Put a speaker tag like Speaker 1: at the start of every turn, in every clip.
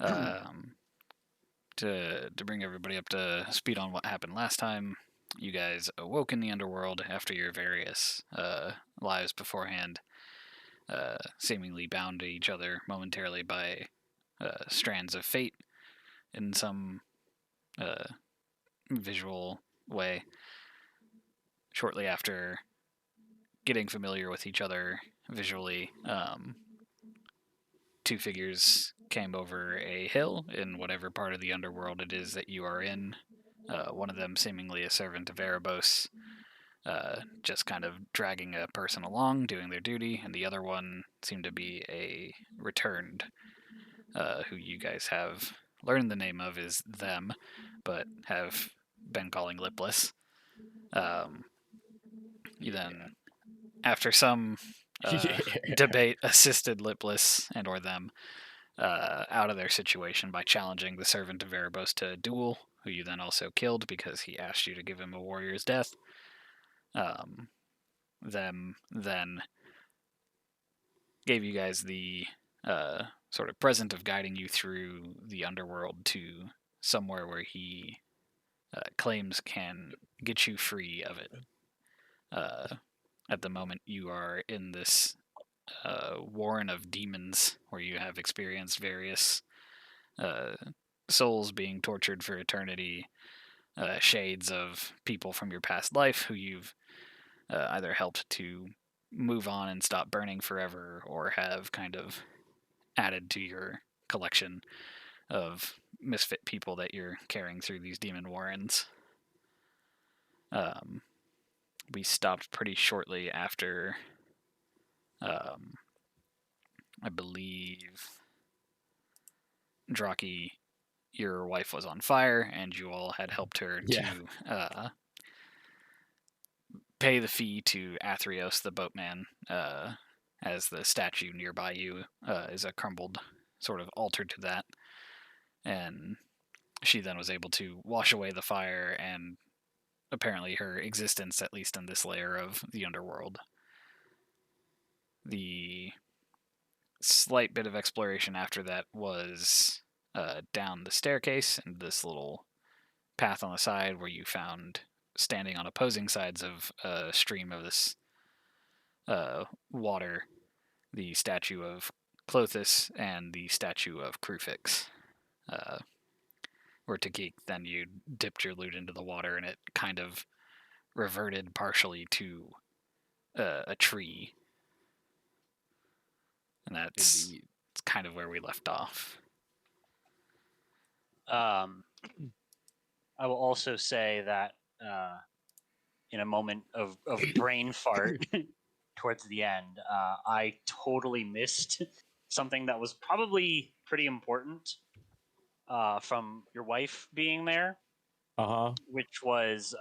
Speaker 1: Um, to bring everybody up to speed on what happened last time, you guys awoke in the underworld after your various lives beforehand, seemingly bound to each other momentarily by strands of fate in some visual way. Shortly after getting familiar with each other visually, two figures came over a hill in whatever part of the underworld it is that you are in. One of them seemingly a servant of Erebos, just kind of dragging a person along, doing their duty, and the other one seemed to be a returned, who you guys have learned the name of is them, but have been calling Lipless. You then, after some debate, assisted Lipless and or them out of their situation by challenging the servant of Erebos to a duel, who you then also killed because he asked you to give him a warrior's death. Them then gave you guys the sort of present of guiding you through the underworld to somewhere where he claims can get you free of it. At the moment, you are in this warren of demons where you have experienced various souls being tortured for eternity, shades of people from your past life who you've either helped to move on and stop burning forever, or have kind of added to your collection of misfit people that you're carrying through these demon warrens. We stopped pretty shortly after, I believe, Draki, your wife was on fire, and you all had helped her to pay the fee to Athreos, the boatman, as the statue nearby you is a crumbled sort of altar to that. And she then was able to wash away the fire and apparently her existence, at least in this layer of the underworld. The slight bit of exploration after that was down the staircase and this little path on the side where you found, standing on opposing sides of a stream of this water, the statue of Clothis and the statue of Crufix. Where Takik, then you dipped your loot into the water and it kind of reverted partially to a tree. And that's kind of where we left off.
Speaker 2: I will also say that in a moment of brain fart towards the end, I totally missed something that was probably pretty important from your wife being there. Which was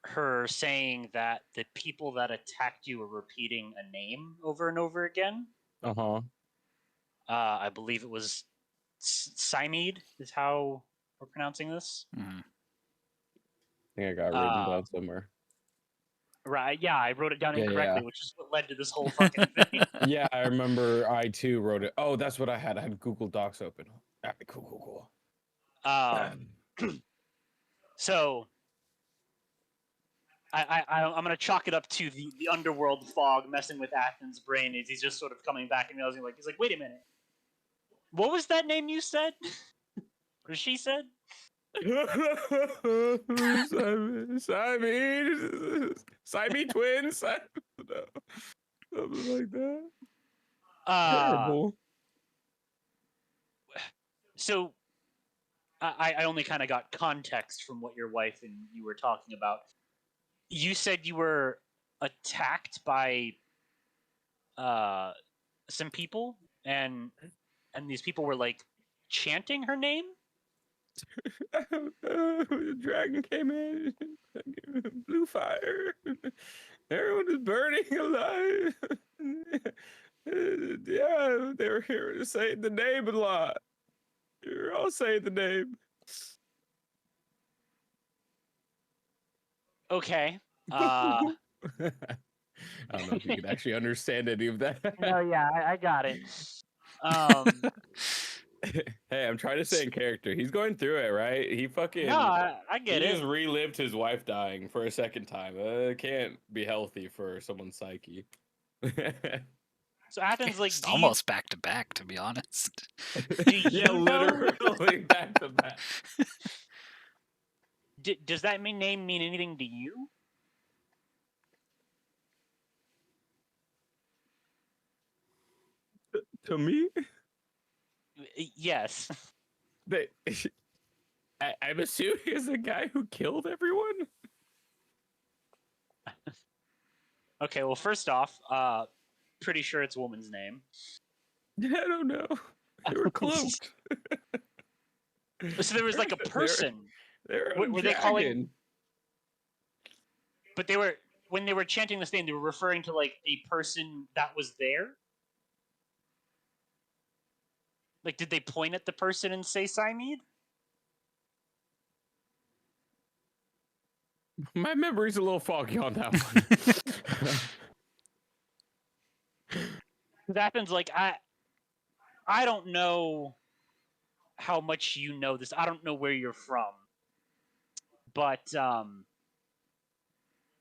Speaker 2: her saying that the people that attacked you were repeating a name over and over again. I believe it was Cymede is how we're pronouncing this.
Speaker 1: Mm-hmm.
Speaker 3: I think I got written down somewhere.
Speaker 2: Right, yeah, I wrote it down incorrectly, which is what led to this whole fucking thing.
Speaker 3: Yeah, I remember I too wrote it. Oh, that's what I had. I had Google Docs open. Right, cool.
Speaker 2: So I'm going to chalk it up to the underworld fog messing with Athens' brain. He's just sort of coming back and realizing, like, he's like, wait a minute. What was that name you said? Or she said?
Speaker 3: Siamese twins. Something like that. Terrible.
Speaker 2: So I only kind of got context from what your wife and you were talking about. You said you were attacked by some people, and these people were like chanting her name.
Speaker 3: The dragon came in, blue fire. Everyone is burning alive. Yeah, they were here to say the name a lot. You're all saying the name.
Speaker 2: Okay.
Speaker 3: I don't know if you could actually understand any of that.
Speaker 2: No, yeah, I got it.
Speaker 3: Hey, I'm trying to stay in character. He's going through it, right? He
Speaker 2: No,
Speaker 3: fucking
Speaker 2: I
Speaker 3: he
Speaker 2: get
Speaker 3: just
Speaker 2: it.
Speaker 3: relived his wife dying for a second time. It can't be healthy for someone's psyche.
Speaker 2: So Athens, like,
Speaker 1: It's almost back to back, to be honest.
Speaker 2: do
Speaker 3: Yeah,
Speaker 2: you know?
Speaker 3: literally back to back.
Speaker 2: Does that name mean anything to you?
Speaker 3: To me,
Speaker 2: Yes.
Speaker 3: they, I'm assuming it's the guy who killed everyone.
Speaker 2: Okay. Well, first off, pretty sure it's a woman's name.
Speaker 3: I don't know. They were cloaked.
Speaker 2: So there was like a person.
Speaker 3: They're a
Speaker 2: Were they calling?
Speaker 3: dragon.
Speaker 2: But when they were chanting this name, they were referring to like a person that was there. Like, did they point at the person and say Cymede?
Speaker 3: My memory's a little foggy on that one.
Speaker 2: Athens, like, I don't know how much you know this. I don't know where you're from, but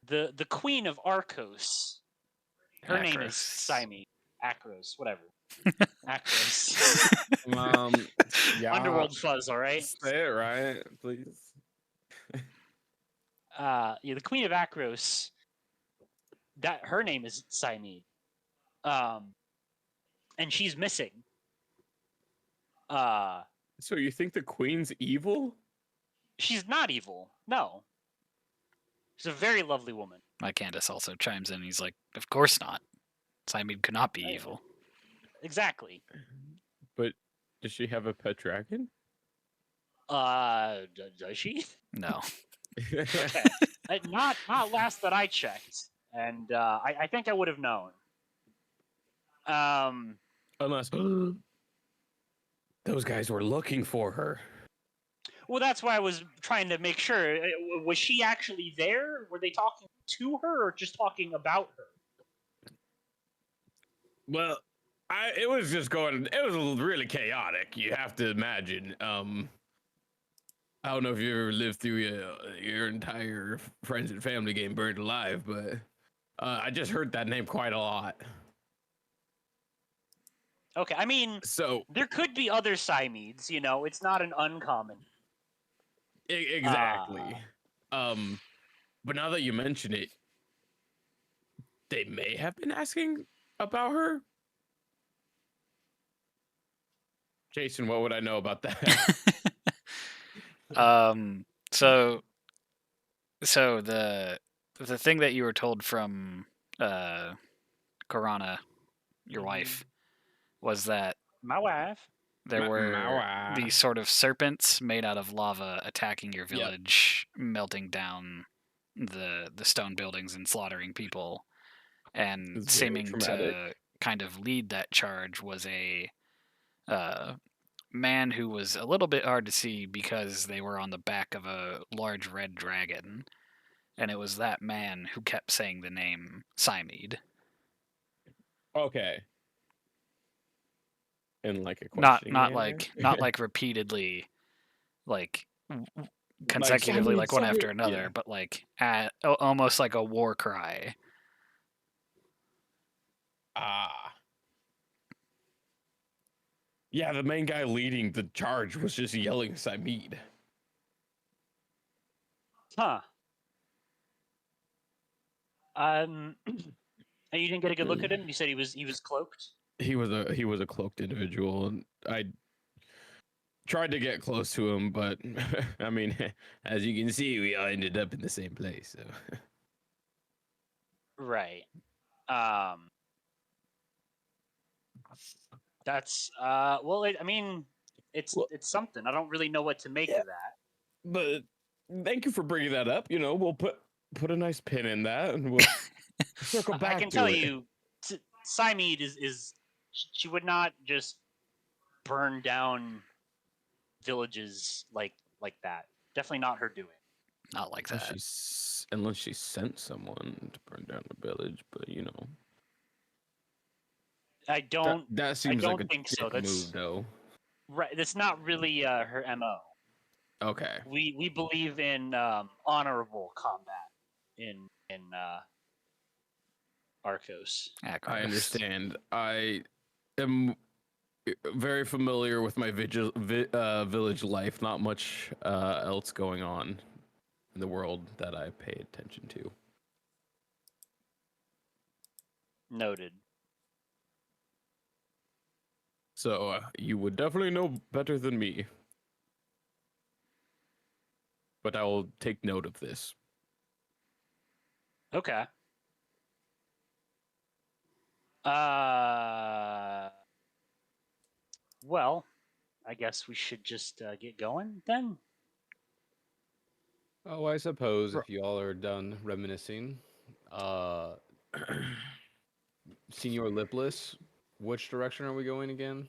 Speaker 2: the queen of Arcos, her name is
Speaker 1: Akros.
Speaker 2: Cymede, Akros, whatever, Akros.
Speaker 3: Yeah.
Speaker 2: Underworld fuzz, all right.
Speaker 3: Say it right, please.
Speaker 2: Yeah, the queen of Akros. That her name is Cymede, and she's missing.
Speaker 3: So you think the queen's evil?
Speaker 2: She's not evil. No, she's a very lovely woman.
Speaker 1: My Candace also chimes in. He's like, "Of course not. Cymede could not be evil."
Speaker 2: Exactly.
Speaker 3: But does she have a pet dragon?
Speaker 2: Does she?
Speaker 1: No.
Speaker 2: Okay. Not last that I checked, and I think I would have known.
Speaker 3: Unless those guys were looking for her.
Speaker 2: Well, that's why I was trying to make sure. Was she actually there? Were they talking to her or just talking about her?
Speaker 3: Well, it was just going. It was really chaotic. You have to imagine. I don't know if you ever lived through your entire friends and family getting burned alive, but I just heard that name quite a lot.
Speaker 2: Okay, I mean,
Speaker 3: So
Speaker 2: there could be other Cymedes. You know, it's not an uncommon.
Speaker 3: exactly. But now that you mention it, they may have been asking about her. Jason, what would I know about that?
Speaker 1: So the thing that you were told from Corana, your wife, was that
Speaker 2: My wife.
Speaker 1: there were
Speaker 3: Mawa.
Speaker 1: these sort of serpents made out of lava attacking your
Speaker 3: Yep.
Speaker 1: village, melting down the stone buildings and slaughtering people. And
Speaker 3: It's very
Speaker 1: seeming
Speaker 3: traumatic.
Speaker 1: to kind of lead that charge was a man who was a little bit hard to see because they were on the back of a large red dragon. And it was that man who kept saying the name Cymede.
Speaker 3: Okay. In like a
Speaker 1: Not
Speaker 3: questioning
Speaker 1: not
Speaker 3: manner?
Speaker 1: like like repeatedly, like
Speaker 3: Like
Speaker 1: consecutively,
Speaker 3: Simon,
Speaker 1: like one
Speaker 3: Simon.
Speaker 1: after another,
Speaker 3: Yeah.
Speaker 1: but like almost like a war cry.
Speaker 3: Ah. Yeah, the main guy leading the charge was just yelling Cymede.
Speaker 2: Huh. And you didn't get a good look at him. You said he was cloaked.
Speaker 3: He was a cloaked individual, and I tried to get close to him, but I mean, as you can see, we all ended up in the same place. So.
Speaker 2: Right. That's well, I mean, it's
Speaker 3: Well,
Speaker 2: it's something. I don't really know what to make
Speaker 3: yeah.
Speaker 2: of that.
Speaker 3: But thank you for bringing that up. You know, we'll put a nice pin in that, and we'll circle
Speaker 2: I
Speaker 3: back
Speaker 2: can
Speaker 3: to
Speaker 2: tell
Speaker 3: it.
Speaker 2: you, Cymede is she would not just burn down villages like that. Definitely not her doing.
Speaker 1: Not like that.
Speaker 3: Unless she sent someone to burn down the village, but you know,
Speaker 2: I don't
Speaker 3: that seems like a
Speaker 2: think so.
Speaker 3: dick move, though.
Speaker 2: Right. That's not really her MO.
Speaker 3: Okay.
Speaker 2: We believe in honorable combat in Arcos.
Speaker 3: I
Speaker 1: Akros.
Speaker 3: understand. I am very familiar with my village life. Not much else going on in the world that I pay attention to.
Speaker 2: Noted.
Speaker 3: So you would definitely know better than me. But I will take note of this.
Speaker 2: Okay. Uh. Well, I guess we should just get going then.
Speaker 4: Oh, I suppose if you all are done reminiscing, uh, Senior Lipless, which direction are we going again?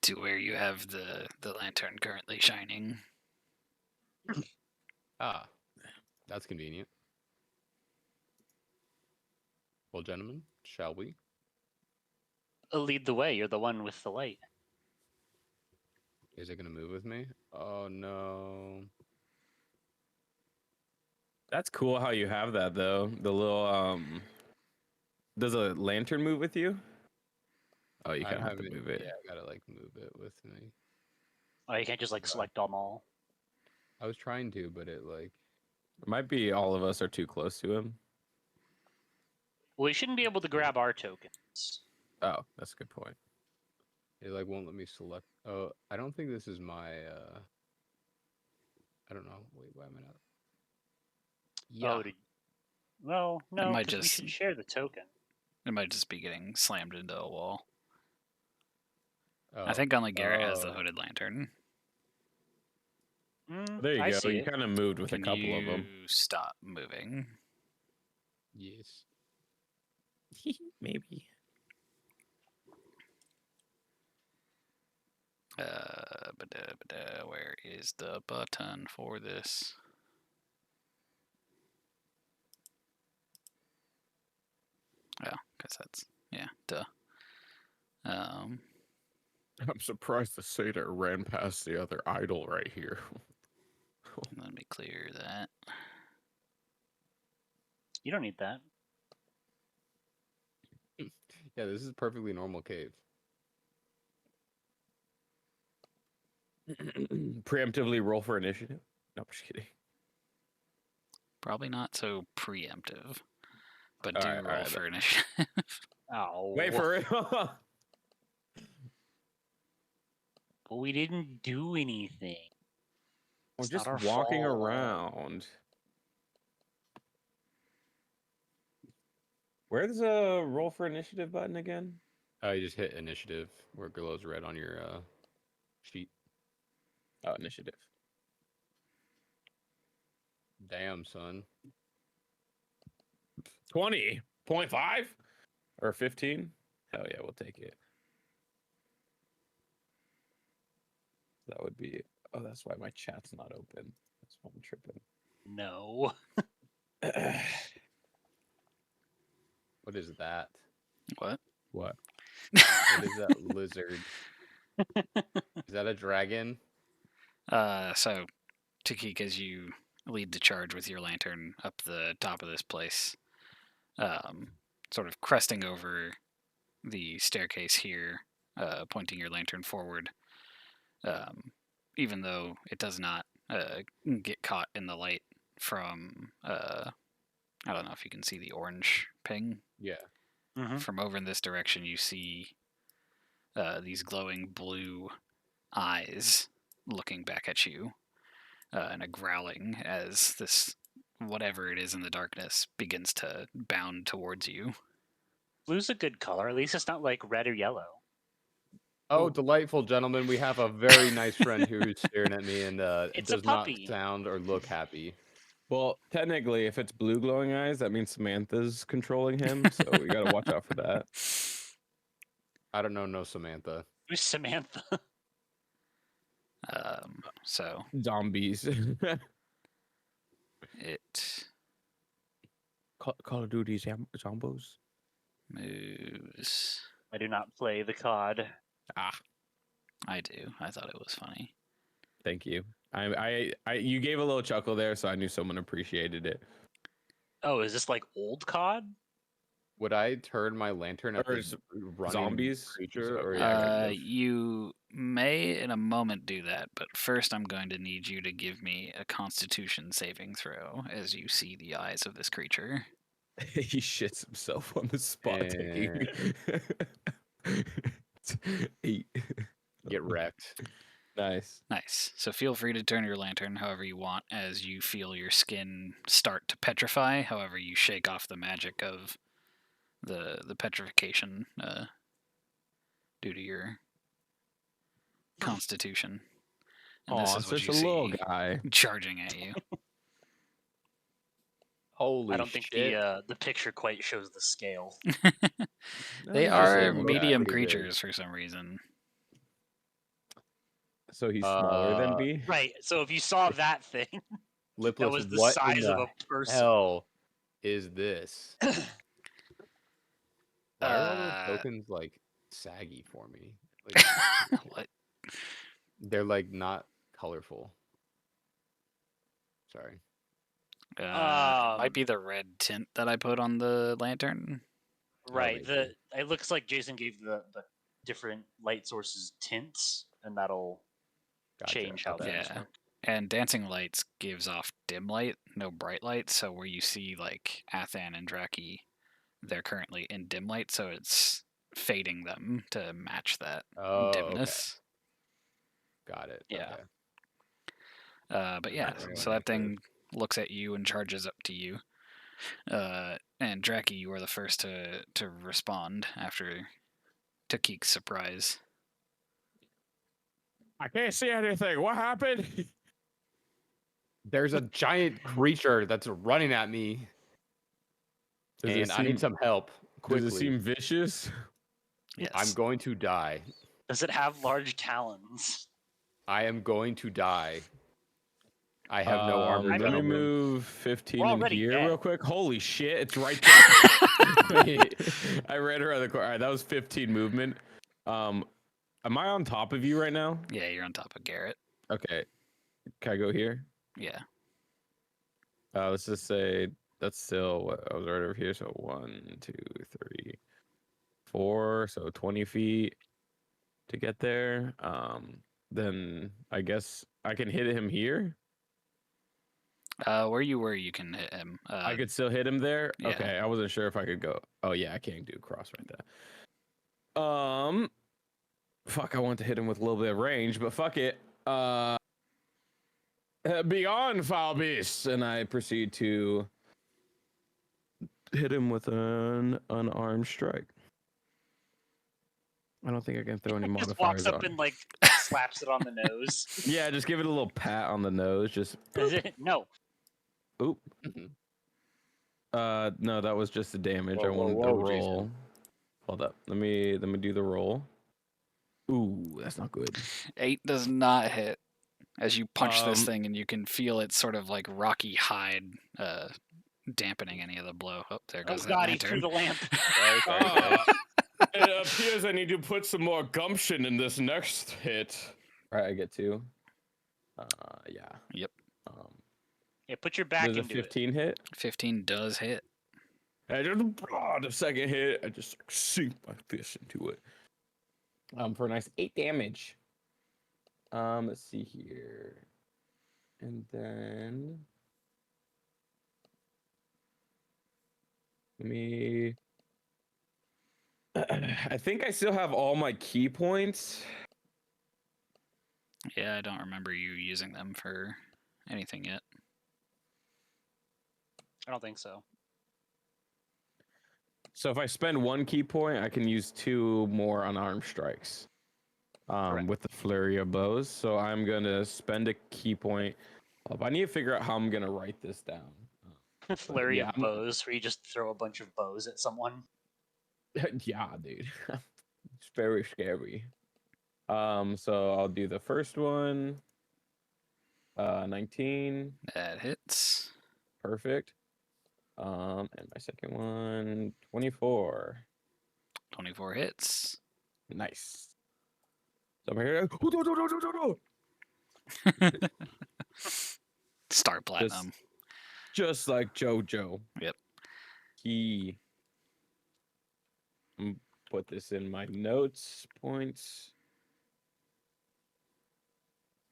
Speaker 1: To where you have the lantern currently shining.
Speaker 4: Ah, that's convenient. Well, gentlemen, shall we?
Speaker 2: Lead the way. You're the one with the light.
Speaker 4: Is it gonna move with me? Oh no.
Speaker 3: That's cool how you have that though. The little does a lantern move with you? Oh, you
Speaker 4: I
Speaker 3: kind of have to
Speaker 4: haven't.
Speaker 3: move it.
Speaker 4: Yeah, I gotta like move it with me.
Speaker 2: Oh, you can't just like select them all.
Speaker 4: I was trying to, but it like
Speaker 3: It might be all of us are too close to him.
Speaker 2: Well, you shouldn't be able to grab our tokens.
Speaker 3: Oh, that's a good point.
Speaker 4: it like won't let me select. Oh, I don't think this is my. I don't know. Wait, why am I not? Yeah.
Speaker 2: Oh, well,
Speaker 1: It
Speaker 2: no,
Speaker 1: might
Speaker 2: because we
Speaker 1: just
Speaker 2: should share the token.
Speaker 1: be getting slammed into a wall.
Speaker 4: Oh.
Speaker 1: I think only Garrett has the
Speaker 4: Oh.
Speaker 1: hooded lantern.
Speaker 3: There you
Speaker 2: I
Speaker 3: go.
Speaker 2: see
Speaker 3: You
Speaker 2: it.
Speaker 3: kind of moved with
Speaker 1: Can
Speaker 3: a couple of them.
Speaker 1: you stop moving?
Speaker 4: Yes.
Speaker 3: Maybe.
Speaker 1: Where is the button for this? Oh, because that's, yeah, duh.
Speaker 3: I'm surprised the satyr ran past the other idol right here.
Speaker 1: Let me clear that.
Speaker 2: You don't need that.
Speaker 4: Yeah, this is a perfectly normal cave.
Speaker 3: Preemptively roll for initiative. No, I'm just kidding.
Speaker 1: Probably not so preemptive, but
Speaker 3: All
Speaker 1: do
Speaker 3: right, all
Speaker 1: roll
Speaker 3: right.
Speaker 1: for initiative.
Speaker 2: Oh.
Speaker 3: Wait for it.
Speaker 2: But we didn't do anything.
Speaker 3: We're
Speaker 2: It's
Speaker 3: just
Speaker 2: not our
Speaker 3: walking
Speaker 2: fault.
Speaker 3: around. Where's the roll for initiative button again?
Speaker 4: Oh, you just hit initiative where it glows red on your sheet.
Speaker 3: Oh, initiative.
Speaker 4: Damn, son.
Speaker 3: 20.5 or 15? Hell yeah, we'll take it. That would be. Oh, that's why my chat's not open. That's why I'm tripping.
Speaker 2: No.
Speaker 4: What is that?
Speaker 1: What?
Speaker 3: What?
Speaker 4: What is that lizard? Is that a dragon?
Speaker 1: So, Takik, as you lead the charge with your lantern up the top of this place, sort of cresting over the staircase here, pointing your lantern forward, even though it does not get caught in the light from, I don't know if you can see the orange ping.
Speaker 4: Yeah.
Speaker 2: Mm-hmm.
Speaker 1: From over in this direction, you see these glowing blue eyes looking back at you, and a growling as this whatever it is in the darkness begins to bound towards you.
Speaker 2: Blue's a good color. At least it's not like red or yellow.
Speaker 4: Oh, delightful, gentlemen. We have a very nice friend who's staring at me and
Speaker 2: It's a
Speaker 4: does not
Speaker 2: puppy.
Speaker 4: sound or look happy.
Speaker 3: Well, technically, if it's blue glowing eyes, that means Samantha's controlling him. So we got to watch out for that.
Speaker 4: I don't know, no Samantha.
Speaker 2: Who's Samantha?
Speaker 1: So
Speaker 3: Zombies.
Speaker 1: it
Speaker 3: Call of Duty zombos.
Speaker 1: moves
Speaker 2: I do not play the COD.
Speaker 3: Ah.
Speaker 1: I do. I thought it was funny.
Speaker 3: Thank you. You gave a little chuckle there, so I knew someone appreciated it.
Speaker 2: Oh, is this like old COD?
Speaker 4: Would I turn my lantern at
Speaker 3: Or
Speaker 4: the
Speaker 3: s-
Speaker 4: running
Speaker 3: zombies?
Speaker 4: creature? Or
Speaker 3: Yeah, kind of.
Speaker 1: You may in a moment do that, but first I'm going to need you to give me a Constitution saving throw as you see the eyes of this creature.
Speaker 3: He shits himself on the spot taking.
Speaker 4: And
Speaker 3: 8.
Speaker 4: get wrecked.
Speaker 3: Nice.
Speaker 1: Nice. So feel free to turn your lantern however you want as you feel your skin start to petrify. However, you shake off the magic of the petrification due to your constitution. And this
Speaker 3: Oh,
Speaker 1: is
Speaker 3: it's
Speaker 1: what
Speaker 3: just
Speaker 1: you
Speaker 3: a little
Speaker 1: see
Speaker 3: guy.
Speaker 1: charging at you.
Speaker 4: Holy
Speaker 2: I don't think
Speaker 4: shit.
Speaker 2: the picture quite shows the scale.
Speaker 1: They
Speaker 3: He's just a
Speaker 1: are
Speaker 3: little guy.
Speaker 1: medium
Speaker 4: Pretty big.
Speaker 1: creatures for some reason.
Speaker 3: So he's smaller than
Speaker 4: Uh,
Speaker 3: B.
Speaker 2: Right. So if you saw that thing, that
Speaker 4: Lipless,
Speaker 2: was the
Speaker 4: what in
Speaker 2: size of
Speaker 4: the
Speaker 2: a person.
Speaker 4: hell is this? Why are all the
Speaker 1: Uh,
Speaker 4: tokens like saggy for me? Like
Speaker 1: what?
Speaker 4: they're like not colorful. Sorry.
Speaker 1: It might be the red tint that I put on the lantern.
Speaker 2: Right.
Speaker 4: maybe.
Speaker 2: It looks like Jason gave the different light sources tints, and that'll
Speaker 4: Gotcha.
Speaker 2: change how
Speaker 4: Okay.
Speaker 2: things
Speaker 1: Yeah.
Speaker 2: look.
Speaker 1: And dancing lights gives off dim light, no bright light. So where you see like Athan and Draki, they're currently in dim light, so it's fading them to match that
Speaker 4: Oh, okay.
Speaker 1: dimness.
Speaker 4: Got it.
Speaker 1: Yeah.
Speaker 4: Okay.
Speaker 1: But yeah,
Speaker 4: Not
Speaker 1: so
Speaker 4: anyone
Speaker 1: that thing looks at you and charges up to you. And Draki, you are the first to respond after Takik's surprise.
Speaker 3: I can't see anything. What happened?
Speaker 4: There's a giant creature that's running at me,
Speaker 3: Does it
Speaker 4: and I need
Speaker 3: seem
Speaker 4: some help quickly.
Speaker 3: Does it seem vicious?
Speaker 1: Yes.
Speaker 4: I'm going to die.
Speaker 2: Does it have large talons?
Speaker 4: I am going to die. I have no armor.
Speaker 2: I
Speaker 3: Let me
Speaker 2: mean-
Speaker 3: move 15
Speaker 2: We're
Speaker 3: in
Speaker 2: already
Speaker 3: here
Speaker 2: dead.
Speaker 3: real quick. Holy shit, it's right there. I read around the corner. All right, that was 15 movement. Am I on top of you right now?
Speaker 1: Yeah, you're on top of Garrett.
Speaker 3: Okay. Can I go here?
Speaker 1: Yeah.
Speaker 3: Let's just say that's still what I was right over here. So 1, 2, 3, 4. So 20 feet to get there. Then I guess I can hit him here.
Speaker 1: Where you were, you can hit him.
Speaker 3: I could still hit him there.
Speaker 1: yeah.
Speaker 3: Okay, I wasn't sure if I could go. Oh yeah, I can't do cross right there. Fuck, I want to hit him with a little bit of range, but fuck it. Begone, foul beast, and I proceed to hit him with an unarmed strike. I don't think I can throw any
Speaker 2: Just
Speaker 3: modifiers
Speaker 2: walks up
Speaker 3: on.
Speaker 2: and like slaps it on the nose.
Speaker 3: Yeah, just give it a little pat on the nose. Just
Speaker 2: No.
Speaker 3: oop. No, that was just the damage. I
Speaker 4: Whoa,
Speaker 3: wanted
Speaker 4: whoa,
Speaker 3: the
Speaker 4: Jason.
Speaker 3: roll. Hold up. Let me do the roll. Ooh, that's not good.
Speaker 1: 8 does not hit. As you punch this
Speaker 3: Um,
Speaker 1: thing, and you can feel it sort of like rocky hide dampening any of the blow. Oh, there
Speaker 2: Oh
Speaker 1: goes that
Speaker 2: god, he threw
Speaker 1: lantern.
Speaker 2: the lamp.
Speaker 4: Sorry.
Speaker 3: It appears I need to put some more gumption in this next hit. All right, I get 2. Yeah.
Speaker 1: Yep.
Speaker 2: Yeah, put your back
Speaker 3: Does a
Speaker 2: into it.
Speaker 3: 15 hit?
Speaker 1: 15 does hit.
Speaker 3: I just the second hit, I just sink my fist into it. For a nice 8 damage. Let's see here. And then let me I think I still have all my key points.
Speaker 1: Yeah, I don't remember you using them for anything yet.
Speaker 2: I don't think so.
Speaker 3: So if I spend 1 key point, I can use 2 more unarmed strikes.
Speaker 2: Correct.
Speaker 3: With the flurry of bows. So I'm gonna spend a key point. I need to figure out how I'm gonna write this down.
Speaker 2: Flurry
Speaker 3: yeah,
Speaker 2: of bows, where you just throw a bunch of bows at someone.
Speaker 3: Yeah, dude. It's very scary. So I'll do the first one. 19.
Speaker 1: That hits.
Speaker 3: Perfect. And my second one, 24.
Speaker 1: 24 hits.
Speaker 3: Nice. I'm here.
Speaker 1: Star Platinum.
Speaker 3: Just like JoJo.
Speaker 1: Yep.
Speaker 3: He put this in my notes points.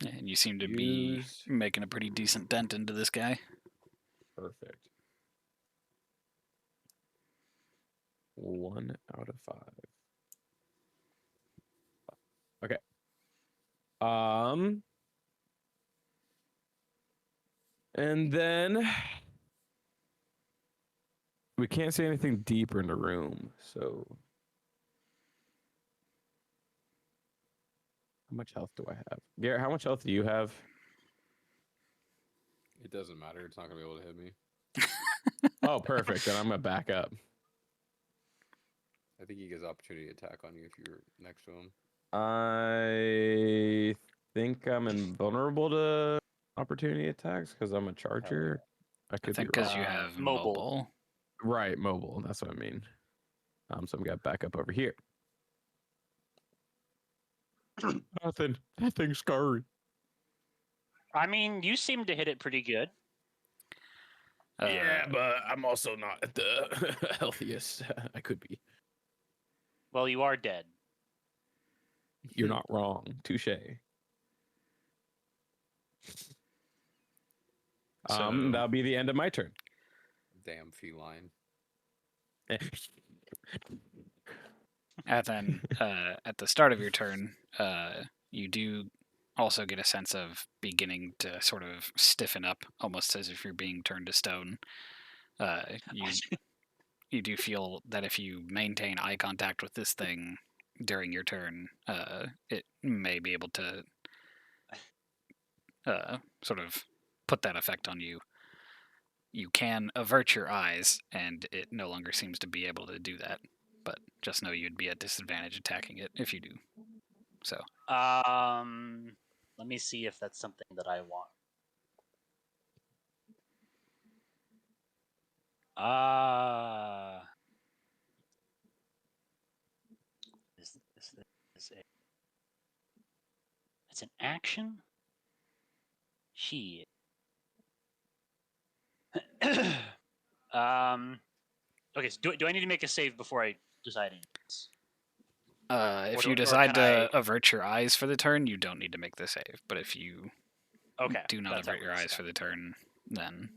Speaker 1: And you seem to be
Speaker 3: Use.
Speaker 1: making a pretty decent dent into this guy.
Speaker 3: Perfect. 1 out of 5. Okay. And then we can't see anything deeper in the room, so how much health do I have? Garrett, how much health do you have?
Speaker 4: It doesn't matter. It's not gonna be able to hit me.
Speaker 3: Oh, perfect. Then I'm gonna back up.
Speaker 4: I think he gets opportunity attack on you if you're next to him.
Speaker 3: I think I'm invulnerable to opportunity attacks because I'm a charger. I
Speaker 1: I
Speaker 3: could be
Speaker 1: think because
Speaker 3: wrong.
Speaker 1: you have
Speaker 2: Mobile.
Speaker 1: mobile.
Speaker 3: Right, mobile. That's what I mean. So I'm gonna back up over here. Nothing scary.
Speaker 2: I mean, you seem to hit it pretty good.
Speaker 3: Yeah, but I'm also not the healthiest. I could be.
Speaker 2: Well, you are dead.
Speaker 3: You're not wrong. Touche.
Speaker 1: So-
Speaker 3: That'll be the end of my turn.
Speaker 4: Damn feline.
Speaker 1: And then at the start of your turn, you do also get a sense of beginning to sort of stiffen up, almost as if you're being turned to stone. You do feel that if you maintain eye contact with this thing during your turn, it may be able to sort of put that effect on you. You can avert your eyes, and it no longer seems to be able to do that. But just know you'd be at disadvantage attacking it if you do. So
Speaker 2: Let me see if that's something that I want. Is a it's an action? Shit. Okay, so do I need to make a save before I decide anything else?
Speaker 1: if
Speaker 2: Or
Speaker 1: you
Speaker 2: do- or
Speaker 1: decide
Speaker 2: can
Speaker 1: to
Speaker 2: I-
Speaker 1: avert your eyes for the turn, you don't need to make the save. But if you
Speaker 2: Okay,
Speaker 1: do not
Speaker 2: that's
Speaker 1: avert your
Speaker 2: at least
Speaker 1: eyes for the turn, then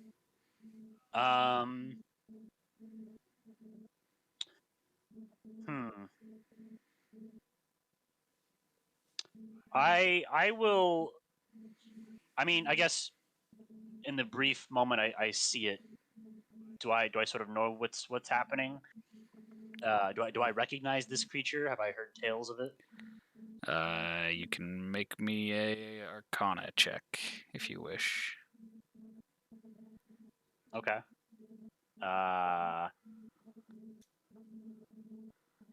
Speaker 2: Um. Hmm. I will. I mean, I guess in the brief moment I see it, do I sort of know what's happening? Do I recognize this creature? Have I heard tales of it?
Speaker 1: you can make me a Arcana check if you wish.
Speaker 2: Okay.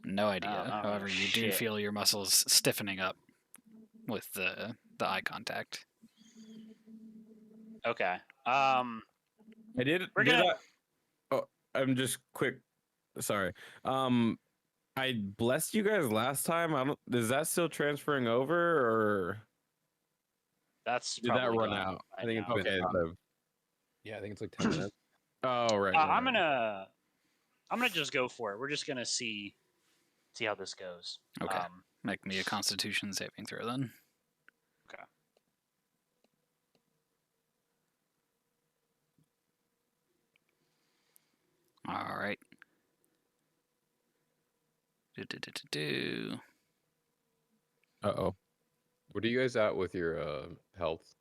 Speaker 1: No idea.
Speaker 2: I don't know
Speaker 1: However, you do
Speaker 2: shit.
Speaker 1: feel your muscles stiffening up with the eye contact.
Speaker 2: Okay.
Speaker 3: I did.
Speaker 2: We're
Speaker 3: Did
Speaker 2: gonna.
Speaker 3: I? Oh, I'm just quick. Sorry. I blessed you guys last time. I don't. Is that still transferring over, or
Speaker 2: That's
Speaker 3: did that
Speaker 2: probably
Speaker 3: run
Speaker 2: gone
Speaker 3: out?
Speaker 2: by
Speaker 4: I think it's
Speaker 2: now.
Speaker 4: been.
Speaker 3: Okay.
Speaker 4: Yeah, I think it's like 10 minutes.
Speaker 3: Oh, right.
Speaker 2: I'm gonna just go for it. We're just gonna see how this goes.
Speaker 1: Okay. Make me a Constitution saving throw then.
Speaker 2: Okay.
Speaker 1: All right.
Speaker 3: Uh-oh.
Speaker 4: What are you guys at with your health?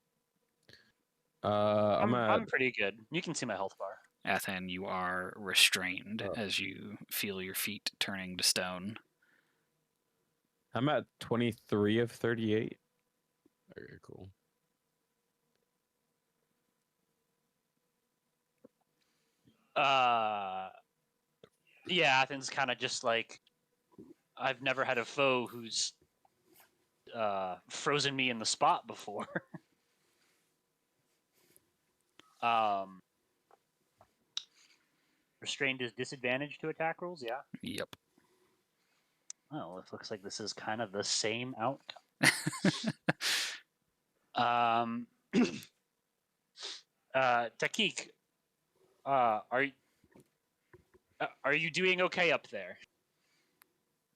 Speaker 2: I'm pretty good. You can see my health bar.
Speaker 1: Athen, you are restrained
Speaker 4: Oh.
Speaker 1: as you feel your feet turning to stone.
Speaker 3: I'm at 23 of 38.
Speaker 4: Okay, cool.
Speaker 2: Yeah, Athens kind of just like, I've never had a foe who's frozen me in the spot before. Restrained is disadvantage to attack rolls, yeah?
Speaker 1: Yep.
Speaker 2: Oh, it looks like this is kind of the same outcome. Um, Takik, are you doing okay up there?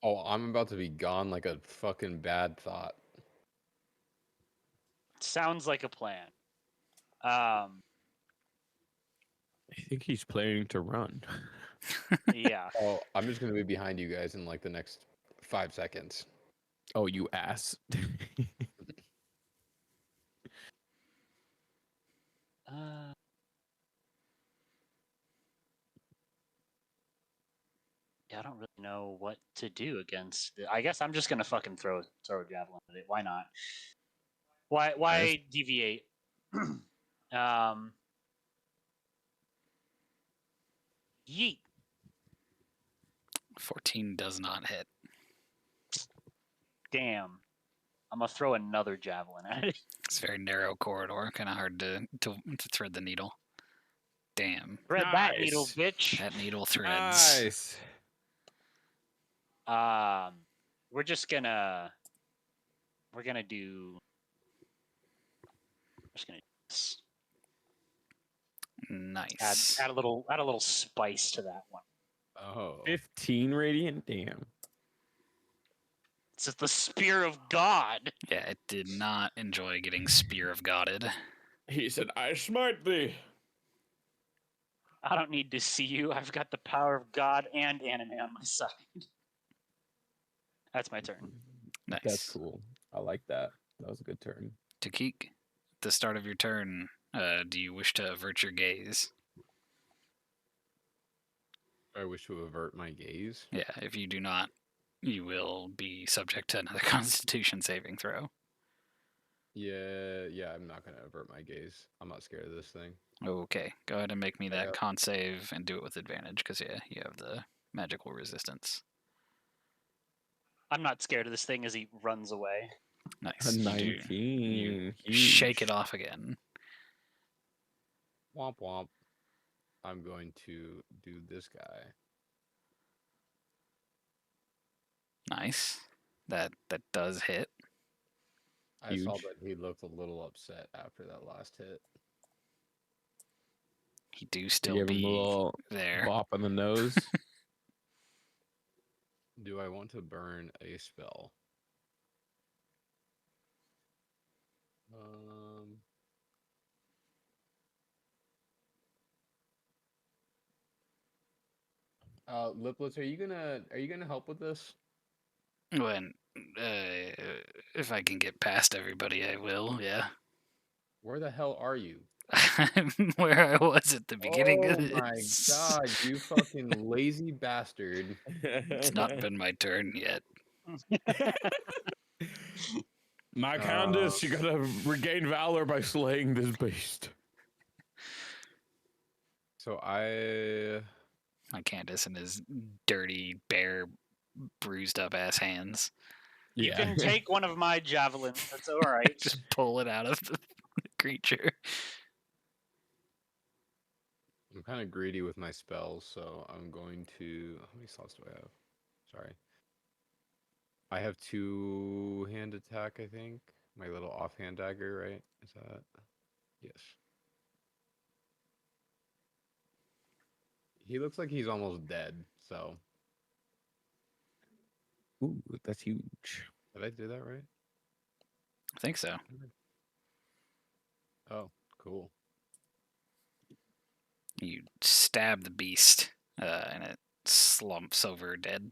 Speaker 4: Oh, I'm about to be gone like a fucking bad thought.
Speaker 2: Sounds like a plan.
Speaker 3: I think he's planning to run.
Speaker 2: Yeah.
Speaker 4: Oh, I'm just gonna be behind you guys in like the next 5 seconds.
Speaker 3: Oh, you ass.
Speaker 2: Uh, yeah, I don't really know what to do against. I guess I'm just gonna fucking throw a javelin at it. Why not? Why
Speaker 3: Nice.
Speaker 2: deviate? um, Yeet.
Speaker 1: 14 does not hit.
Speaker 2: Damn. I'm gonna throw another javelin at it.
Speaker 1: It's a very narrow corridor, kind of hard to thread the needle. Damn,
Speaker 2: Thread that needle,
Speaker 3: Nice.
Speaker 2: bitch.
Speaker 1: that needle threads.
Speaker 3: Nice.
Speaker 2: We're just gonna we're gonna do. We're just gonna do this.
Speaker 1: Nice.
Speaker 2: Add a little spice to that one.
Speaker 4: Oh.
Speaker 3: 15 radiant. Damn.
Speaker 2: It's just the spear of God.
Speaker 1: Yeah, it did not enjoy getting Spear of Godded.
Speaker 3: He said, "I smite thee."
Speaker 2: I don't need to see you. I've got the power of God and anime on my side. That's my turn.
Speaker 1: Nice.
Speaker 3: That's cool. I like that. That was a good turn.
Speaker 1: Takik, at the start of your turn, do you wish to avert your gaze?
Speaker 4: I wish to avert my gaze.
Speaker 1: Yeah, if you do not, you will be subject to another Constitution saving throw.
Speaker 4: Yeah, I'm not gonna avert my gaze. I'm not scared of this thing.
Speaker 1: Okay, go ahead and make me that
Speaker 4: Yeah.
Speaker 1: con save and do it with advantage, because yeah, you have the magical resistance.
Speaker 2: I'm not scared of this thing as he runs away.
Speaker 1: Nice.
Speaker 3: A
Speaker 1: You
Speaker 3: 19.
Speaker 1: shake
Speaker 3: Huge.
Speaker 1: it off again.
Speaker 4: Womp womp. I'm going to do this guy.
Speaker 1: Nice. That does hit.
Speaker 4: I saw
Speaker 3: Huge.
Speaker 4: that he looked a little upset after that last hit.
Speaker 1: He do
Speaker 3: You
Speaker 1: still
Speaker 3: give him a
Speaker 1: be
Speaker 3: little
Speaker 1: there.
Speaker 3: bop on the nose.
Speaker 4: Do I want to burn a spell? Liplets, are you gonna help with this?
Speaker 1: When if I can get past everybody, I will. Yeah.
Speaker 4: Where the hell are you?
Speaker 1: I'm where I was at the beginning of
Speaker 4: Oh my
Speaker 1: this.
Speaker 4: god, you fucking lazy bastard.
Speaker 1: It's not been my turn yet.
Speaker 3: My Candace, you gotta regain valor by slaying this beast.
Speaker 4: So I
Speaker 1: My Candace and his dirty, bare, bruised up ass hands.
Speaker 2: You can take one of my javelins. That's all right.
Speaker 1: Just pull it out of the creature.
Speaker 4: I'm kind of greedy with my spells, so I'm going to. How many slots do I have? Sorry. I have 2-hand attack, I think. My little offhand dagger, right? Is that? Yes. He looks like he's almost dead, so.
Speaker 3: Ooh, that's huge.
Speaker 4: Did I do that right?
Speaker 1: I think so.
Speaker 4: Oh, cool.
Speaker 1: You stab the beast, and it slumps over dead.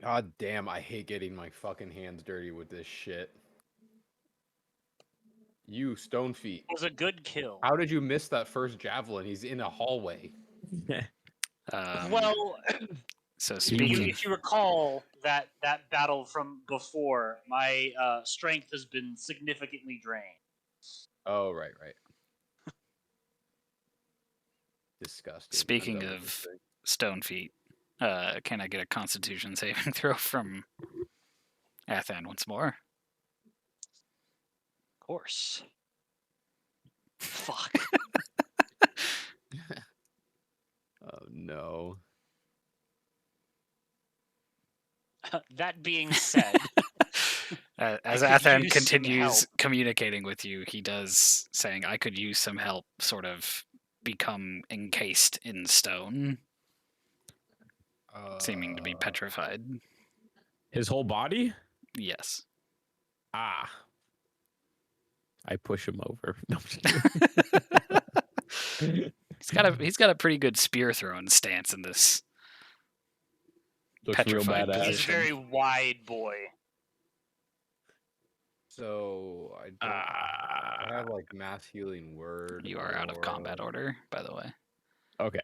Speaker 4: God damn, I hate getting my fucking hands dirty with this shit. You, Stone Feet.
Speaker 2: It was a good kill.
Speaker 4: How did you miss that first javelin? He's in a hallway.
Speaker 2: Well,
Speaker 1: So
Speaker 3: Speaking-
Speaker 2: if you recall that battle from before, my strength has been significantly drained.
Speaker 4: Oh, right. Disgusting. I'm
Speaker 1: Speaking
Speaker 4: done with
Speaker 1: of
Speaker 4: this thing.
Speaker 1: stone feet, can I get a Constitution saving throw from Athan once more?
Speaker 2: Of course. Fuck.
Speaker 4: Oh no.
Speaker 2: That being said,
Speaker 1: As
Speaker 2: I could
Speaker 1: Athan
Speaker 2: use some
Speaker 1: continues
Speaker 2: help.
Speaker 1: communicating with you, he does saying, "I could use some help." Sort of become encased in stone, seeming to be petrified.
Speaker 3: His whole body?
Speaker 1: Yes.
Speaker 3: Ah. I push him over. No,
Speaker 1: He's got a pretty good spear throwing stance in this
Speaker 3: looks real
Speaker 1: petrified
Speaker 3: badass.
Speaker 2: He's a
Speaker 1: position.
Speaker 2: very wide boy.
Speaker 4: So I don't. I have like mass healing word.
Speaker 1: You are out of combat order, by the way.
Speaker 3: Okay.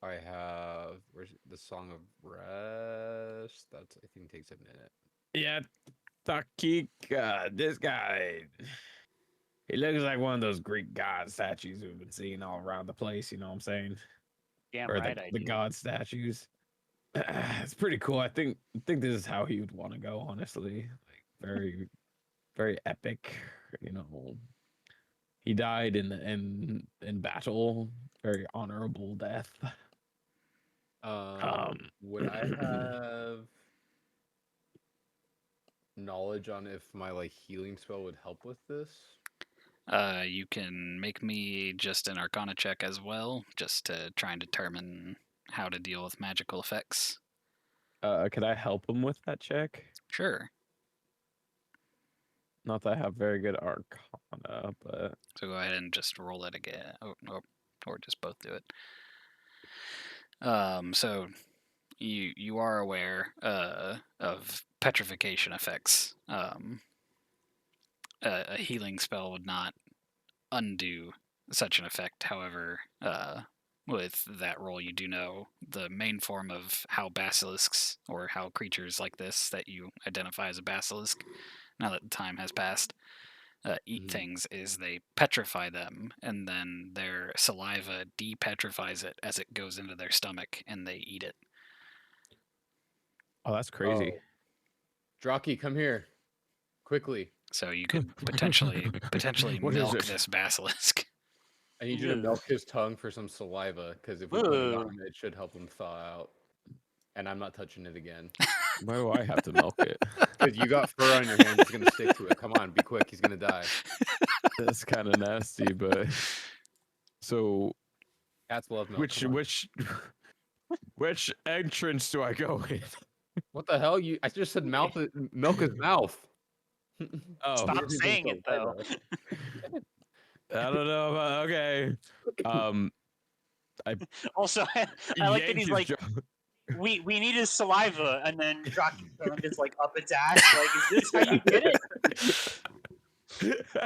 Speaker 4: I have where's the Song of Rest. That's I think takes a minute.
Speaker 3: Yeah, Takika, this guy. He looks like one of those Greek god statues we've been seeing all around the place. You know what I'm saying?
Speaker 2: Damn
Speaker 3: Or
Speaker 2: right I
Speaker 3: the
Speaker 2: do.
Speaker 3: god statues. It's pretty cool. I think this is how he would want to go. Honestly, like very, very epic. You know, he died in battle. Very honorable death.
Speaker 4: Would I have knowledge on if my like healing spell would help with this?
Speaker 1: You can make me just an Arcana check as well, just to try and determine how to deal with magical effects.
Speaker 3: Could I help him with that check?
Speaker 1: Sure.
Speaker 3: Not that I have very good Arcana, but
Speaker 1: So go ahead and just roll it again, or just both do it. So you are aware of petrification effects. A healing spell would not undo such an effect. However, with that roll, you do know the main form of how basilisks or how creatures like this that you identify as a basilisk, now that the time has passed, eat things is they petrify them, and then their saliva depetrifies it as it goes into their stomach, and they eat it.
Speaker 3: oh, that's crazy.
Speaker 4: Oh. Draki, come here, quickly.
Speaker 1: So you could potentially
Speaker 3: What is
Speaker 1: milk
Speaker 3: it?
Speaker 1: this basilisk.
Speaker 4: I need you to milk his tongue for some saliva, because if we put it on him, it should help him thaw out. And I'm not touching it again.
Speaker 3: Why do I have to milk it?
Speaker 4: Because you got fur on your hands, it's gonna stick to it. Come on, be quick, he's gonna die.
Speaker 3: That's kind of nasty, but so
Speaker 4: Cats love milk.
Speaker 3: which entrance do I go in?
Speaker 4: What the hell? I just said milk his mouth.
Speaker 3: Oh,
Speaker 2: Stop
Speaker 4: Yours is
Speaker 2: saying
Speaker 4: in
Speaker 2: it though.
Speaker 3: I don't know. About, okay.
Speaker 2: Also, I like that
Speaker 3: yank
Speaker 2: he's
Speaker 3: his
Speaker 2: like, we need his saliva, and then Drocky's tongue is like up its ass. Like, is this how you get it?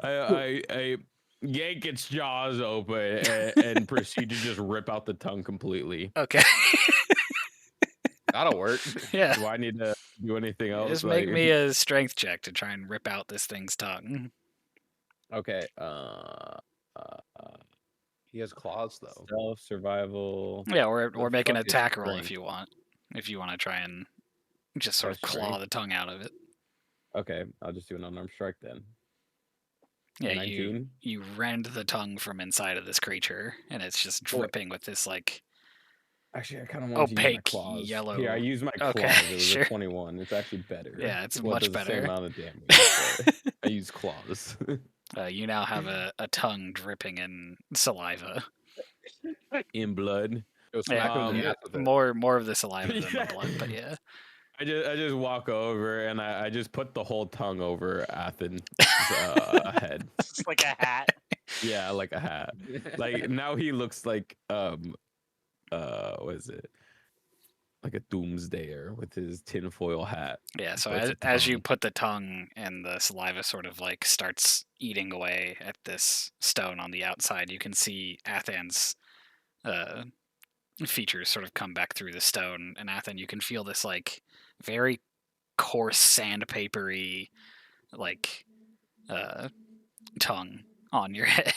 Speaker 3: I yank its jaws open and proceed to just rip out the tongue completely.
Speaker 1: Okay.
Speaker 4: That'll work.
Speaker 1: Yeah.
Speaker 3: Do I need to do anything else?
Speaker 1: Just make me a strength check to try and rip out this thing's tongue.
Speaker 3: Okay.
Speaker 4: He has claws though.
Speaker 3: Stealth, survival.
Speaker 1: Yeah, or
Speaker 4: The
Speaker 1: make an
Speaker 4: fuck is
Speaker 1: attack roll
Speaker 4: strength?
Speaker 1: if you want. If you want to try and just sort of
Speaker 3: That's
Speaker 1: claw
Speaker 3: strength.
Speaker 1: the tongue out of it.
Speaker 3: Okay, I'll just do an unarmed strike then.
Speaker 1: Yeah,
Speaker 3: 19?
Speaker 1: you rend the tongue from inside of this creature, and it's just dripping with this like
Speaker 3: Actually, I kind of want to use my
Speaker 1: opaque
Speaker 3: claws.
Speaker 1: yellow.
Speaker 3: Here, I use my claws.
Speaker 1: Okay,
Speaker 3: It was
Speaker 1: sure.
Speaker 3: a 21. It's actually better.
Speaker 1: Yeah, it's
Speaker 3: well,
Speaker 1: much
Speaker 3: it does the same
Speaker 1: better.
Speaker 3: amount of damage. But I use claws.
Speaker 1: You now have a tongue dripping in saliva.
Speaker 3: In blood.
Speaker 4: Go smack him in the
Speaker 1: Yeah,
Speaker 4: ass with it.
Speaker 1: more of the saliva than
Speaker 3: Yeah.
Speaker 1: the blood, but yeah.
Speaker 3: I just walk over and I just put the whole tongue over Athen's head.
Speaker 2: It's like a hat.
Speaker 3: Yeah, like a hat. Like now he looks like what is it? Like a doomsdayer with his tinfoil hat.
Speaker 1: Yeah, so
Speaker 3: But it's a
Speaker 1: as you
Speaker 3: tongue.
Speaker 1: put the tongue and the saliva sort of like starts eating away at this stone on the outside, you can see Athan's features sort of come back through the stone, and Athan, you can feel this like very coarse sandpapery like tongue on your head.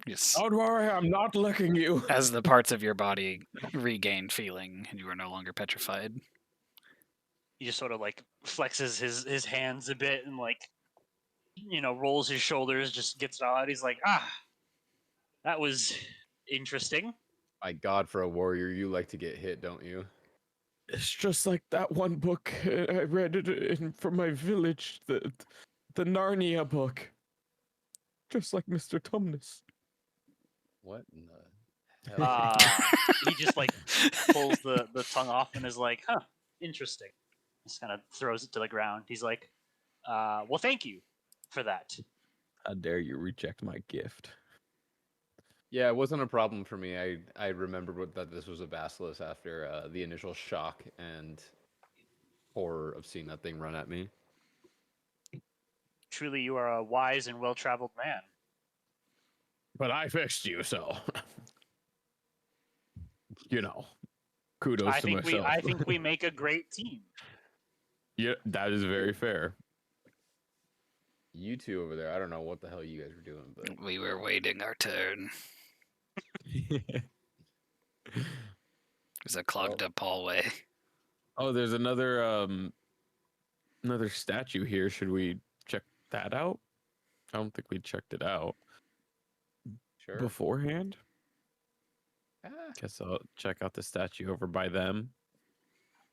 Speaker 1: Just
Speaker 3: Don't worry, I'm not licking you.
Speaker 1: as the parts of your body regain feeling and you are no longer petrified.
Speaker 2: He just sort of like flexes his hands a bit and like, rolls his shoulders, just gets it all out. He's like, that was interesting.
Speaker 4: My God, for a warrior, you like to get hit, don't you?
Speaker 3: It's just like that one book I read it from my village, the Narnia book. Just like Mr. Tumnus.
Speaker 4: What in the hell?
Speaker 2: He just like pulls the tongue off and is like, "Huh, interesting." Just kind of throws it to the ground. He's like, "Well, thank you for that."
Speaker 3: How dare you reject my gift?
Speaker 4: Yeah, it wasn't a problem for me. I remembered that this was a basilisk after the initial shock and horror of seeing that thing run at me.
Speaker 2: Truly, you are a wise and well-traveled man.
Speaker 3: But I fixed you, so you know, kudos to myself.
Speaker 2: I think we make a great team.
Speaker 3: Yeah, that is very fair.
Speaker 4: You two over there, I don't know what the hell you guys were doing, but
Speaker 1: We were waiting our turn. It was a clogged up hallway.
Speaker 3: Oh, there's another statue here. Should we check that out? I don't think we checked it out
Speaker 4: sure.
Speaker 3: beforehand.
Speaker 4: Ah,
Speaker 3: Guess I'll check out the statue over by them.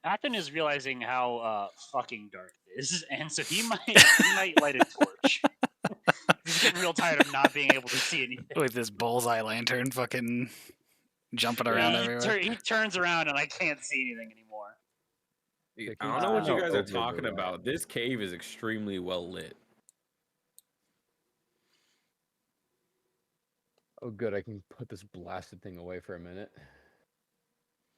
Speaker 2: Athen is realizing how fucking dark it is, and so he might light a torch. He's getting real tired of not being able to see anything.
Speaker 1: With this bullseye lantern fucking jumping around everywhere.
Speaker 2: He turns around and I can't see anything anymore.
Speaker 3: I don't know what you guys are
Speaker 4: over the
Speaker 3: talking
Speaker 4: light.
Speaker 3: about. This cave is extremely well lit.
Speaker 4: Oh, good. I can put this blasted thing away for a minute.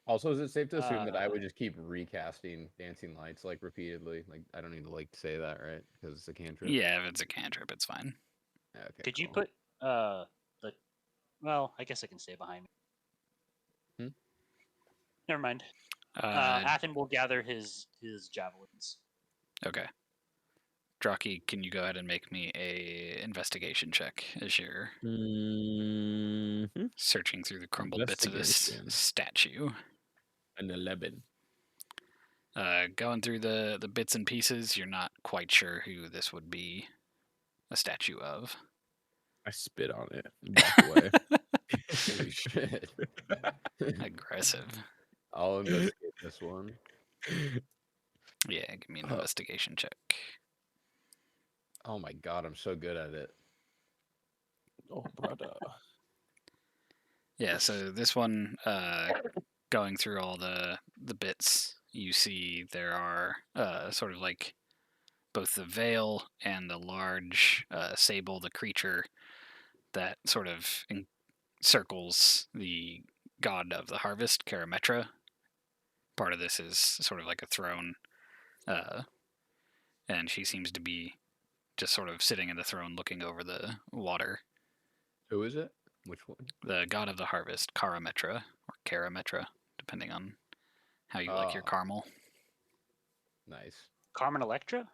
Speaker 4: Also, is it safe to assume that I would just keep recasting Dancing Lights like repeatedly? Like, I don't need to like say that, right? Because it's a cantrip.
Speaker 1: Yeah, if it's a cantrip, it's fine.
Speaker 4: Okay,
Speaker 2: Could you
Speaker 4: cool.
Speaker 2: put the? Well, I guess I can stay behind me.
Speaker 4: Hmm?
Speaker 2: Never mind.
Speaker 1: Uh,
Speaker 2: Athen will gather his javelins.
Speaker 1: okay. Draki, can you go ahead and make me a investigation check as you're
Speaker 3: Mm-hmm.
Speaker 1: searching through the crumbled bits of this
Speaker 3: Investigation.
Speaker 1: statue?
Speaker 3: An 11.
Speaker 1: Going through the bits and pieces, you're not quite sure who this would be a statue of.
Speaker 3: I spit on it and back away.
Speaker 4: Holy shit.
Speaker 1: Aggressive.
Speaker 4: I'll investigate this one.
Speaker 1: Yeah, give me an investigation check.
Speaker 4: Oh my God, I'm so good at it.
Speaker 3: Oh, brother.
Speaker 1: Yeah, so this one, going through all the bits, you see there are sort of like both the veil and the large sable, the creature that sort of encircles the god of the harvest, Karametra. Part of this is sort of like a throne, and she seems to be just sort of sitting in the throne looking over the water.
Speaker 4: Who is it? Which one?
Speaker 1: The god of the harvest, Karametra, or Karametra, depending on how you like your caramel.
Speaker 4: Nice.
Speaker 2: Carmen Electra?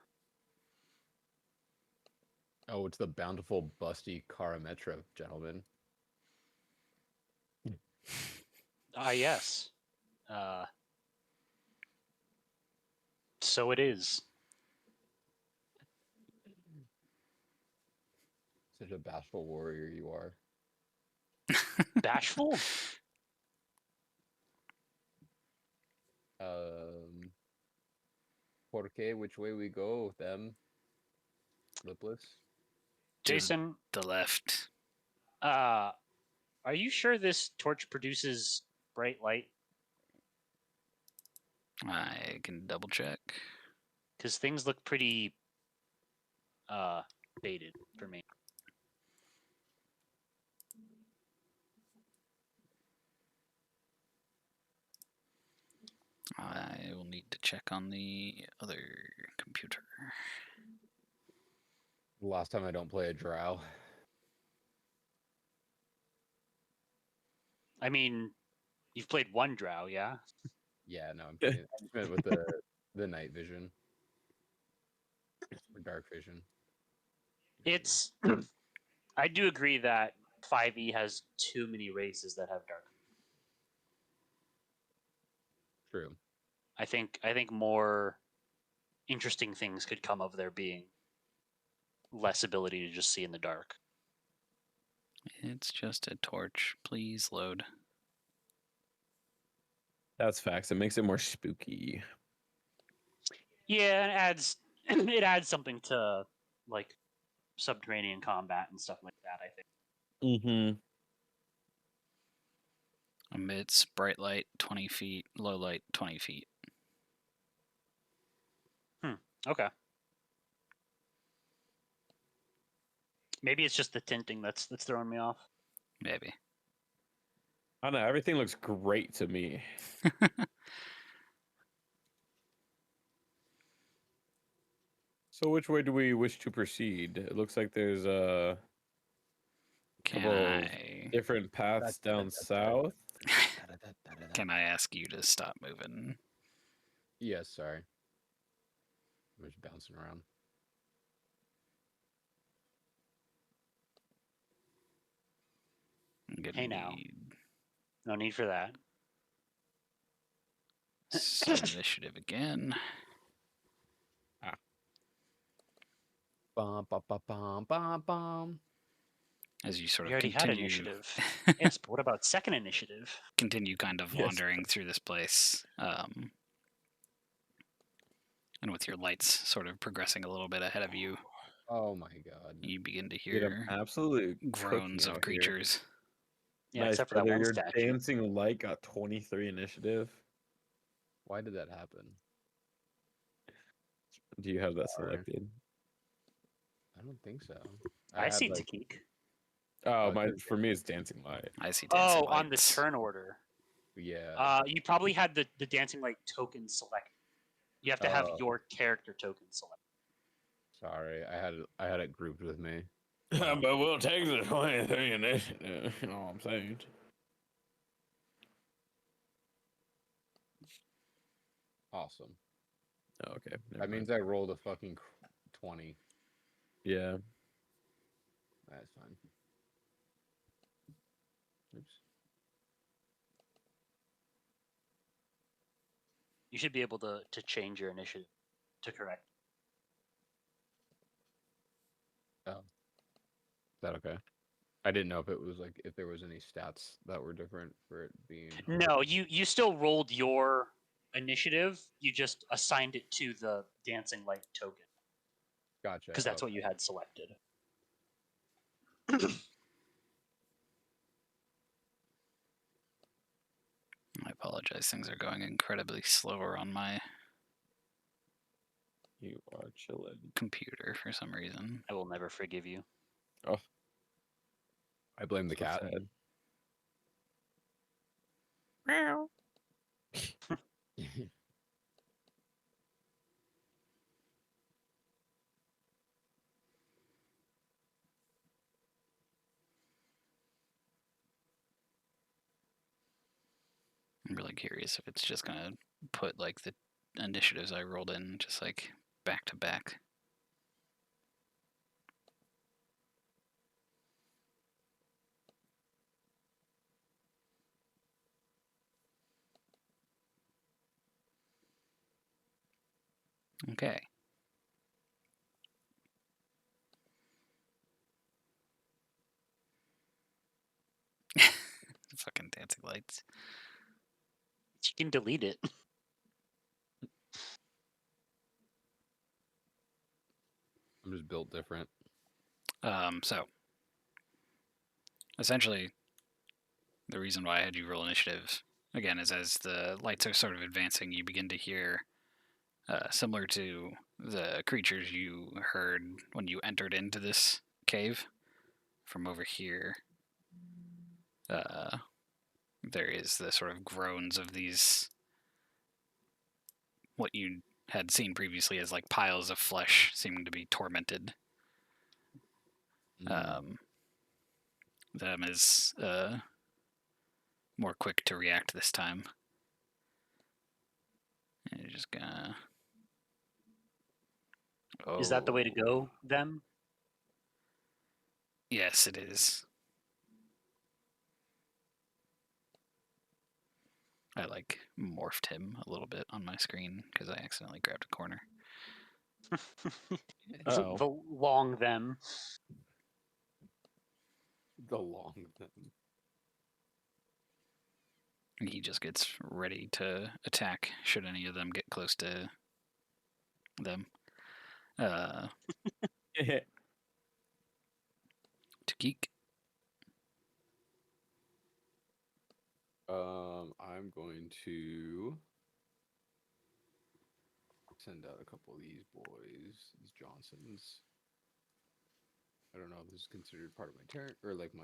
Speaker 4: Oh, it's the bountiful, busty Karametra, gentlemen.
Speaker 2: Yes. So it is.
Speaker 4: Such a bashful warrior you are.
Speaker 2: Bashful?
Speaker 4: Porque, which way we go, them? Lipless?
Speaker 2: Jason,
Speaker 1: The left.
Speaker 2: are you sure this torch produces bright light?
Speaker 1: I can double check.
Speaker 2: Because things look pretty baited for me.
Speaker 1: I will need to check on the other computer.
Speaker 4: The last time I don't play a drow.
Speaker 2: I mean, you've played one drow, yeah?
Speaker 4: Yeah, no, I'm kidding. I just meant with the night vision. Or dark vision.
Speaker 2: It's... I do agree that 5e has too many races that have dark.
Speaker 4: True.
Speaker 2: I think more interesting things could come of there being less ability to just see in the dark.
Speaker 1: It's just a torch. Please load.
Speaker 3: That's facts. It makes it more spooky.
Speaker 2: Yeah, it adds it adds something to like subterranean combat and stuff like that. I think.
Speaker 3: Mm-hmm.
Speaker 1: Amidst bright light, 20 feet. Low light, 20 feet.
Speaker 2: Okay. Maybe it's just the tinting that's throwing me off.
Speaker 1: Maybe.
Speaker 3: I don't know. Everything looks great to me. So which way do we wish to proceed? It looks like there's a
Speaker 1: Can
Speaker 3: couple of
Speaker 1: I
Speaker 3: different paths down south.
Speaker 1: can I ask you to stop moving?
Speaker 4: Yes, sorry. I'm just bouncing around.
Speaker 1: I'm gonna
Speaker 2: Hey, now.
Speaker 1: need
Speaker 2: No need for that.
Speaker 1: some initiative again.
Speaker 4: Bum, bum, bum, bum, bum, bum.
Speaker 1: As you sort
Speaker 2: We
Speaker 1: of
Speaker 2: already had
Speaker 1: continue
Speaker 2: initiative. Yes, but what about second initiative?
Speaker 1: continue kind of
Speaker 3: Yes.
Speaker 1: wandering through this place. And with your lights sort of progressing a little bit ahead of you,
Speaker 4: Oh my god.
Speaker 1: you begin to
Speaker 3: Dude, I'm
Speaker 1: hear
Speaker 3: absolutely
Speaker 1: groans
Speaker 3: cooking
Speaker 1: of
Speaker 3: out here.
Speaker 1: creatures.
Speaker 2: Yeah,
Speaker 3: Nice,
Speaker 2: except for that
Speaker 3: brother.
Speaker 2: one
Speaker 3: Your
Speaker 2: statue.
Speaker 3: dancing light got 23 initiative.
Speaker 4: Why did that happen?
Speaker 3: Do you have that
Speaker 4: Sorry.
Speaker 3: selected?
Speaker 4: I don't think so.
Speaker 2: I
Speaker 4: had
Speaker 2: see
Speaker 4: like
Speaker 2: Takik.
Speaker 3: Oh,
Speaker 4: there's
Speaker 3: for me it's dancing light.
Speaker 1: I see dancing
Speaker 2: Oh, on the
Speaker 1: lights.
Speaker 2: turn order.
Speaker 4: yeah.
Speaker 2: You probably had the dancing light token selected. You have to have
Speaker 4: Oh.
Speaker 2: your character token selected.
Speaker 4: Sorry, I had it grouped with me.
Speaker 3: But we'll take the 23 initiative. You know what I'm saying?
Speaker 4: Awesome.
Speaker 3: Oh, okay.
Speaker 4: That means I rolled a fucking 20.
Speaker 3: Yeah.
Speaker 4: That's fine. Oops.
Speaker 2: You should be able to change your initiative to correct.
Speaker 4: Oh. Is that okay? I didn't know if it was like if there was any stats that were different for it being.
Speaker 2: No, you still rolled your initiative. You just assigned it to the dancing light token
Speaker 4: Gotcha.
Speaker 2: because that's what
Speaker 4: okay.
Speaker 2: you had selected.
Speaker 1: I apologize. Things are going incredibly slower on my
Speaker 3: You are chilling.
Speaker 1: computer for some reason.
Speaker 2: I will never forgive you.
Speaker 3: Oh,
Speaker 4: I blame the
Speaker 3: so
Speaker 4: cat.
Speaker 3: sad.
Speaker 1: Meow. I'm really curious if it's just gonna put like the initiatives I rolled in just like back to back. Okay. Fucking dancing lights.
Speaker 2: You can delete it.
Speaker 4: I'm just built different.
Speaker 1: So essentially, the reason why I had you roll initiative again is as the lights are sort of advancing, you begin to hear, similar to the creatures you heard when you entered into this cave from over here. There is the sort of groans of these, what you had seen previously as like piles of flesh seeming to be tormented. Them is more quick to react this time. And you're just gonna. Oh.
Speaker 2: Is that the way to go? Them?
Speaker 1: Yes, it is. I like morphed him a little bit on my screen because I accidentally grabbed a corner.
Speaker 3: Uh-oh.
Speaker 2: The long them.
Speaker 4: The long thing.
Speaker 1: And he just gets ready to attack should any of them get close to them. Takik.
Speaker 4: I'm going to send out a couple of these boys, these Johnsons. I don't know if this is considered part of my turn or like my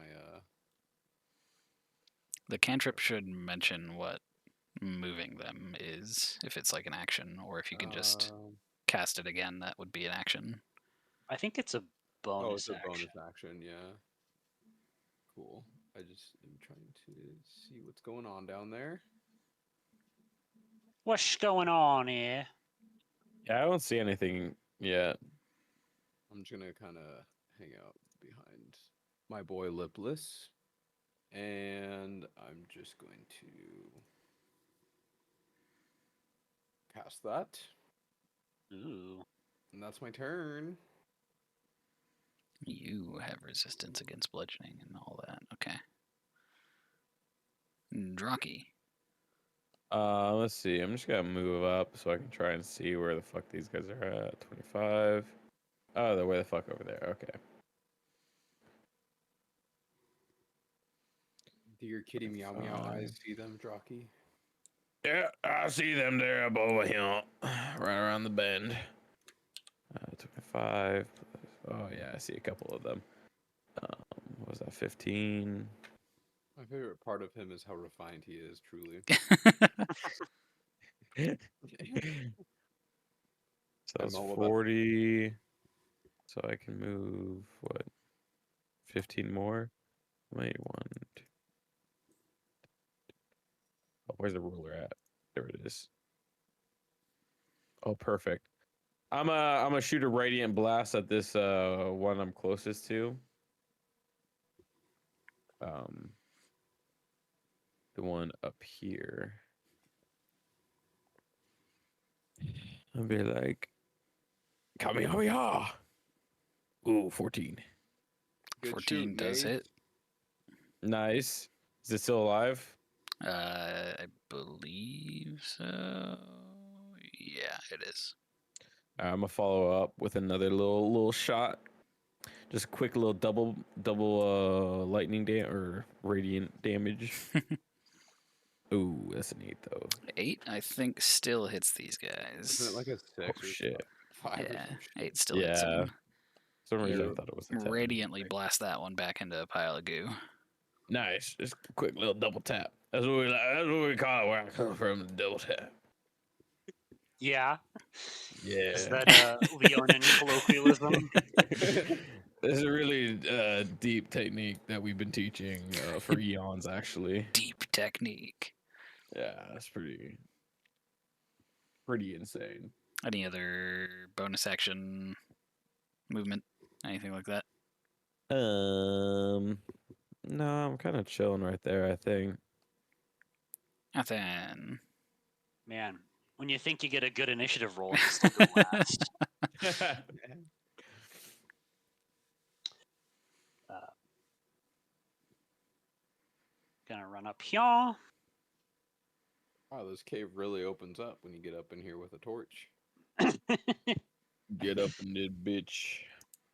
Speaker 1: The cantrip should mention what moving them is, if it's like an action, or if you can just cast it again, that would be an action.
Speaker 2: I think it's a bonus
Speaker 4: Oh, it's a
Speaker 2: action.
Speaker 4: bonus action, yeah. Cool. I just am trying to see what's going on down there.
Speaker 2: What's going on here?
Speaker 3: Yeah, I don't see anything yet.
Speaker 4: I'm just gonna kind of hang out behind my boy Lipless, and I'm just going to cast that,
Speaker 2: Ooh.
Speaker 4: and that's my turn.
Speaker 1: You have resistance against bludgeoning and all that. Okay. Draki.
Speaker 3: Let's see. I'm just gonna move up so I can try and see where the fuck these guys are at. 25. Oh, they're way the fuck over there. Okay.
Speaker 4: Do your kitty meow meow eyes see them, Jockey?
Speaker 3: Yeah, I see them there up over here, right around the bend. 25. Oh yeah, I see a couple of them. What was that? 15.
Speaker 4: My favorite part of him is how refined he is, truly.
Speaker 3: So that's
Speaker 4: I'm all about
Speaker 3: 40. So I can move what? 15 more. Wait, one. Two. Oh, where's the ruler at? There it is. Oh, perfect. I'm gonna shoot a radiant blast at this one I'm closest to. The one up here. I'll be like, Kamehameha! Ooh, 14.
Speaker 4: good
Speaker 1: 14
Speaker 4: shoot,
Speaker 1: does
Speaker 4: mate.
Speaker 1: hit.
Speaker 3: Nice. Is it still alive?
Speaker 1: I believe so. Yeah, it is.
Speaker 3: I'm gonna follow up with another little shot. Just a quick little double lightning or radiant damage. Ooh, that's an 8 though.
Speaker 1: 8, I think, still hits these guys.
Speaker 4: Isn't it like a
Speaker 3: Oh
Speaker 4: 6 or
Speaker 3: shit.
Speaker 4: 5 or
Speaker 1: Yeah,
Speaker 4: some shit?
Speaker 1: 8 still hits
Speaker 3: Yeah.
Speaker 1: him.
Speaker 3: For some reason I
Speaker 1: You
Speaker 3: thought it was a 10.
Speaker 1: radiantly blast that one back into a pile of goo.
Speaker 3: Nice. Just a quick little double tap. That's what we call it where I come from, the double tap.
Speaker 2: Yeah.
Speaker 3: Yeah.
Speaker 2: Is that Leonin colloquialism?
Speaker 3: This is a really deep technique that we've been teaching for eons, actually.
Speaker 1: Deep technique.
Speaker 3: Yeah, that's pretty insane.
Speaker 1: Any other bonus action movement? Anything like that?
Speaker 3: No, I'm kind of chilling right there, I think.
Speaker 1: Nothing.
Speaker 2: Man, when you think you get a good initiative roll, you still go last. Gonna run up here.
Speaker 4: Wow, this cave really opens up when you get up in here with a torch.
Speaker 3: Get up in this bitch.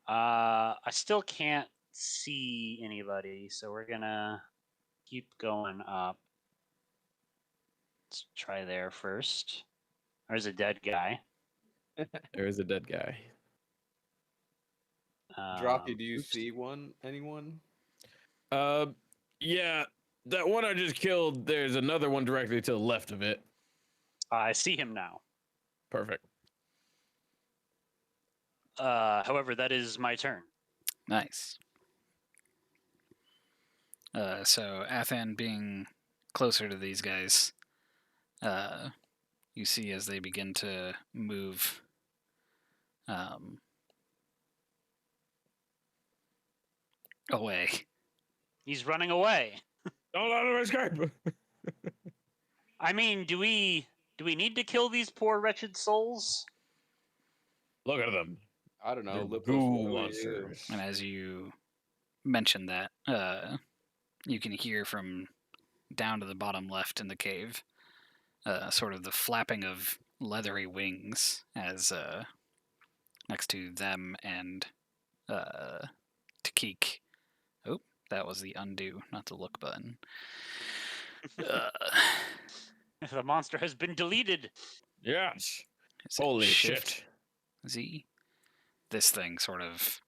Speaker 2: I still can't see anybody, so we're gonna keep going up. Let's try there first. There's a dead guy.
Speaker 3: There is a dead guy.
Speaker 4: Jockey, do you
Speaker 2: Oops.
Speaker 4: see anyone?
Speaker 3: Yeah, that one I just killed, there's another one directly to the left of it.
Speaker 2: I see him now.
Speaker 3: Perfect.
Speaker 2: However, that is my turn.
Speaker 1: Nice. So Athan being closer to these guys, you see as they begin to move away.
Speaker 2: He's running away.
Speaker 3: Don't let him escape.
Speaker 2: I mean, do we need to kill these poor wretched souls?
Speaker 3: Look at them.
Speaker 4: I don't know.
Speaker 3: They're
Speaker 4: Lipless,
Speaker 3: goo
Speaker 4: what about you?
Speaker 3: monsters.
Speaker 1: And as you mention that, you can hear from down to the bottom left in the cave, sort of the flapping of leathery wings as next to them and Takik. Oh, that was the undo, not the look button.
Speaker 2: The monster has been deleted.
Speaker 3: Yes.
Speaker 1: Is it
Speaker 3: Holy
Speaker 1: Shift
Speaker 3: shit.
Speaker 1: Z? This thing sort of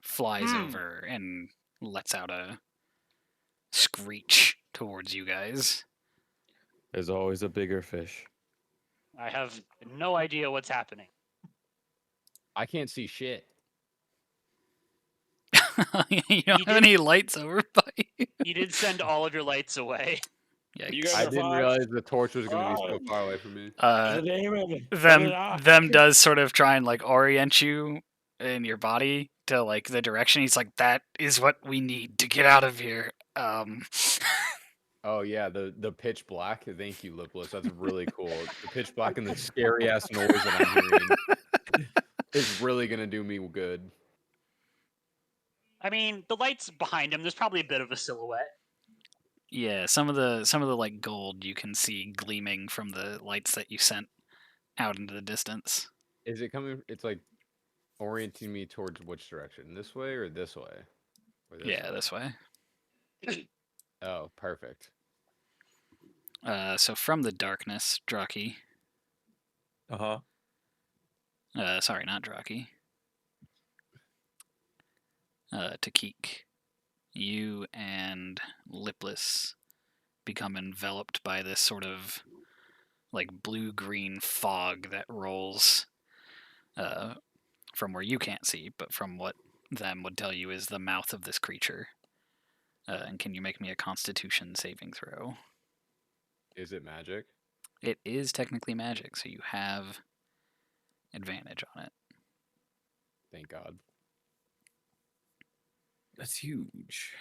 Speaker 1: flies over and lets out a screech towards you guys.
Speaker 3: There's always a bigger fish.
Speaker 2: I have no idea what's happening.
Speaker 4: I can't see shit.
Speaker 1: You don't have any lights over by you.
Speaker 2: You did send all of your lights away.
Speaker 1: Yikes.
Speaker 3: You guys
Speaker 4: I
Speaker 3: are
Speaker 4: didn't
Speaker 3: fine.
Speaker 4: realize the torch was going to be so
Speaker 3: Oh.
Speaker 4: far away from me.
Speaker 1: Them does sort of try and like orient you in your body to like the direction. He's like, that is what we need to get out of here.
Speaker 4: Oh yeah, the pitch black. Thank you, Lipless. That's really cool. The pitch black and the scary ass noise that I'm hearing is really gonna do me good.
Speaker 2: I mean, the lights behind him, there's probably a bit of a silhouette.
Speaker 1: Yeah, some of the like gold you can see gleaming from the lights that you sent out into the distance.
Speaker 4: Is it coming? It's like orienting me towards which direction? This way or this way? Or
Speaker 1: Yeah, this way.
Speaker 4: Oh, perfect.
Speaker 1: So from the darkness, Draki. Sorry, not Draki. Takik. You and Lipless become enveloped by this sort of like blue-green fog that rolls from where you can't see, but from what them would tell you is the mouth of this creature. And can you make me a Constitution saving throw?
Speaker 4: Is it magic?
Speaker 1: It is technically magic, so you have advantage on it.
Speaker 4: Thank God.
Speaker 3: That's huge.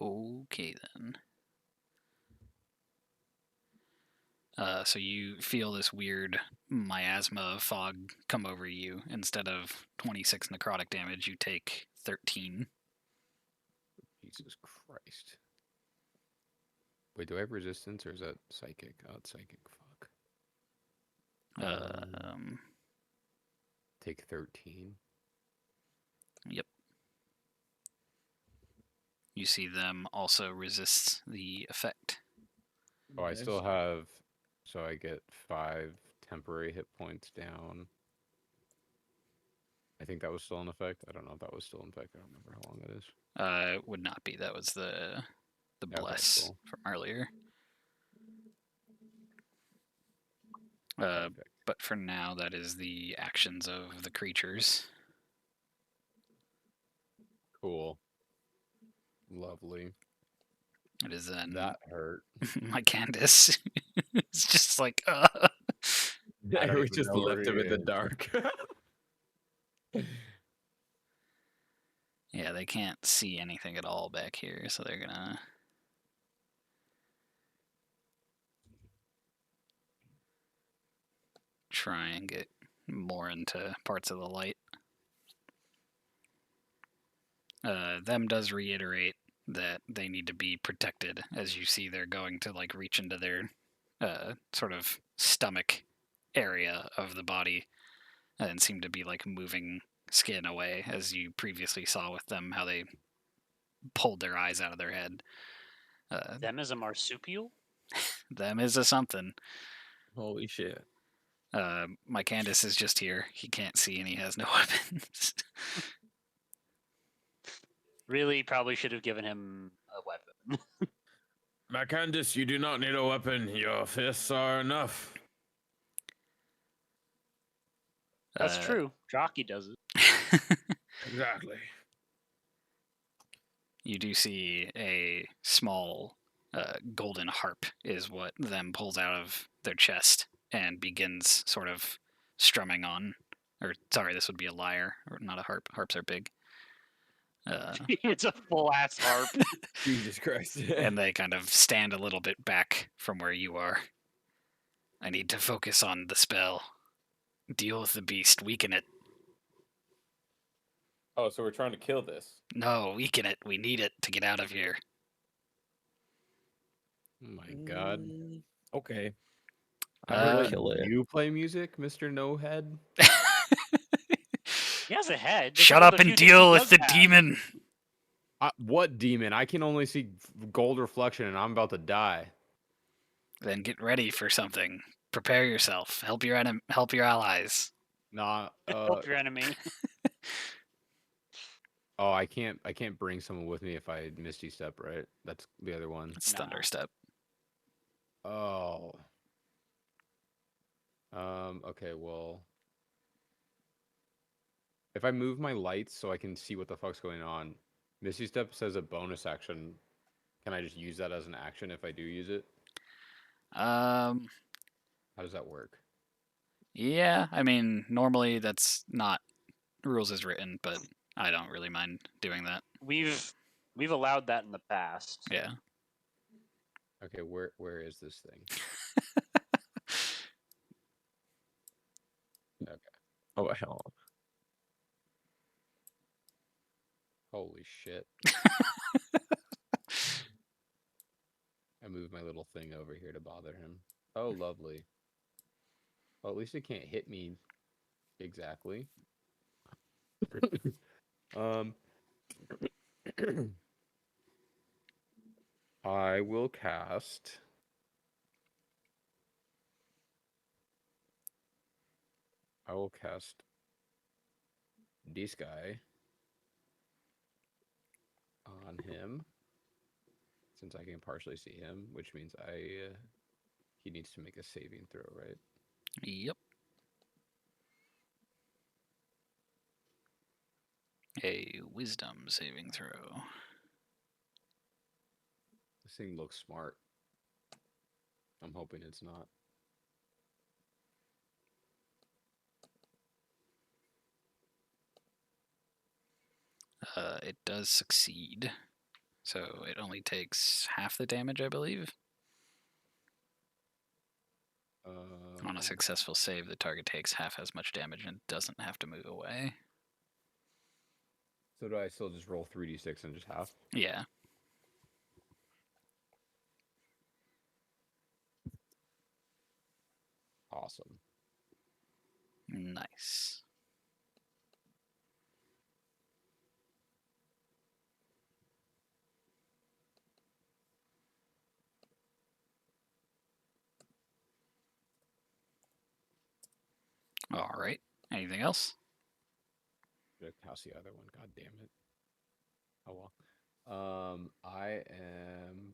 Speaker 1: Okay, then. So you feel this weird miasma fog come over you. Instead of 26 necrotic damage, you take 13.
Speaker 4: Jesus Christ. Wait, do I have resistance or is that psychic? Oh, it's psychic. Fuck. Take 13.
Speaker 1: Yep. You see them also resist the effect.
Speaker 4: Oh, I still have. So I get 5 temporary hit points down. I think that was still in effect. I don't know if that was still in effect. I don't remember how long that is.
Speaker 1: It would not be. That was the
Speaker 4: Okay,
Speaker 1: bless
Speaker 4: cool.
Speaker 1: from earlier.
Speaker 4: Perfect.
Speaker 1: But for now, that is the actions of the creatures.
Speaker 4: Cool. Lovely.
Speaker 1: It is then
Speaker 4: That hurt.
Speaker 1: my Candace. It's just like,
Speaker 4: I don't
Speaker 3: we
Speaker 4: even
Speaker 3: just
Speaker 4: know where
Speaker 3: left
Speaker 4: he
Speaker 3: him in the
Speaker 4: is.
Speaker 3: dark.
Speaker 1: yeah, they can't see anything at all back here, so they're gonna try and get more into parts of the light. Them does reiterate that they need to be protected, as you see they're going to like reach into their sort of stomach area of the body and seem to be like moving skin away, as you previously saw with them how they pulled their eyes out of their head.
Speaker 2: Them is a marsupial?
Speaker 1: Them is a something.
Speaker 3: Holy shit.
Speaker 1: My Candace is just here. He can't see and he has no weapons.
Speaker 2: Really, probably should have given him a weapon.
Speaker 3: My Candace, you do not need a weapon. Your fists are enough.
Speaker 2: That's true. Jockey does it.
Speaker 3: Exactly.
Speaker 1: You do see a small golden harp is what them pulls out of their chest and begins sort of strumming on. Or sorry, this would be a lyre, or not a harp. Harps are big.
Speaker 2: It's a full ass harp.
Speaker 3: Jesus Christ.
Speaker 1: and they kind of stand a little bit back from where you are. I need to focus on the spell. Deal with the beast. Weaken it.
Speaker 3: Oh, so we're trying to kill this.
Speaker 1: No, weaken it. We need it to get out of here.
Speaker 4: Oh my god.
Speaker 3: Okay.
Speaker 4: I will let
Speaker 5: kill it.
Speaker 4: you play music, Mr. No Head.
Speaker 2: He has a head. That's
Speaker 1: Shut
Speaker 2: one of
Speaker 1: up
Speaker 2: the
Speaker 1: and
Speaker 2: few things he
Speaker 1: deal with
Speaker 2: does
Speaker 1: the
Speaker 2: have.
Speaker 1: demon.
Speaker 4: What demon? I can only see gold reflection and I'm about to die.
Speaker 1: Then get ready for something. Prepare yourself. Help your help your allies.
Speaker 4: Nah,
Speaker 2: Help your enemy.
Speaker 4: oh, I can't bring someone with me if I Misty Step, right? That's the other one.
Speaker 1: It's
Speaker 2: Nah.
Speaker 1: Thunderstep.
Speaker 4: Oh. Okay, well. If I move my lights so I can see what the fuck's going on, Misty Step says a bonus action. Can I just use that as an action if I do use it?
Speaker 1: Um,
Speaker 4: How does that work?
Speaker 1: yeah, I mean, normally that's not rules as written, but I don't really mind doing that.
Speaker 2: We've allowed that in the past.
Speaker 1: Yeah.
Speaker 4: Okay, where is this thing?
Speaker 5: Oh hell.
Speaker 4: Holy shit. I moved my little thing over here to bother him. Oh, lovely. Well, at least it can't hit me exactly. um, I will cast. I will cast this guy on him, since I can partially see him, which means he needs to make a saving throw, right?
Speaker 1: Yep. A wisdom saving throw.
Speaker 4: This thing looks smart. I'm hoping it's not.
Speaker 1: It does succeed. So it only takes half the damage, I believe. On a successful save, the target takes half as much damage and doesn't have to move away.
Speaker 4: So do I still just roll 3d6 and just half?
Speaker 1: Yeah.
Speaker 4: Awesome.
Speaker 1: Nice. All right. Anything else?
Speaker 4: Should have cast the other one. God damn it. Oh well. I am.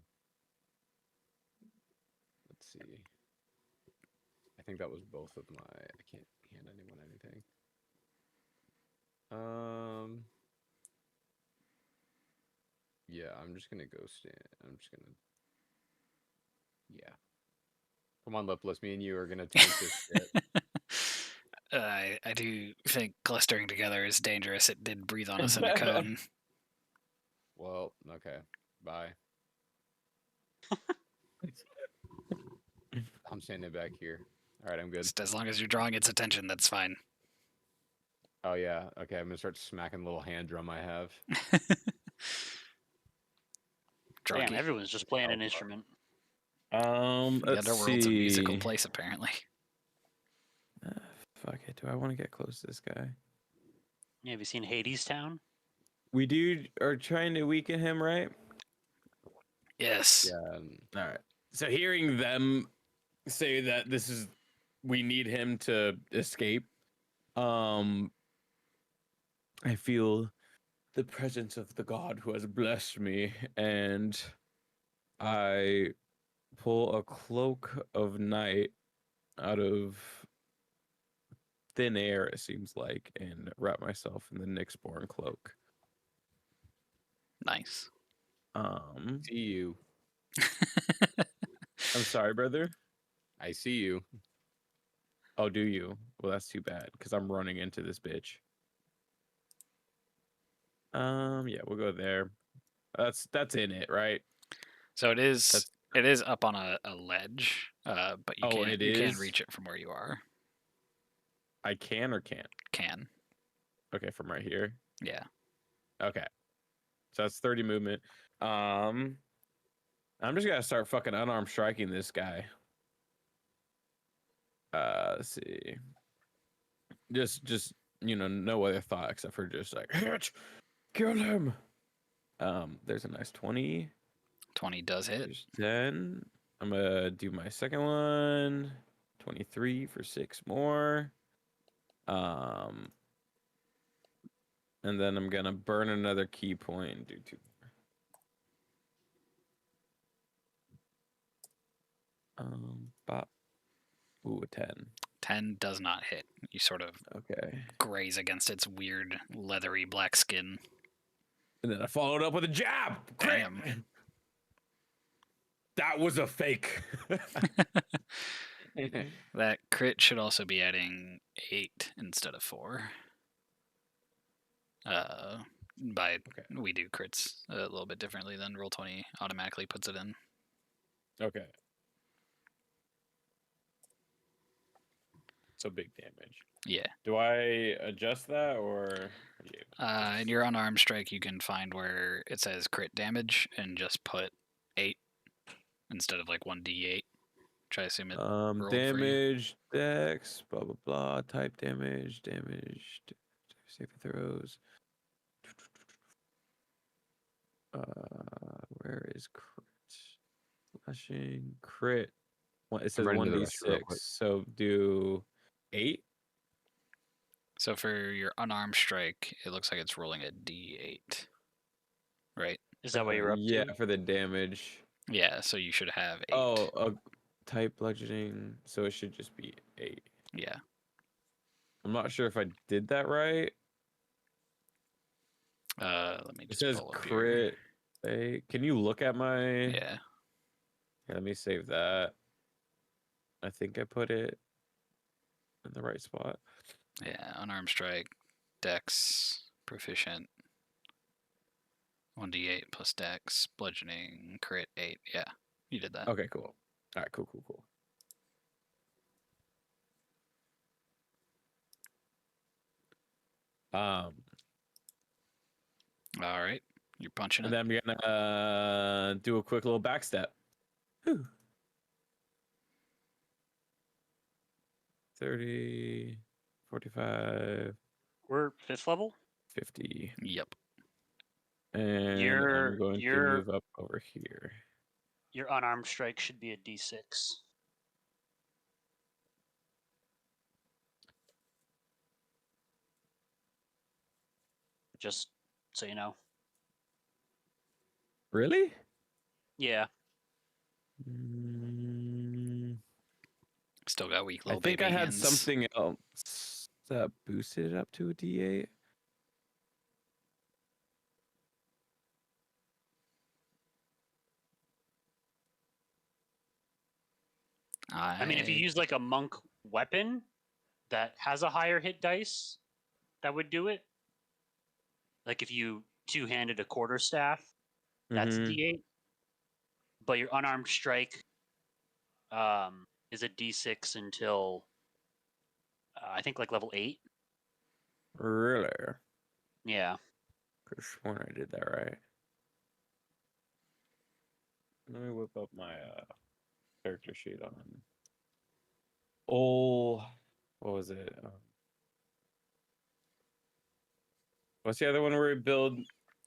Speaker 4: Let's see. I think that was both of my. I can't hand anyone anything. Yeah, I'm just gonna go stand. I'm just gonna. Yeah. Come on, Lipless. Me and you are gonna tank this shit.
Speaker 1: I do think clustering together is dangerous. It did breathe on us in a cone.
Speaker 4: Well, okay. Bye. I'm standing back here. All right, I'm good.
Speaker 1: Just as long as you're drawing its attention, that's fine.
Speaker 4: Oh yeah. Okay, I'm gonna start smacking the little hand drum I have.
Speaker 2: Damn,
Speaker 1: Drunky.
Speaker 2: everyone's just playing an
Speaker 4: Oh, fuck.
Speaker 2: instrument.
Speaker 1: The
Speaker 5: Let's
Speaker 1: Underworld's a musical
Speaker 5: see.
Speaker 1: place, apparently.
Speaker 5: Fuck it. Do I want to get close to this guy?
Speaker 2: Yeah, have you seen Hades Town?
Speaker 5: We are trying to weaken him, right?
Speaker 1: Yes.
Speaker 4: Yeah.
Speaker 3: All right. So hearing them say that we need him to escape, I feel the presence of the god who has blessed me, and I pull a cloak of night out of thin air, it seems like, and wrap myself in the Nyxborn cloak.
Speaker 1: Nice.
Speaker 4: See you.
Speaker 5: I'm sorry, brother.
Speaker 4: I see you.
Speaker 5: Oh, do you? Well, that's too bad, because I'm running into this bitch.
Speaker 3: Yeah, we'll go there. That's in it, right?
Speaker 1: So it is
Speaker 3: That's
Speaker 1: it is up on a ledge, but
Speaker 3: Oh, it
Speaker 1: you can
Speaker 3: is?
Speaker 1: reach it from where you are.
Speaker 3: I can or can't?
Speaker 1: Can.
Speaker 3: Okay, from right here.
Speaker 1: Yeah.
Speaker 3: Okay. So that's 30 movement. I'm just gonna start fucking unarmed striking this guy. Let's see. Just no other thought except for just like hitch, kill him. There's a nice 20.
Speaker 1: 20 does hit.
Speaker 3: There's 10. I'm gonna do my second one. 23 for 6 more. Um, and then I'm gonna burn another key point and do 2 more. Bop. Ooh, a 10.
Speaker 1: 10 does not hit. You sort of
Speaker 3: Okay.
Speaker 1: graze against its weird leathery black skin.
Speaker 3: And then I followed up with a jab.
Speaker 1: Damn.
Speaker 3: Crit. That was a fake.
Speaker 1: That crit should also be adding 8 instead of 4. We do crits a little bit differently than Roll20 automatically puts it in.
Speaker 3: Okay. So big damage.
Speaker 1: Yeah.
Speaker 3: Do I adjust that or?
Speaker 1: In your unarmed strike, you can find where it says crit damage and just put 8 instead of like 1d8. Try to assume it rolled for you.
Speaker 3: Damage, dex, blah blah blah. Type damage, save throws. Where is crit? Slashing crit. It says
Speaker 4: running to the restroom real
Speaker 3: 1d6.
Speaker 4: quick.
Speaker 3: So do 8.
Speaker 1: So for your unarmed strike, it looks like it's rolling a d8. Right?
Speaker 2: Is that what you're up
Speaker 3: Yeah,
Speaker 2: to?
Speaker 3: for the damage.
Speaker 1: Yeah, so you should have 8.
Speaker 3: Oh, type bludgeoning. So it should just be 8.
Speaker 1: Yeah.
Speaker 3: I'm not sure if I did that right.
Speaker 1: Let me
Speaker 3: It
Speaker 1: just
Speaker 3: says
Speaker 1: pull up
Speaker 3: crit. Can you look at my?
Speaker 1: Yeah.
Speaker 3: Here, let me save that. I think I put it in the right spot.
Speaker 1: Yeah, unarmed strike, dex, proficient, 1d8 plus dex, bludgeoning, crit 8. Yeah, you did that.
Speaker 3: Okay, cool. All right, cool. Um,
Speaker 1: All right, you're punching
Speaker 3: and
Speaker 1: it.
Speaker 3: then I'm gonna do a quick little backstep. 30, 45,
Speaker 2: We're 5th level.
Speaker 3: 50.
Speaker 1: Yep.
Speaker 3: And I'm going to move up over here.
Speaker 2: Your unarmed strike should be a d6. Just so you know.
Speaker 3: Really?
Speaker 2: Yeah.
Speaker 1: Still got weak
Speaker 3: I
Speaker 1: little
Speaker 3: think
Speaker 1: baby
Speaker 3: I had
Speaker 1: hands.
Speaker 3: something else that boosted it up to a D8.
Speaker 2: I mean, if you use like a monk weapon that has a higher hit dice, that would do it. Like if you two-handed a quarterstaff, that's a
Speaker 3: Mhm.
Speaker 2: d8. But your unarmed strike is a d6 until I think like level 8.
Speaker 3: Really?
Speaker 2: Yeah.
Speaker 3: Could have sworn I did that right. Let me whip up my character sheet on. Oh, what was it? What's the other one where we build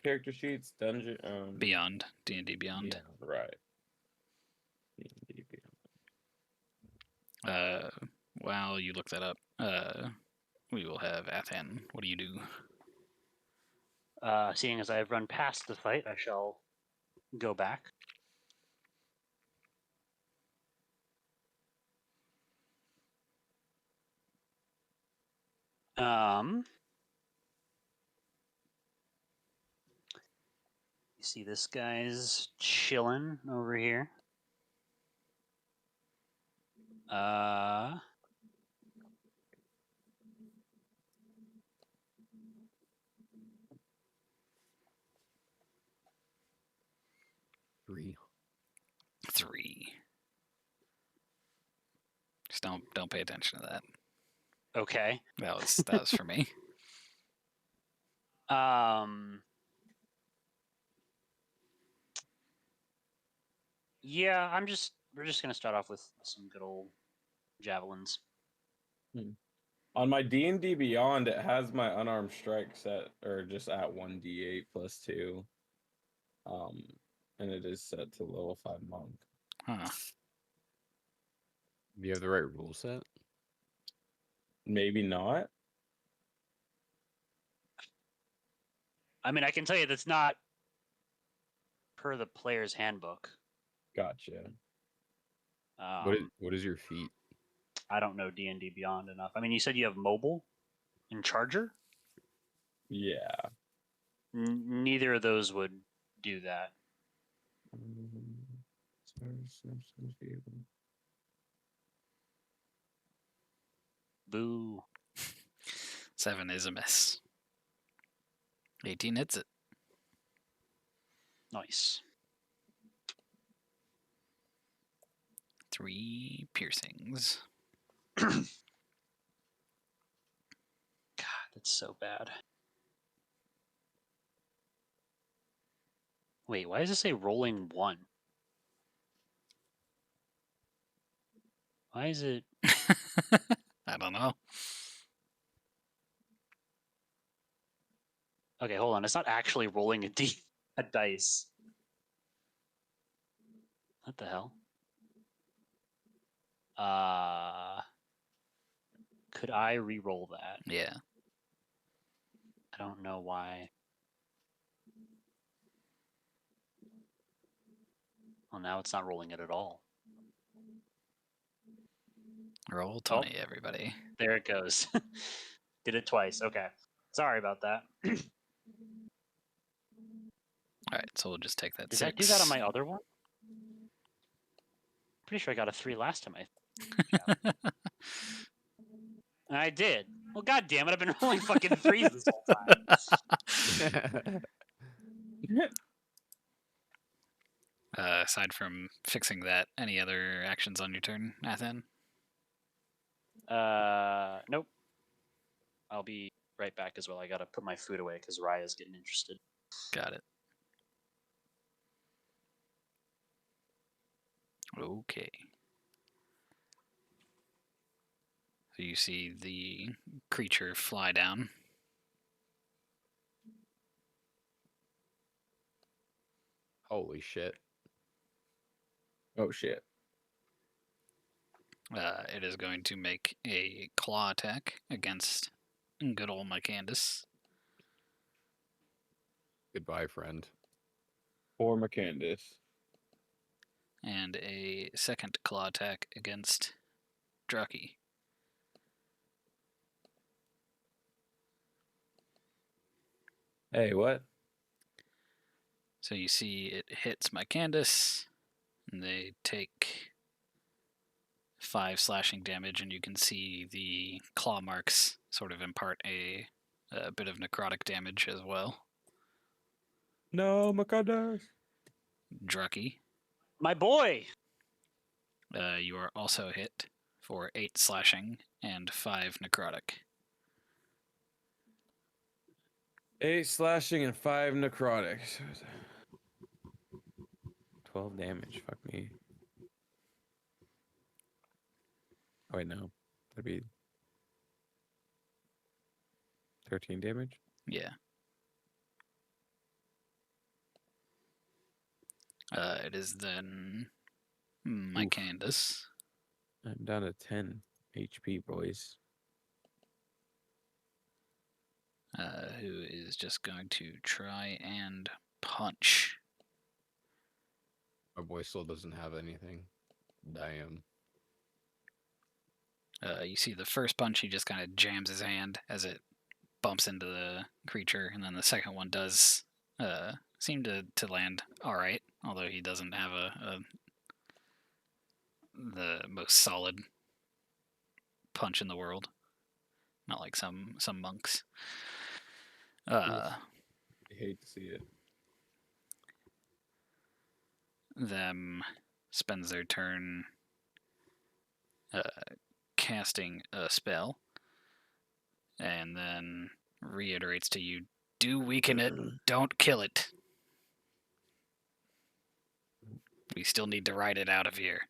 Speaker 3: character sheets? Dungeon.
Speaker 1: Beyond D&D Beyond.
Speaker 3: Yeah, right. D&D Beyond.
Speaker 1: While you look that up, we will have Athan. What do you do?
Speaker 2: Seeing as I've run past the fight, I shall go back. You see this guy's chilling over here.
Speaker 1: 3. Just don't pay attention to that.
Speaker 2: Okay.
Speaker 1: That was for me.
Speaker 2: Yeah, we're just gonna start off with some good old javelins.
Speaker 5: On my D&D Beyond, it has my unarmed strike set or just at 1d8 plus 2. And it is set to level 5 monk.
Speaker 1: Huh.
Speaker 4: Do you have the right rule set?
Speaker 5: Maybe not.
Speaker 2: I mean, I can tell you that's not per the player's handbook.
Speaker 5: Gotcha.
Speaker 4: What is your feat?
Speaker 2: I don't know D&D Beyond enough. I mean, you said you have mobile and charger.
Speaker 5: Yeah.
Speaker 2: Neither of those would do that. Boo.
Speaker 1: 7 is a miss. 18 hits it.
Speaker 2: Nice.
Speaker 1: 3 piercings.
Speaker 2: God, that's so bad. Wait, why does it say rolling 1? Why is it?
Speaker 1: I don't know.
Speaker 2: Okay, hold on. It's not actually rolling a dice. What the hell? Could I re-roll that?
Speaker 1: Yeah.
Speaker 2: I don't know why. Well, now it's not rolling it at all.
Speaker 1: Roll 20, everybody.
Speaker 2: There it goes. Did it twice. Okay. Sorry about that.
Speaker 1: All right, so we'll just take that
Speaker 2: Did
Speaker 1: 6.
Speaker 2: I do that on my other one? Pretty sure I got a 3 last time. I did. Well, god damn it! I've been rolling fucking 3s this whole time.
Speaker 1: Aside from fixing that, any other actions on your turn, Nathan?
Speaker 2: Nope. I'll be right back as well. I gotta put my food away because Raya's getting interested.
Speaker 1: Got it. Okay. So you see the creature fly down.
Speaker 4: Holy shit.
Speaker 5: Oh, shit.
Speaker 1: It is going to make a claw attack against good old my Candace.
Speaker 4: Goodbye, friend.
Speaker 5: Poor McCandis.
Speaker 1: And a second claw attack against Drucky.
Speaker 5: Hey, what?
Speaker 1: So you see it hits my Candace, and they take 5 slashing damage, and you can see the claw marks sort of impart a bit of necrotic damage as well.
Speaker 5: No, McCandis.
Speaker 1: Drucky,
Speaker 2: My boy!
Speaker 1: you are also hit for 8 slashing and 5 necrotic.
Speaker 5: 8 slashing and 5 necrotic. 12 damage. Fuck me. Oh, wait, no. That'd be 13 damage?
Speaker 1: Yeah. It is then my
Speaker 5: Oof.
Speaker 1: Candace.
Speaker 5: I'm down to 10 HP, boys.
Speaker 1: Who is just going to try and punch.
Speaker 4: My boy still doesn't have anything. Damn.
Speaker 1: You see the first punch, he just kind of jams his hand as it bumps into the creature, and then the second one does seem to land all right, although he doesn't have the most solid punch in the world. Not like some monks.
Speaker 5: I hate to see it.
Speaker 1: Them spends their turn casting a spell, and then reiterates to you, do weaken it, don't kill it. We still need to ride it out of here.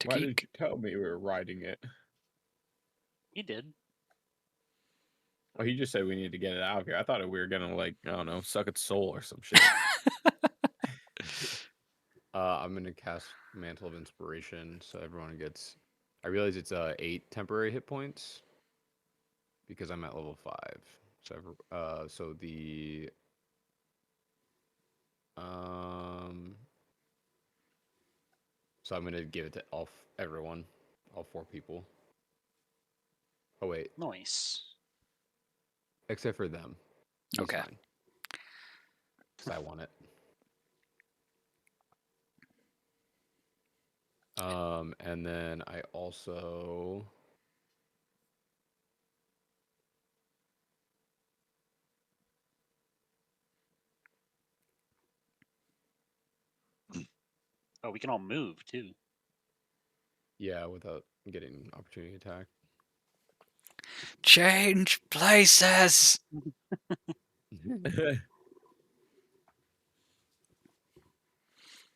Speaker 3: Why didn't
Speaker 1: Takik?
Speaker 3: you tell me we were riding it?
Speaker 2: He did.
Speaker 3: Well, he just said we need to get it out of here. I thought we were gonna, like, I don't know, suck its soul or some shit.
Speaker 4: I'm gonna cast Mantle of Inspiration, so everyone gets. I realize it's 8 temporary hit points because I'm at level 5. So the so I'm gonna give it to everyone, all 4 people. Oh wait,
Speaker 2: Nice.
Speaker 4: except for them. He's
Speaker 1: Okay.
Speaker 4: fine. Because I want it. And then I also
Speaker 2: Oh, we can all move too.
Speaker 4: without getting opportunity attack.
Speaker 1: Change places!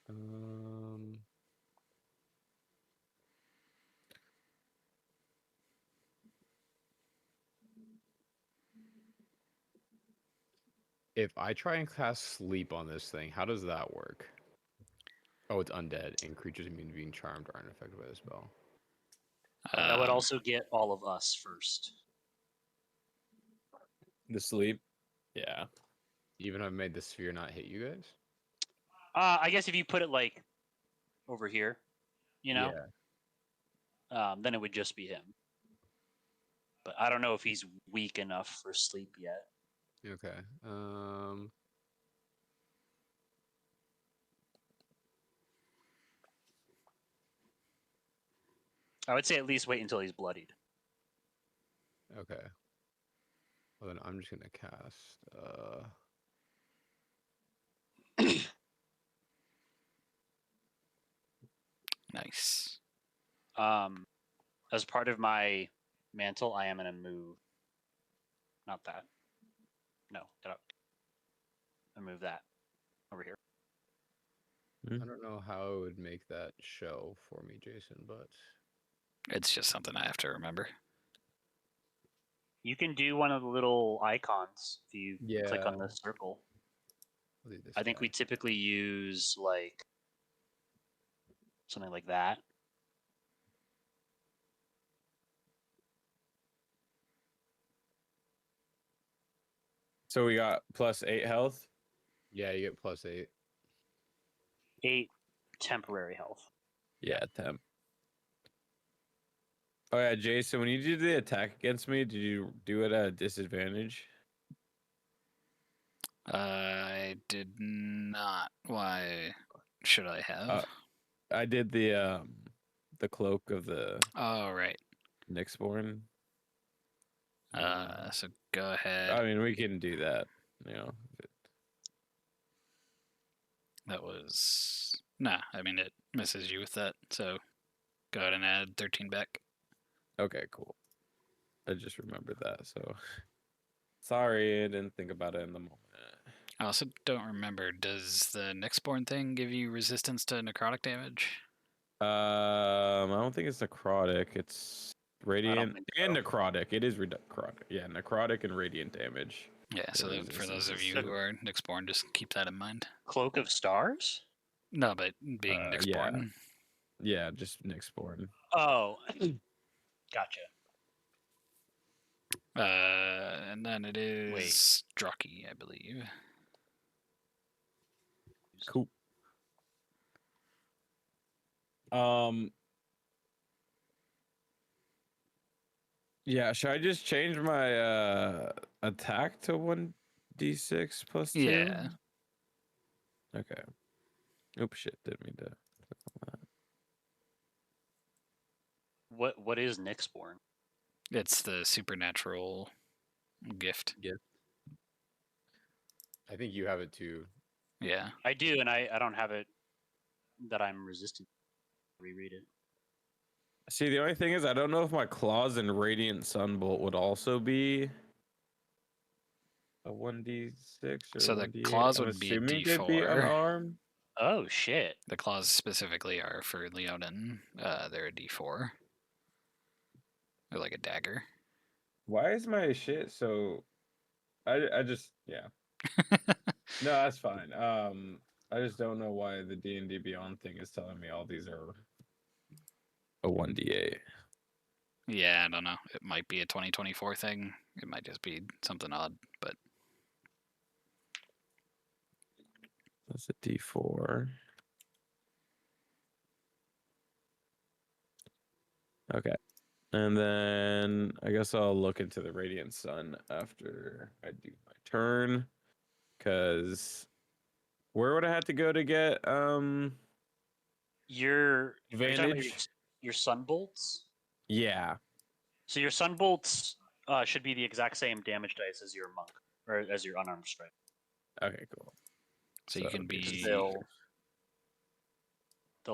Speaker 4: Um, if I try and cast sleep on this thing, how does that work? Oh, it's undead, and creatures immune to being charmed are unaffected by the spell.
Speaker 2: That would also get all of us first.
Speaker 3: The sleep? Yeah.
Speaker 4: Even if I made the sphere not hit you guys?
Speaker 2: I guess if you put it like over here,
Speaker 4: Yeah.
Speaker 2: then it would just be him. But I don't know if he's weak enough for sleep yet.
Speaker 4: Okay.
Speaker 2: I would say at least wait until he's bloodied.
Speaker 4: Okay. Well, then I'm just gonna cast.
Speaker 1: Nice.
Speaker 2: As part of my mantle, I am gonna move. Not that. No, get up. I move that over here.
Speaker 4: I don't know how it would make that show for me, Jason, but
Speaker 1: It's just something I have to remember.
Speaker 2: You can do one of the little icons if you click on
Speaker 4: Yeah.
Speaker 2: the circle.
Speaker 4: I'll do this
Speaker 2: I think
Speaker 4: guy.
Speaker 2: we typically use like something like that.
Speaker 5: So we got +8 health.
Speaker 4: Yeah, you get +8.
Speaker 2: 8 temporary health.
Speaker 5: Yeah, temp. Oh yeah, Jason, when you did the attack against me, did you do it at a disadvantage?
Speaker 1: I did not. Why should I have?
Speaker 5: I did the cloak of the
Speaker 1: Oh, right.
Speaker 5: Nyxborn.
Speaker 1: So go ahead.
Speaker 5: I mean, we can do that. You know,
Speaker 1: That was... Nah, I mean, it misses you with that, so go ahead and add 13 back.
Speaker 5: okay, cool. I just remembered that, so sorry, I didn't think about it in the moment.
Speaker 1: I also don't remember, does the Nyxborn thing give you resistance to necrotic damage?
Speaker 5: I don't think it's necrotic. It's radiant
Speaker 2: think
Speaker 5: and
Speaker 2: so.
Speaker 5: necrotic. It is necrotic. Yeah, necrotic and radiant damage.
Speaker 1: Yeah, so
Speaker 5: The
Speaker 1: for those of
Speaker 5: resistances.
Speaker 1: you who are Nyxborn, just keep that in mind.
Speaker 2: Cloak of Stars?
Speaker 1: No, but being
Speaker 5: Yeah.
Speaker 1: Nyxborn.
Speaker 5: Yeah, just Nyxborn.
Speaker 2: Oh, gotcha.
Speaker 1: And then it is
Speaker 2: Wait.
Speaker 1: Drocky, I believe.
Speaker 5: Cool. Yeah, should I just change my attack to 1d6 +2?
Speaker 1: Yeah.
Speaker 5: Okay. Oops, shit, didn't mean to click on that.
Speaker 2: What is Nyxborn?
Speaker 1: It's the supernatural gift.
Speaker 4: I think you have it too.
Speaker 1: Yeah.
Speaker 2: I do, and I don't have it that I'm resistant to reread it.
Speaker 5: See, the only thing is, I don't know if my claws and radiant sunbolt would also be a 1d6 or
Speaker 1: So the
Speaker 5: 1d8.
Speaker 1: claws
Speaker 5: I'm
Speaker 1: would be a
Speaker 5: assuming they'd be
Speaker 1: D4.
Speaker 5: unarmed.
Speaker 2: Oh shit!
Speaker 1: The claws specifically are for Leonin. They're a D4. They're like a dagger.
Speaker 5: Why is my shit so? I just yeah. No, that's fine. I just don't know why the D&D Beyond thing is telling me all these are a 1d8.
Speaker 1: Yeah, I don't know. It might be a 2024 thing. It might just be something odd, but
Speaker 5: That's a D4. Okay. And then I guess I'll look into the Radiant Sun after I do my turn. Cause where would I have to go to get
Speaker 2: Are you talking about
Speaker 5: advantage?
Speaker 2: your sun bolts?
Speaker 5: Yeah.
Speaker 2: So your sun bolts should be the exact same damage dice as your monk or as your unarmed strike.
Speaker 5: Okay, cool.
Speaker 1: so you can
Speaker 5: it'd be
Speaker 2: Because
Speaker 1: be
Speaker 2: they'll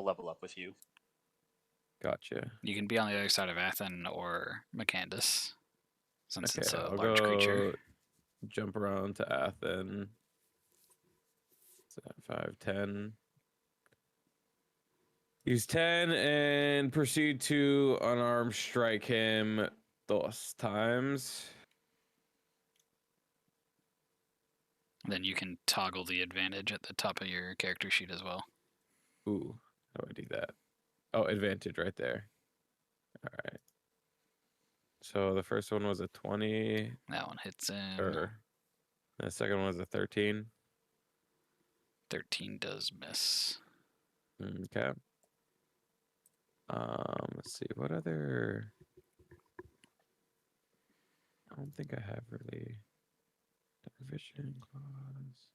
Speaker 2: level up with you.
Speaker 5: Gotcha.
Speaker 1: on the other side of Athen or Macandus, since
Speaker 5: Okay,
Speaker 1: it's a
Speaker 5: I'll
Speaker 1: large creature.
Speaker 5: go jump around to Athen. 5, 10. Use 10 and proceed to unarmed strike him those times.
Speaker 1: Then you can toggle the advantage at the top of your character sheet as well.
Speaker 5: Ooh, how do I do that? Oh, advantage right there. All right. So the first one was a 20,
Speaker 1: That one hits him.
Speaker 5: or the second one was a 13.
Speaker 1: 13 does miss.
Speaker 5: Okay. Let's see what other. I don't think I have really. Vision claws.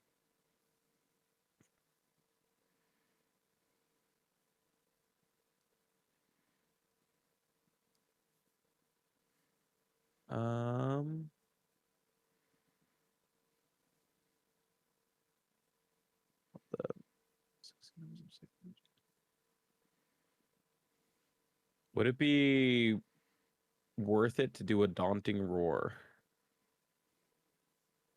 Speaker 5: Um. Would it be worth it to do a daunting roar?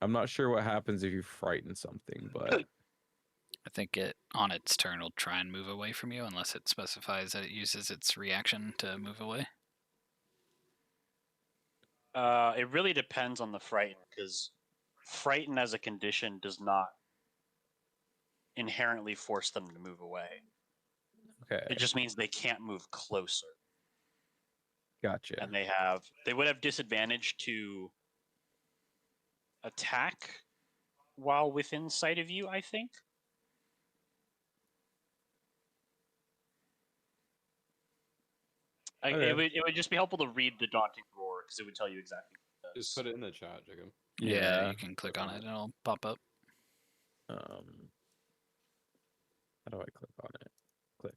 Speaker 5: I'm not sure what happens if you frighten something, but
Speaker 1: I think it on its turn will try and move away from you unless it specifies that it uses its reaction to move away.
Speaker 2: It really depends on the frighten, because frighten as a condition does not inherently force them to move away.
Speaker 5: okay,
Speaker 2: It just means they can't move closer,
Speaker 5: gotcha.
Speaker 2: and they would have disadvantage to attack while within sight of you. I think.
Speaker 5: Okay.
Speaker 2: It would just be helpful to read the daunting roar because it would tell you exactly what it does.
Speaker 4: Just put it in the chat, Jacob.
Speaker 1: Yeah, you can click on it and it'll pop up.
Speaker 5: How do I click on it? Click.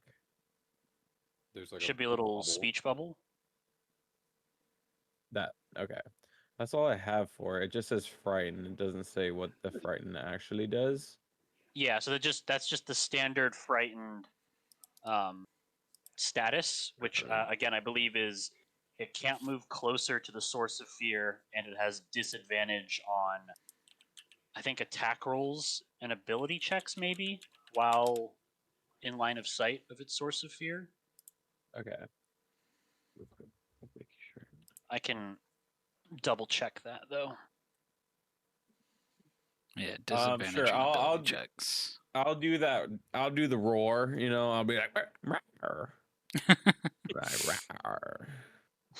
Speaker 4: There's like
Speaker 2: Should be a little
Speaker 4: bubble.
Speaker 2: speech bubble.
Speaker 5: That okay. That's all I have for it. It just says frighten. It doesn't say what the frighten actually does.
Speaker 2: Yeah, so that's just the standard frightened status, which again I believe is it can't move closer to the source of fear, and it has disadvantage on I think attack rolls and ability checks maybe while in line of sight of its source of fear.
Speaker 5: Okay. Real quick. Make sure.
Speaker 2: I can double check that though.
Speaker 1: Yeah, disadvantage
Speaker 5: Sure.
Speaker 1: on ability checks.
Speaker 5: I'll do that. I'll do the roar. You know, I'll be like, rawr, rawr.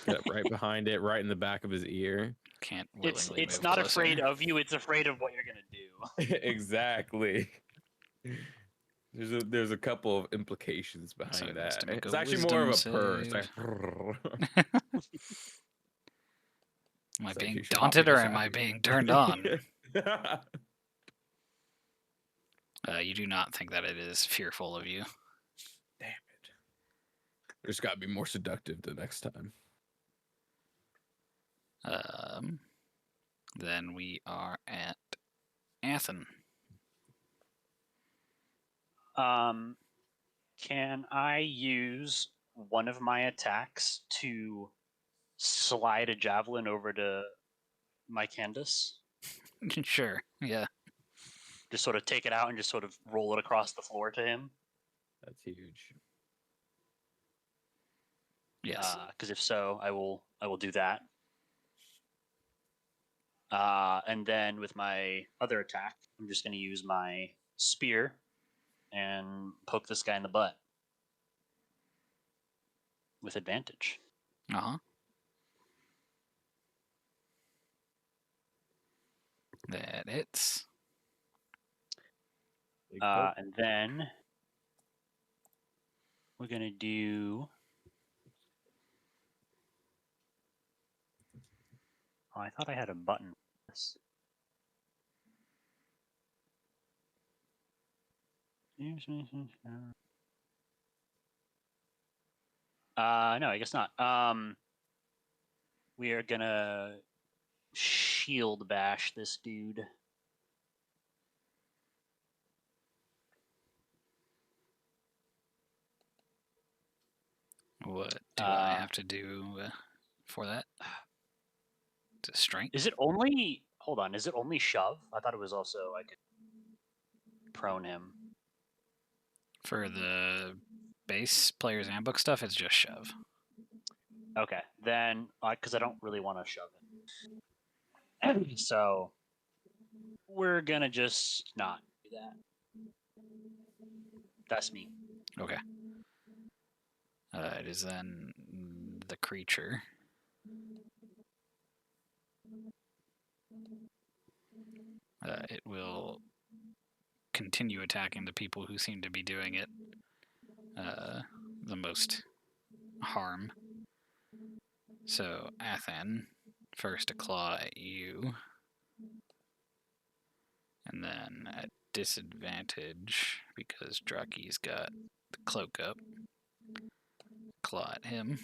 Speaker 5: Get right behind it, right in the back of his ear.
Speaker 1: Can't willingly
Speaker 2: It's
Speaker 1: move
Speaker 2: not
Speaker 1: closer.
Speaker 2: afraid of you, it's afraid of what you're gonna do.
Speaker 5: Exactly. There's a couple of implications behind
Speaker 1: So it needs
Speaker 5: that.
Speaker 1: to make
Speaker 5: It's
Speaker 1: a
Speaker 5: actually more of a
Speaker 1: wisdom
Speaker 5: purr. It's
Speaker 1: save.
Speaker 5: like,
Speaker 1: Am I
Speaker 5: it's like,
Speaker 1: being
Speaker 5: you should
Speaker 1: daunted
Speaker 5: not
Speaker 1: or
Speaker 5: be
Speaker 1: am I
Speaker 5: happy.
Speaker 1: being turned on? You do not think that it is fearful of you.
Speaker 5: Damn it. There's got to be more seductive the next time.
Speaker 1: Then we are at Athen.
Speaker 2: Can I use one of my attacks to slide a javelin over to my Candace?
Speaker 1: Sure. Yeah.
Speaker 2: Just sort of take it out and just sort of roll it across the floor to him?
Speaker 5: That's huge.
Speaker 1: Yes.
Speaker 2: Because if so, I will do that. And then with my other attack, I'm just going to use my spear and poke this guy in the butt with advantage.
Speaker 1: Uh-huh. That hits.
Speaker 5: Big poke.
Speaker 2: And then we're going to do... Oh, I thought I had a button for this. No, I guess not. We are gonna shield bash this dude.
Speaker 1: What do I have to do for that? To strength?
Speaker 2: Is it only... Hold on, is it only shove? I thought it was also I could prone him.
Speaker 1: For the base player's handbook stuff, it's just shove.
Speaker 2: Okay, then, because I don't really want to shove him. So, we're gonna just not do that. That's me.
Speaker 1: Okay. It is then the creature. It will continue attacking the people who seem to be doing it the most harm. So, Athan, first a claw at you. And then at disadvantage, because Draki's got the cloak up, claw at him.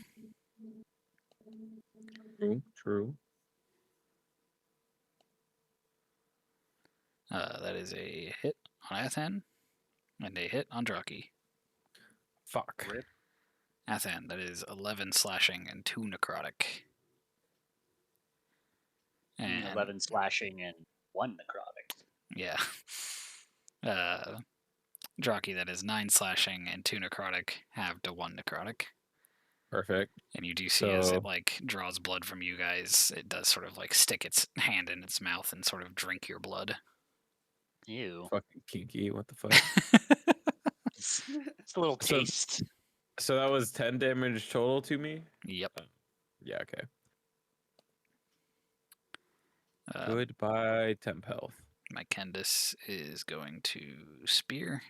Speaker 5: True.
Speaker 1: That is a hit on Athan and a hit on Draki.
Speaker 5: Fuck.
Speaker 2: Rip.
Speaker 1: Athan, that is 11 slashing and 2 necrotic. And
Speaker 2: 11 slashing and 1 necrotic.
Speaker 1: yeah. Draki, that is 9 slashing and 2 necrotic, halved to 1 necrotic.
Speaker 5: Perfect.
Speaker 1: And you do see as
Speaker 5: So-
Speaker 1: it like draws blood from you guys, it does sort of like stick its hand in its mouth and sort of drink your blood.
Speaker 2: Ew.
Speaker 5: Fucking kinky. What the fuck?
Speaker 2: It's a little
Speaker 5: So-
Speaker 2: taste.
Speaker 5: So that was 10 damage total to me?
Speaker 1: Yep.
Speaker 5: Yeah, okay.
Speaker 1: Uh,
Speaker 5: Goodbye, temp health.
Speaker 1: my Candace is going to spear.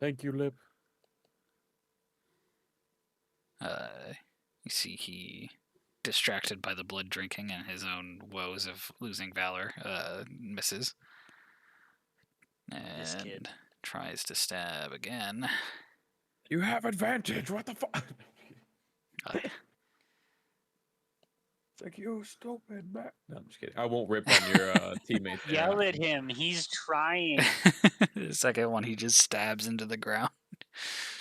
Speaker 5: Thank you, Lip.
Speaker 1: You see he, distracted by the blood drinking and his own woes of losing valor, misses.
Speaker 2: This kid.
Speaker 1: And tries to stab again.
Speaker 5: You have advantage. What the fuck?
Speaker 1: Uh,
Speaker 5: It's like, you stupid man. No, I'm just kidding. I won't rip on your teammates.
Speaker 2: Yell at him. He's trying.
Speaker 1: the second one, he just stabs into the ground.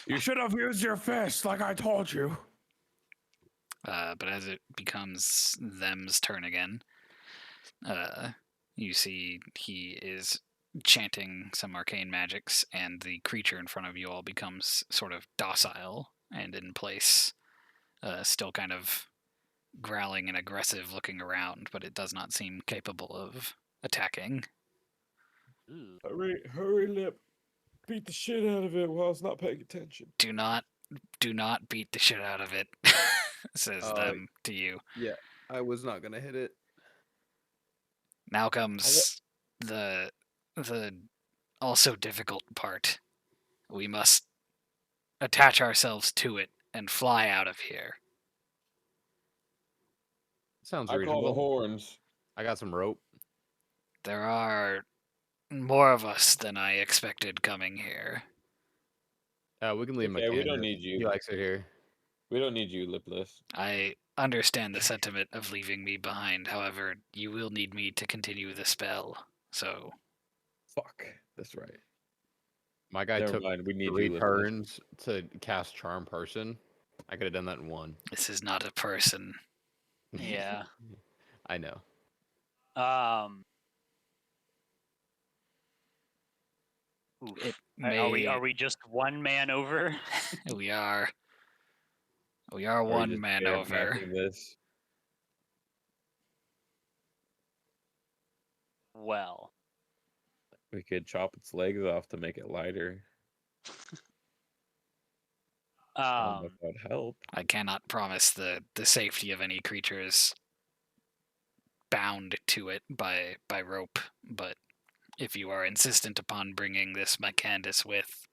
Speaker 5: You should have used your fist like I told you.
Speaker 1: But as it becomes them's turn again, you see he is chanting some arcane magics, and the creature in front of you all becomes sort of docile and in place, still kind of growling and aggressive looking around, but it does not seem capable of attacking.
Speaker 2: Ooh.
Speaker 5: Hurry, Lip. Beat the shit out of it while it's not paying attention.
Speaker 1: Do not beat the shit out of it, says them to you.
Speaker 4: Yeah, I was not gonna hit it.
Speaker 1: Now comes the also difficult part. We must attach ourselves to it and fly out of here.
Speaker 4: Sounds
Speaker 5: I call
Speaker 4: reasonable.
Speaker 5: the horns.
Speaker 4: I got some rope.
Speaker 1: There are more of us than I expected coming here.
Speaker 4: We can leave him.
Speaker 5: Okay, we don't need
Speaker 4: He
Speaker 5: you.
Speaker 4: likes it here.
Speaker 5: We don't need you, Lipless.
Speaker 1: I understand the sentiment of leaving me behind. However, you will need me to continue the spell. So,
Speaker 5: Fuck. That's right.
Speaker 4: My guy
Speaker 5: Never
Speaker 4: took
Speaker 5: mind. We need
Speaker 4: 3
Speaker 5: you with us.
Speaker 4: turns to cast Charm Person. I could have done that in 1.
Speaker 1: This is not a person.
Speaker 2: Yeah.
Speaker 4: I know.
Speaker 2: Oof.
Speaker 1: It
Speaker 2: Are
Speaker 1: may.
Speaker 2: we just one man over?
Speaker 1: We are. We are
Speaker 5: Are we
Speaker 1: one
Speaker 5: just
Speaker 1: man
Speaker 5: bear
Speaker 1: over.
Speaker 5: macking this?
Speaker 2: Well,
Speaker 5: We could chop its legs off to make it lighter. I don't know if that would help.
Speaker 1: I cannot promise the safety of any creatures bound to it by rope, but if you are insistent upon bringing this Mycandus with,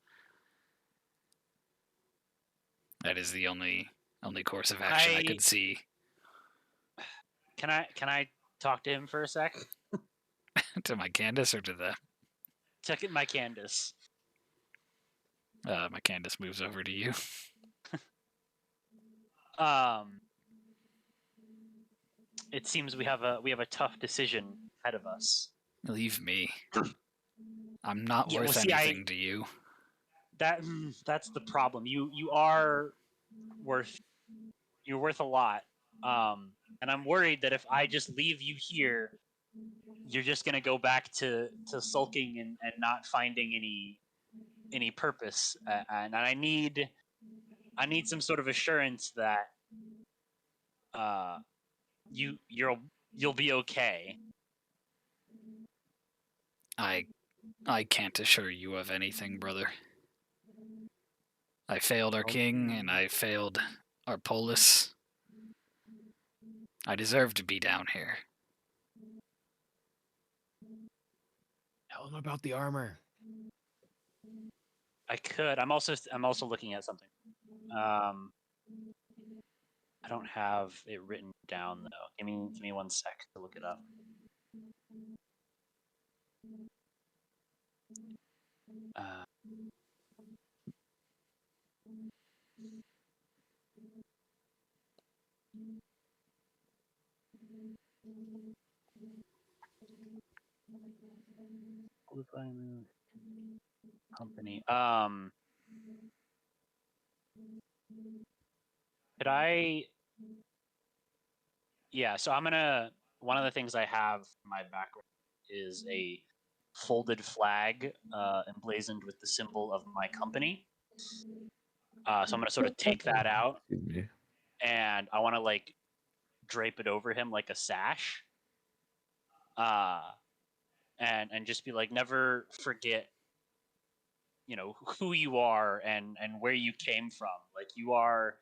Speaker 1: that is the only course of action I could see.
Speaker 2: Can I talk to him for a sec?
Speaker 1: To Mycandus or to the
Speaker 2: Check it, my Candace.
Speaker 1: Mycandus moves over to you.
Speaker 2: It seems we have a tough decision ahead of us.
Speaker 1: Leave me. I'm not
Speaker 2: Yeah, well,
Speaker 1: worth
Speaker 2: see,
Speaker 1: anything to you.
Speaker 2: That's the problem. You are worth a lot. And I'm worried that if I just leave you here, you're just gonna go back to sulking and not finding any purpose. And I need some sort of assurance that you'll be okay.
Speaker 1: I can't assure you of anything, brother. I failed our king, and I failed our polis. I deserve to be down here.
Speaker 4: Tell him about the armor.
Speaker 2: I could. I'm also looking at something. I don't have it written down though. Give me 1 sec to look it up. Company. Could I? Yeah. So I'm gonna. One of the things I have in my background is a folded flag emblazoned with the symbol of my company. So I'm gonna sort of take that out,
Speaker 5: Excuse me.
Speaker 2: and I want to like drape it over him like a sash. And just be like, never forget, who you are and where you came from. Like, you are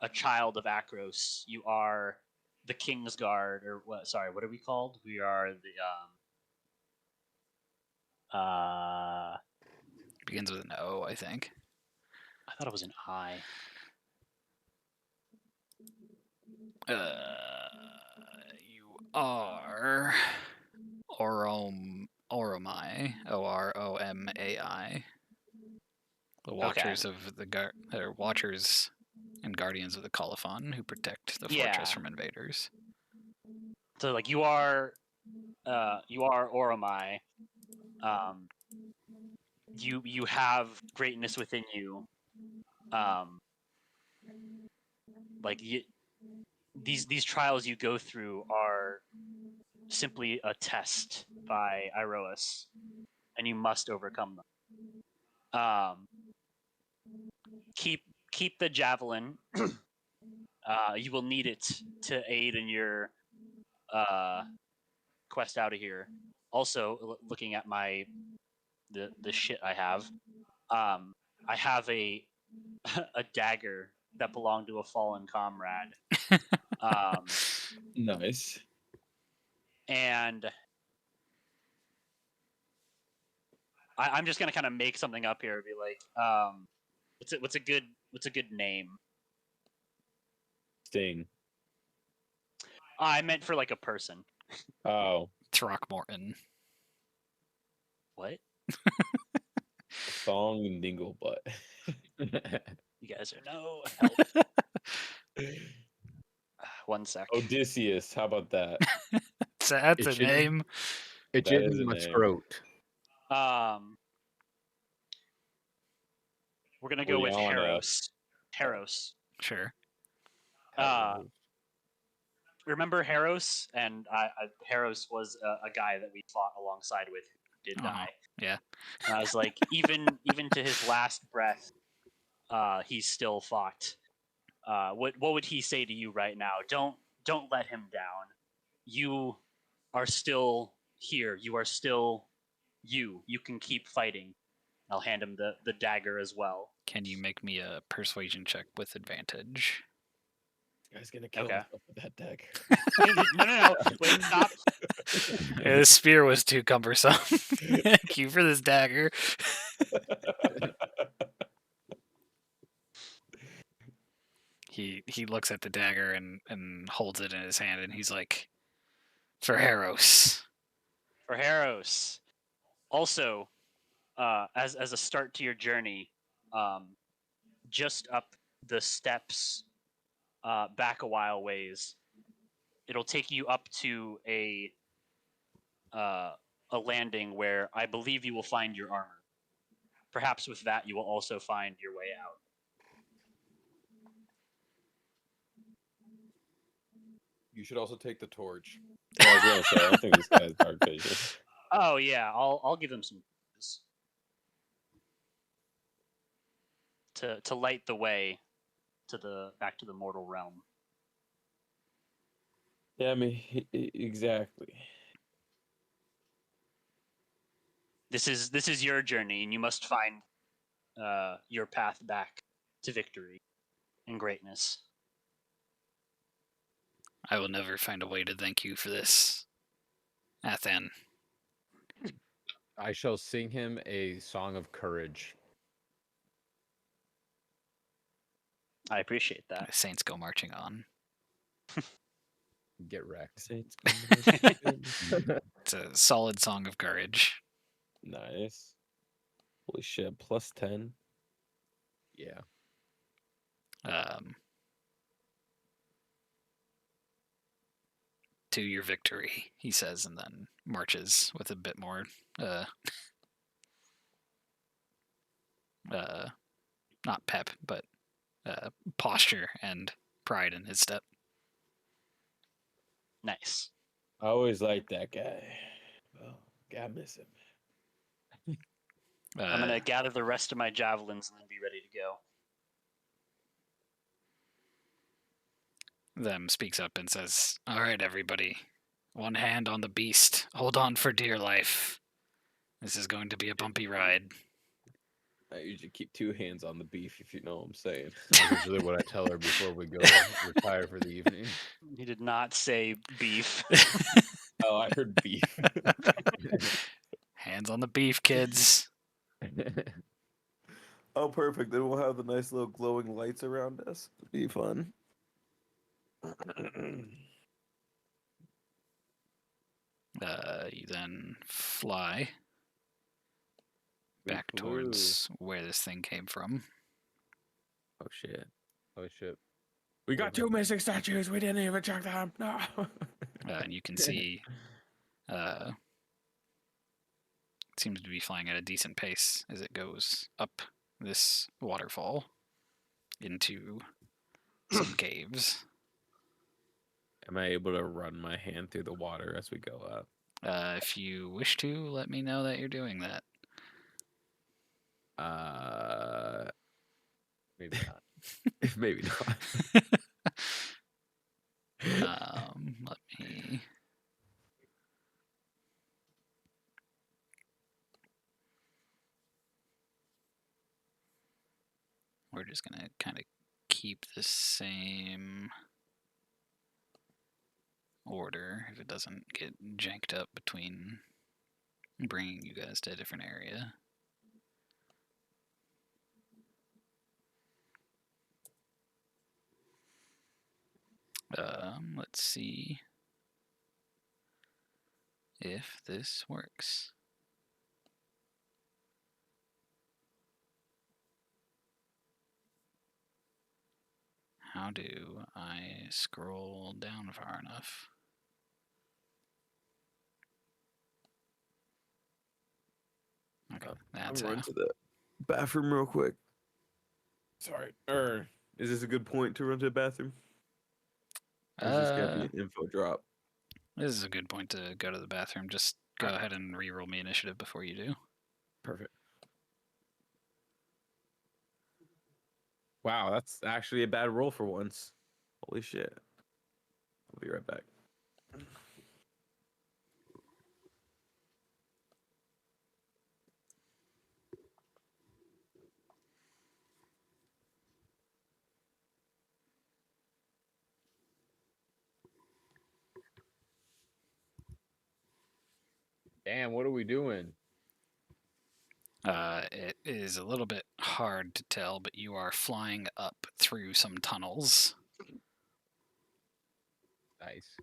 Speaker 2: a child of Akros. You are the Kingsguard, or what? Sorry, what are we called? We are the
Speaker 1: Begins with an O, I think.
Speaker 2: I thought it was an I.
Speaker 1: You are Oromai, Oromai. The Watchers of the Watchers and Guardians of the Colophon, who protect the fortress from invaders.
Speaker 2: So like you are Oromai. You have greatness within you. Like these trials you go through are simply a test by Iroas, and you must overcome them. Keep the javelin. You will need it to aid in your quest out of here. Also, looking at the shit I have, I have a dagger that belonged to a fallen comrade.
Speaker 5: Nice.
Speaker 2: And I'm just gonna kind of make something up here. Be like, what's a good name?
Speaker 5: Sting.
Speaker 2: I meant for like a person.
Speaker 5: Oh.
Speaker 1: Throckmorton.
Speaker 2: What?
Speaker 5: Song and Dinglebutt.
Speaker 2: You guys are no help. 1 sec.
Speaker 5: Odysseus. How about that?
Speaker 1: That's a name.
Speaker 4: It's
Speaker 5: That
Speaker 4: in
Speaker 5: is a
Speaker 4: my
Speaker 5: name.
Speaker 4: throat.
Speaker 2: We're gonna go with
Speaker 5: Liana.
Speaker 2: Theros. Theros.
Speaker 1: Sure.
Speaker 2: Uh, remember Theros? And Theros was a guy that we fought alongside with who did die.
Speaker 1: Yeah.
Speaker 2: And I was like, even to his last breath, he still fought. What would he say to you right now? Don't let him down. You are still here. You are still you. You can keep fighting. I'll hand him the dagger as well.
Speaker 1: Can you make me a persuasion check with advantage?
Speaker 3: Guy's gonna kill
Speaker 2: Okay.
Speaker 3: himself with that deck.
Speaker 2: No. Wait, stop.
Speaker 1: The spear was too cumbersome. Thank you for this dagger. He looks at the dagger and holds it in his hand, and he's like, "For Theros."
Speaker 2: For Theros. Also, as a start to your journey, just up the steps, back a while ways, it'll take you up to a landing where I believe you will find your armor. Perhaps with that, you will also find your way out.
Speaker 4: You should also take the torch.
Speaker 5: I was gonna say, I don't think this guy has dark vision.
Speaker 2: Oh yeah, I'll give him some to light the way to back to the mortal realm.
Speaker 5: Yeah, I mean, exactly.
Speaker 2: This is your journey, and you must find your path back to victory and greatness.
Speaker 1: I will never find a way to thank you for this, Athan.
Speaker 4: I shall sing him a song of courage.
Speaker 2: I appreciate
Speaker 1: The
Speaker 2: that.
Speaker 1: saints go marching on.
Speaker 4: Get wrecked.
Speaker 5: Saints
Speaker 1: It's a solid song of courage.
Speaker 5: Nice. Holy shit, plus 10.
Speaker 4: Yeah.
Speaker 1: To your victory, he says, and then marches with a bit more not pep, but posture and pride in his step.
Speaker 2: Nice.
Speaker 5: I always liked that guy. Well, God miss him.
Speaker 2: I'm gonna gather the rest of my javelins and then be ready to go.
Speaker 1: Them speaks up and says, "All right, everybody. One hand on the beast. Hold on for dear life. This is going to be a bumpy ride."
Speaker 5: I usually keep 2 hands on the beef, if you know what I'm saying.
Speaker 4: That's usually what I tell her before we go retire for the evening.
Speaker 2: He did not say beef.
Speaker 5: Oh, I heard beef.
Speaker 1: Hands on the beef, kids.
Speaker 5: Oh, perfect. Then we'll have the nice little glowing lights around us. It'll be fun.
Speaker 1: You then fly back
Speaker 5: Blue.
Speaker 1: towards where this thing came from.
Speaker 5: Oh shit.
Speaker 4: Oh shit.
Speaker 3: We got 2 missing statues. We didn't even check them. No.
Speaker 1: And you can see it seems to be flying at a decent pace as it goes up this waterfall into some caves.
Speaker 5: Am I able to run my hand through the water as we go up?
Speaker 1: If you wish to, let me know that you're doing that.
Speaker 5: Maybe not. Maybe not.
Speaker 1: Let me. We're just gonna kind of keep the same order if it doesn't get janked up between bringing you guys to a different area. Let's see if this works. How do I scroll down far enough? Okay, that's
Speaker 5: I'm run to the bathroom real quick. Sorry. Is this a good point to run to the bathroom? Or is this gonna be
Speaker 1: Uh,
Speaker 5: an info drop?
Speaker 1: this is a good point to go to the bathroom. Just go
Speaker 5: Alright.
Speaker 1: ahead and re-roll me initiative before you do.
Speaker 5: Perfect. Wow, that's actually a bad roll for once. Holy shit. I'll be right back.
Speaker 4: Damn, what are we doing?
Speaker 1: It is a little bit hard to tell, but you are flying up through some tunnels.
Speaker 4: Nice.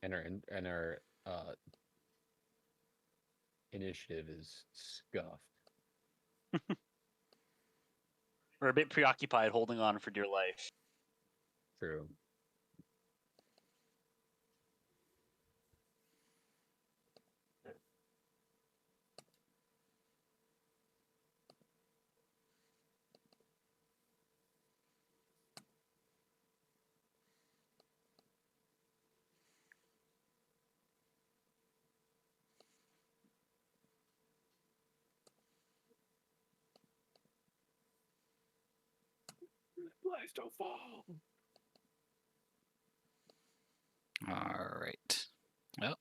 Speaker 4: And our initiative is scuffed.
Speaker 2: We're a bit preoccupied holding on for dear life.
Speaker 4: True.
Speaker 5: Please don't fall.
Speaker 1: All right. Well,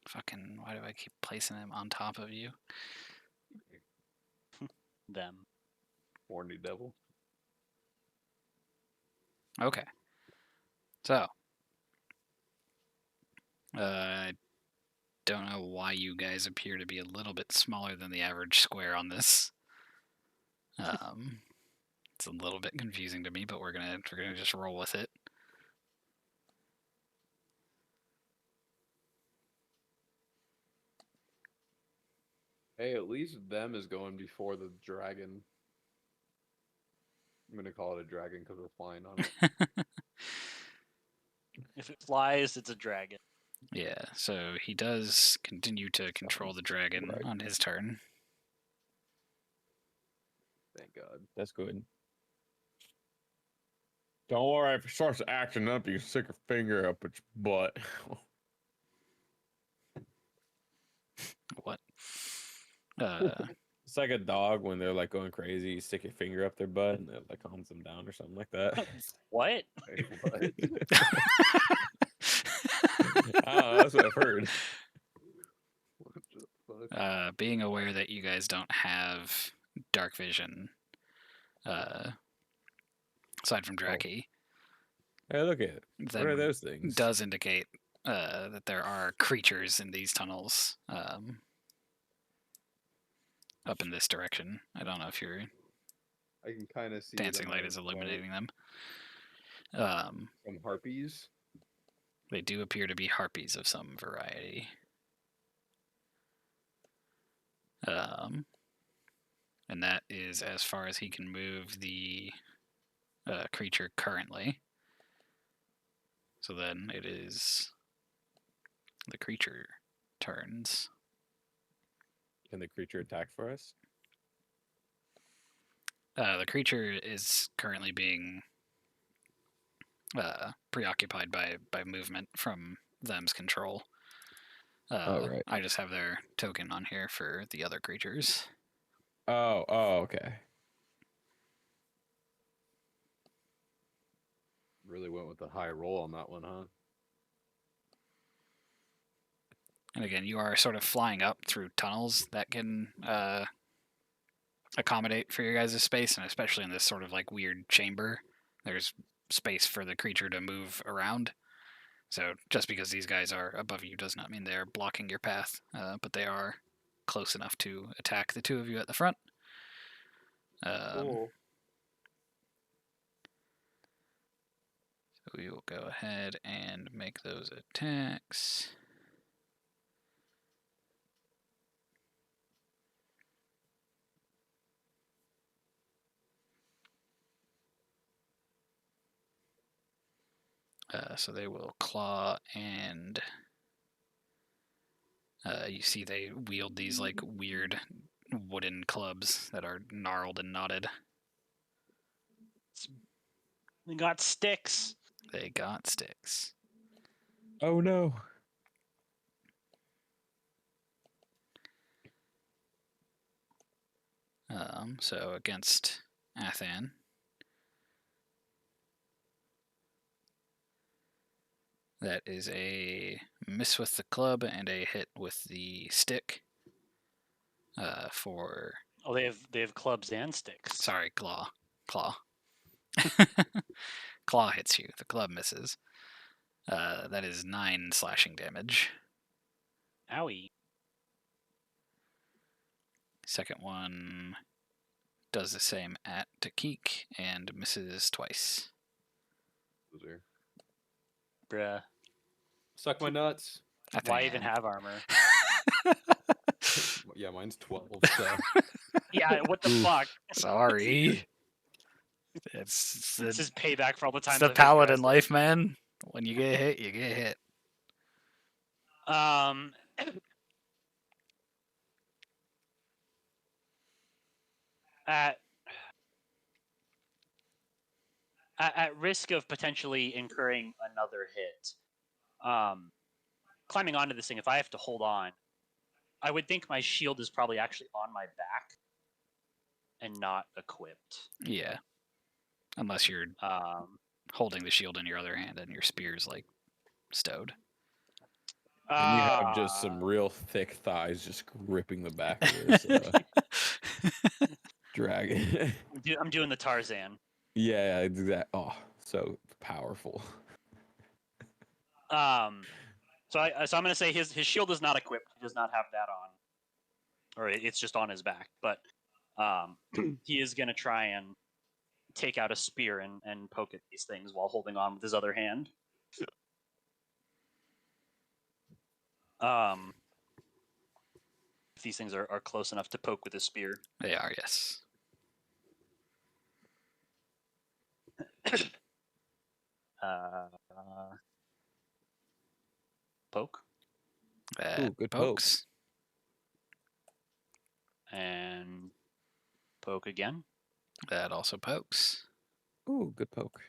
Speaker 1: fucking, why do I keep placing them on top of you?
Speaker 2: Them.
Speaker 4: Horny devil.
Speaker 1: Okay. So, I don't know why you guys appear to be a little bit smaller than the average square on this. It's a little bit confusing to me, but we're gonna just roll with it.
Speaker 4: Hey, at least them is going before the dragon. I'm gonna call it a dragon because we're flying on it.
Speaker 2: If it flies, it's a dragon.
Speaker 1: Yeah, so he does continue to control the dragon
Speaker 5: right.
Speaker 1: on his turn.
Speaker 4: Thank God.
Speaker 5: That's good. Don't worry, if it starts acting up, you can stick your finger up its butt.
Speaker 1: What?
Speaker 5: It's like a dog when they're like going crazy. You stick your finger up their butt and it like calms them down or something like that.
Speaker 2: What?
Speaker 4: Wait, what?
Speaker 5: That's what I've heard.
Speaker 4: What the fuck?
Speaker 1: Being aware that you guys don't have dark vision, aside from Draki,
Speaker 5: Hey, look at it. What are
Speaker 1: then
Speaker 5: those things?
Speaker 1: does indicate that there are creatures in these tunnels up in this direction. I don't know if your
Speaker 4: I can kind of see
Speaker 1: dancing
Speaker 4: them
Speaker 1: light
Speaker 4: on
Speaker 1: is
Speaker 4: its way.
Speaker 1: illuminating them.
Speaker 4: Some harpies.
Speaker 1: They do appear to be harpies of some variety. And that is as far as he can move the creature currently. So then it is the creature turns.
Speaker 5: Can the creature attack for us?
Speaker 1: The creature is currently being preoccupied by movement from them's control.
Speaker 5: Right.
Speaker 1: I just have their token on here for the other creatures.
Speaker 5: Oh, okay.
Speaker 4: Really went with the high roll on that one, huh?
Speaker 1: And again, you are sort of flying up through tunnels that can accommodate for your guys' space, and especially in this sort of like weird chamber, there's space for the creature to move around. So just because these guys are above you does not mean they're blocking your path, but they are close enough to attack the two of you at the front.
Speaker 4: Cool.
Speaker 1: So we will go ahead and make those attacks. So they will claw and You see they wield these like weird wooden clubs that are gnarled and knotted.
Speaker 2: They got sticks.
Speaker 1: They got sticks.
Speaker 4: Oh no.
Speaker 1: So against Athan, that is a miss with the club and a hit with the stick. For
Speaker 2: Oh, they have clubs and sticks.
Speaker 1: sorry, claw. Claw hits you. The club misses. That is 9 slashing damage.
Speaker 2: Owie.
Speaker 1: Second one does the same at Takik and misses twice.
Speaker 4: Loser.
Speaker 2: Bruh.
Speaker 4: Suck my nuts.
Speaker 2: Why even
Speaker 1: Athan.
Speaker 2: have armor?
Speaker 4: Yeah, mine's 12. So
Speaker 2: Yeah, what the fuck?
Speaker 1: Sorry. It's
Speaker 2: This
Speaker 1: the,
Speaker 2: is payback for all the
Speaker 1: it's
Speaker 2: times
Speaker 1: the
Speaker 2: I've hit you
Speaker 1: paladin
Speaker 2: guys.
Speaker 1: life, man. When you get hit, you get hit.
Speaker 2: At at risk of potentially incurring another hit, climbing onto this thing, if I have to hold on, I would think my shield is probably actually on my back and not equipped.
Speaker 1: Yeah. Unless you're
Speaker 2: Um,
Speaker 1: holding the shield in your other hand and your spear's like stowed.
Speaker 4: and you have just some real thick thighs just gripping the back of this dragon.
Speaker 2: I'm doing the Tarzan.
Speaker 4: Yeah, exactly. Oh, so powerful.
Speaker 2: So I'm gonna say his shield is not equipped. He does not have that on, or it's just on his back. But he is gonna try and take out a spear and poke at these things while holding on with his other hand. If these things are close enough to poke with a spear.
Speaker 1: They are, yes.
Speaker 2: Poke.
Speaker 1: That
Speaker 4: Ooh, good poke.
Speaker 1: pokes.
Speaker 2: And poke again.
Speaker 1: That also pokes.
Speaker 4: Ooh, good poke.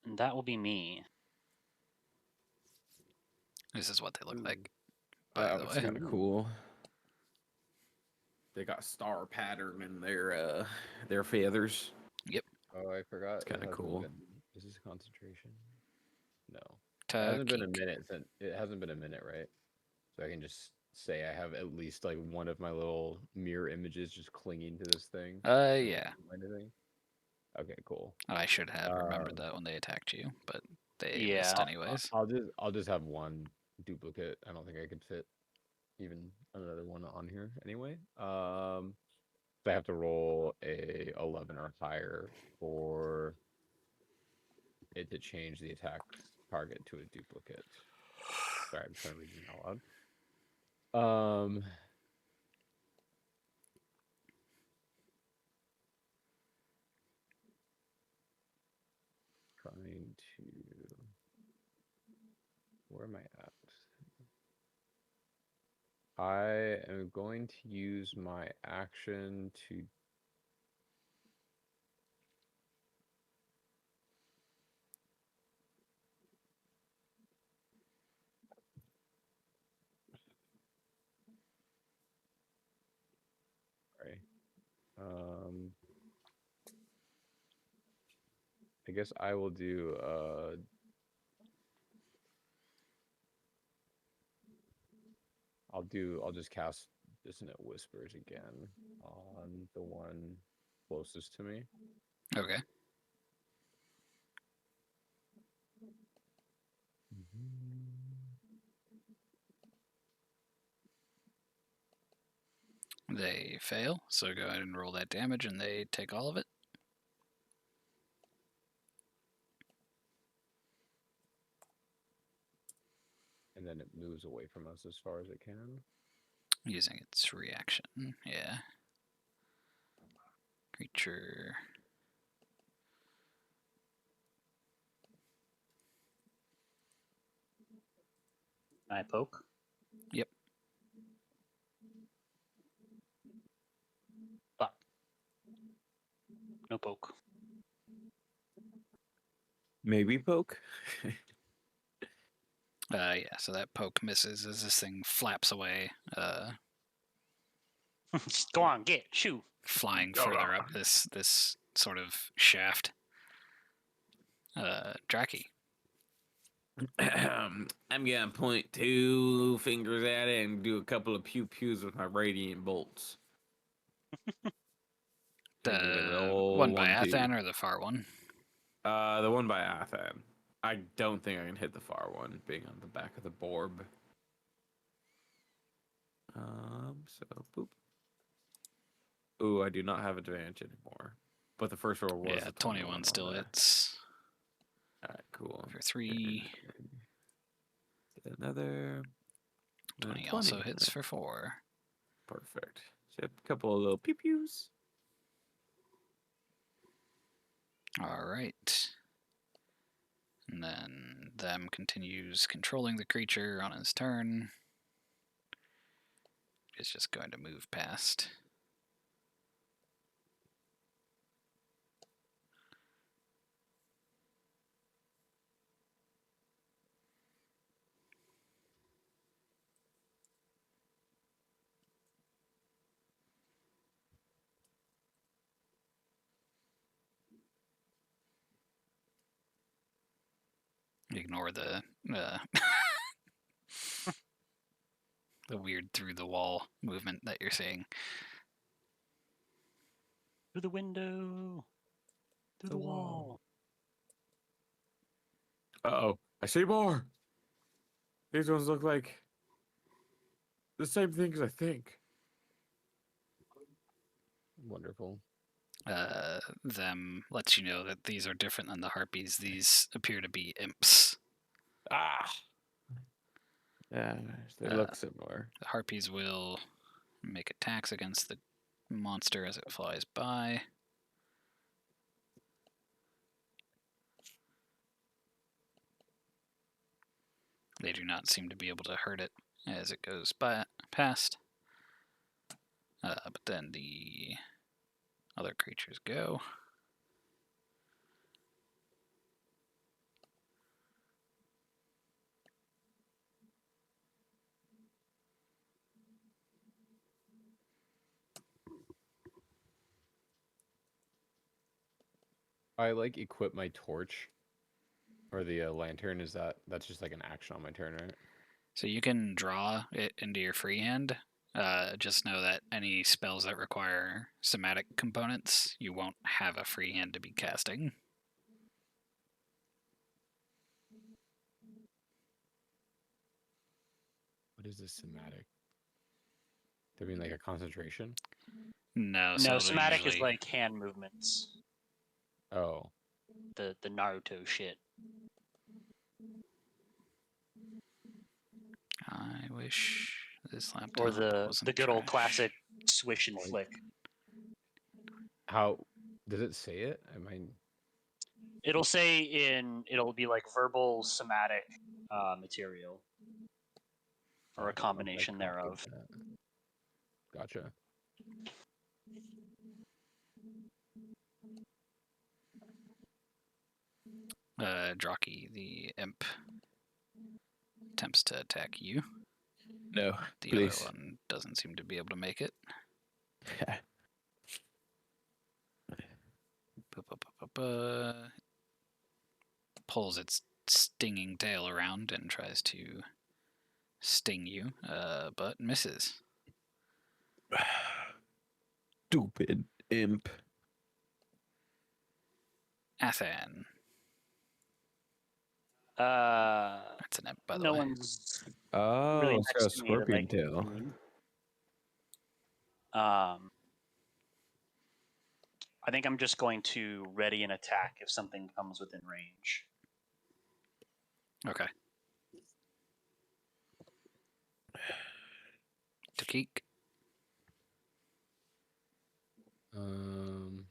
Speaker 2: And that will be me.
Speaker 1: This is what they look
Speaker 4: Ooh.
Speaker 1: like, by the
Speaker 4: That's
Speaker 1: way.
Speaker 4: kind of cool. They got star pattern in their feathers.
Speaker 1: Yep.
Speaker 4: Oh, I forgot.
Speaker 5: It's kinda cool.
Speaker 4: Is this concentration? No. It hasn't been a minute since. It hasn't been a minute, right? So I can just say I have at least like one of my little mirror images just clinging to this thing.
Speaker 1: Yeah.
Speaker 4: Anything? Okay, cool.
Speaker 1: I should have remembered that when they attacked you, but they
Speaker 2: Yeah.
Speaker 1: missed anyways.
Speaker 4: I'll just have one duplicate. I don't think I could fit even another one on here anyway. So I have to roll a 11 or higher for it to change the attack target to a duplicate. Sorry, I'm trying to read it out loud. Trying to. Where am I at? I am going to use my action to. Sorry. I guess I will do I'll just cast Dissonant Whispers again on the one closest to me.
Speaker 1: Okay. They fail, so go ahead and roll that damage and they take all of it.
Speaker 4: And then it moves away from us as far as it can.
Speaker 1: Using its reaction, yeah. Creature.
Speaker 2: I poke.
Speaker 1: Yep.
Speaker 2: Fuck. No poke.
Speaker 5: Maybe poke.
Speaker 1: Yeah, so that poke misses as this thing flaps away,
Speaker 2: Just go on, get, shoot.
Speaker 1: flying further up this sort of shaft. Draki.
Speaker 3: I'm gonna point 2 fingers at it and do a couple of pew pews with my radiant bolts. And give it the
Speaker 1: The
Speaker 3: old
Speaker 1: one by
Speaker 3: 1-2.
Speaker 1: Athan or the far one?
Speaker 3: The one by Athan. I don't think I can hit the far one, being on the back of the borb. So boop. Ooh, I do not have advantage anymore. But the first roll was
Speaker 1: Yeah,
Speaker 3: a
Speaker 1: 21 still hits
Speaker 3: Alright, cool.
Speaker 1: for 3.
Speaker 3: Another
Speaker 1: 20 also hits for 4.
Speaker 3: Perfect. So a couple of little pew pews.
Speaker 1: All right. And then them continues controlling the creature on his turn. It's just going to move past. Ignore the the weird through the wall movement that you're seeing.
Speaker 2: Through the window. Through the wall.
Speaker 3: Uh-oh. I see more. These ones look like the same things I think.
Speaker 4: Wonderful.
Speaker 1: Them lets you know that these are different than the harpies. These appear to be imps.
Speaker 3: Ah. Yeah, they look similar.
Speaker 1: The harpies will make attacks against the monster as it flies by. They do not seem to be able to hurt it as it goes past. But then the other creatures go.
Speaker 4: I like equip my torch or the lantern. That's just like an action on my turn, right?
Speaker 1: So you can draw it into your freehand. Just know that any spells that require somatic components, you won't have a freehand to be casting.
Speaker 4: What is this somatic? Do you mean like a concentration?
Speaker 1: No, so
Speaker 2: No,
Speaker 1: it'll
Speaker 2: somatic is
Speaker 1: usually...
Speaker 2: like hand movements.
Speaker 4: Oh.
Speaker 2: The Naruto shit.
Speaker 1: I wish this laptop
Speaker 2: Or the
Speaker 1: wasn't
Speaker 2: good old
Speaker 1: trash.
Speaker 2: classic swish and flick.
Speaker 4: How does it say it? I mean,
Speaker 2: It'll it'll be like verbal somatic material. Or a combination thereof.
Speaker 4: Gotcha.
Speaker 1: Draki, the imp, attempts to attack you.
Speaker 3: No,
Speaker 1: The
Speaker 3: please.
Speaker 1: other one doesn't seem to be able to make it. Pulls its stinging tail around and tries to sting you, but misses.
Speaker 3: Stupid imp.
Speaker 1: Athan. That's an imp, by the
Speaker 2: no
Speaker 1: way.
Speaker 2: one's
Speaker 3: Oh,
Speaker 2: really
Speaker 3: it's got a
Speaker 2: next to me that I
Speaker 3: scorpion
Speaker 2: can
Speaker 3: tail.
Speaker 2: see. I think I'm just going to ready an attack if something comes within range.
Speaker 1: Okay. Takik.
Speaker 4: Um.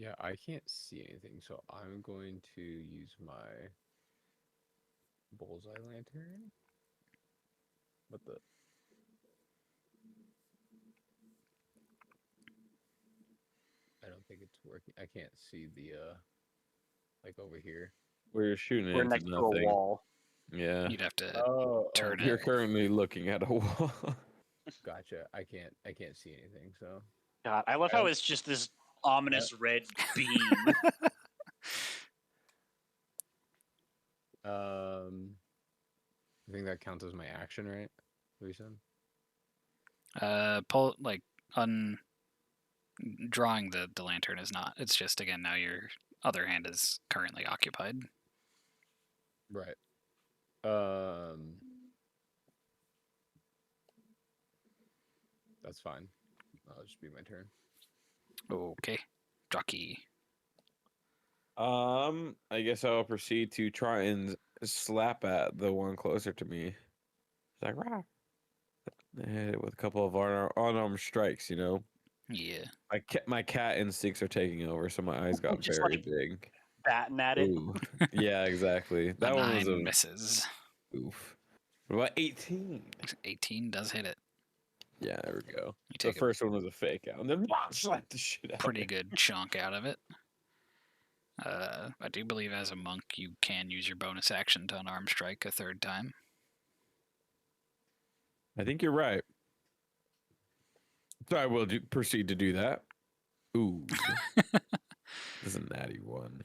Speaker 4: Yeah, I can't see anything, so I'm going to use my bullseye lantern. What the? I don't think it's working. I can't see the like over here.
Speaker 5: Where you're shooting
Speaker 2: We're
Speaker 5: into
Speaker 2: next to a
Speaker 5: nothing.
Speaker 2: wall.
Speaker 5: Yeah.
Speaker 1: You'd have to
Speaker 4: Oh,
Speaker 1: turn
Speaker 5: You're
Speaker 1: it.
Speaker 5: currently looking at a wall.
Speaker 4: gotcha. I can't see anything. So
Speaker 2: God, I love how it's just this ominous red beam.
Speaker 4: I think that counts as my action, right? What you said?
Speaker 1: Pull like drawing the lantern is not. It's just again now your other hand is currently occupied.
Speaker 4: Right. That's fine. That'll just be my turn.
Speaker 1: Okay, jockey.
Speaker 5: I guess I'll proceed to try and slap at the one closer to me. It's like, rah. I hit it with a couple of unarmed strikes, you know.
Speaker 1: Yeah.
Speaker 5: My cat instincts are taking over, so my eyes got
Speaker 2: Just
Speaker 5: very
Speaker 2: like
Speaker 5: big.
Speaker 2: batting at it.
Speaker 5: Ooh. Yeah, exactly.
Speaker 1: A
Speaker 5: That one was
Speaker 1: 9
Speaker 5: a
Speaker 1: misses.
Speaker 5: oof. What about 18?
Speaker 1: 18 does hit it.
Speaker 5: Yeah, there we go.
Speaker 1: You
Speaker 5: The
Speaker 1: take a
Speaker 5: first one was a fake out, and then slap the shit out
Speaker 1: pretty
Speaker 5: of it.
Speaker 1: good chunk out of it. I do believe as a monk you can use your bonus action to unarmed strike a third time.
Speaker 5: I think you're right. So I will proceed to do that. Ooh. This is a natty one.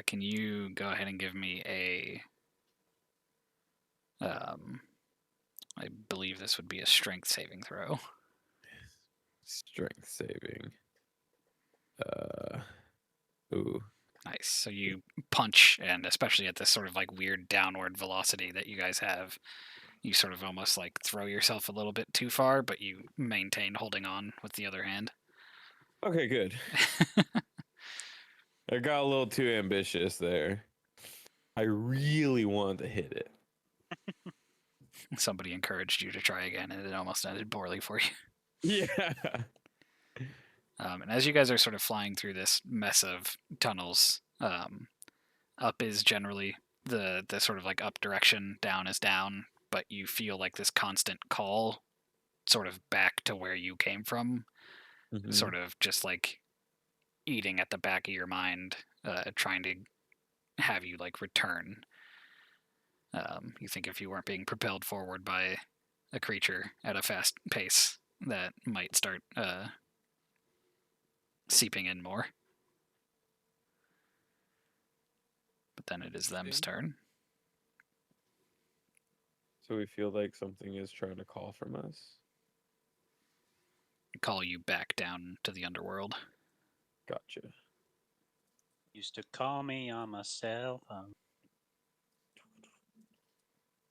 Speaker 1: Can you go ahead and give me a I believe this would be a strength saving throw.
Speaker 5: Strength saving. Ooh.
Speaker 1: Nice. So you punch, and especially at this sort of like weird downward velocity that you guys have, you sort of almost like throw yourself a little bit too far, but you maintain holding on with the other hand.
Speaker 5: Okay, good. I got a little too ambitious there. I really wanted to hit it.
Speaker 1: Somebody encouraged you to try again, and it almost ended poorly for you.
Speaker 5: Yeah.
Speaker 1: And as you guys are sort of flying through this mess of tunnels, up is generally the sort of like up direction, down is down, but you feel like this constant call sort of back to where you came from, sort of just like eating at the back of your mind, trying to have you like return. You think if you weren't being propelled forward by a creature at a fast pace, that might start seeping in more. But then it is them's turn.
Speaker 5: So we feel like something is trying to call from us.
Speaker 1: Call you back down to the underworld.
Speaker 5: Gotcha.
Speaker 2: Used to call me on my cell phone.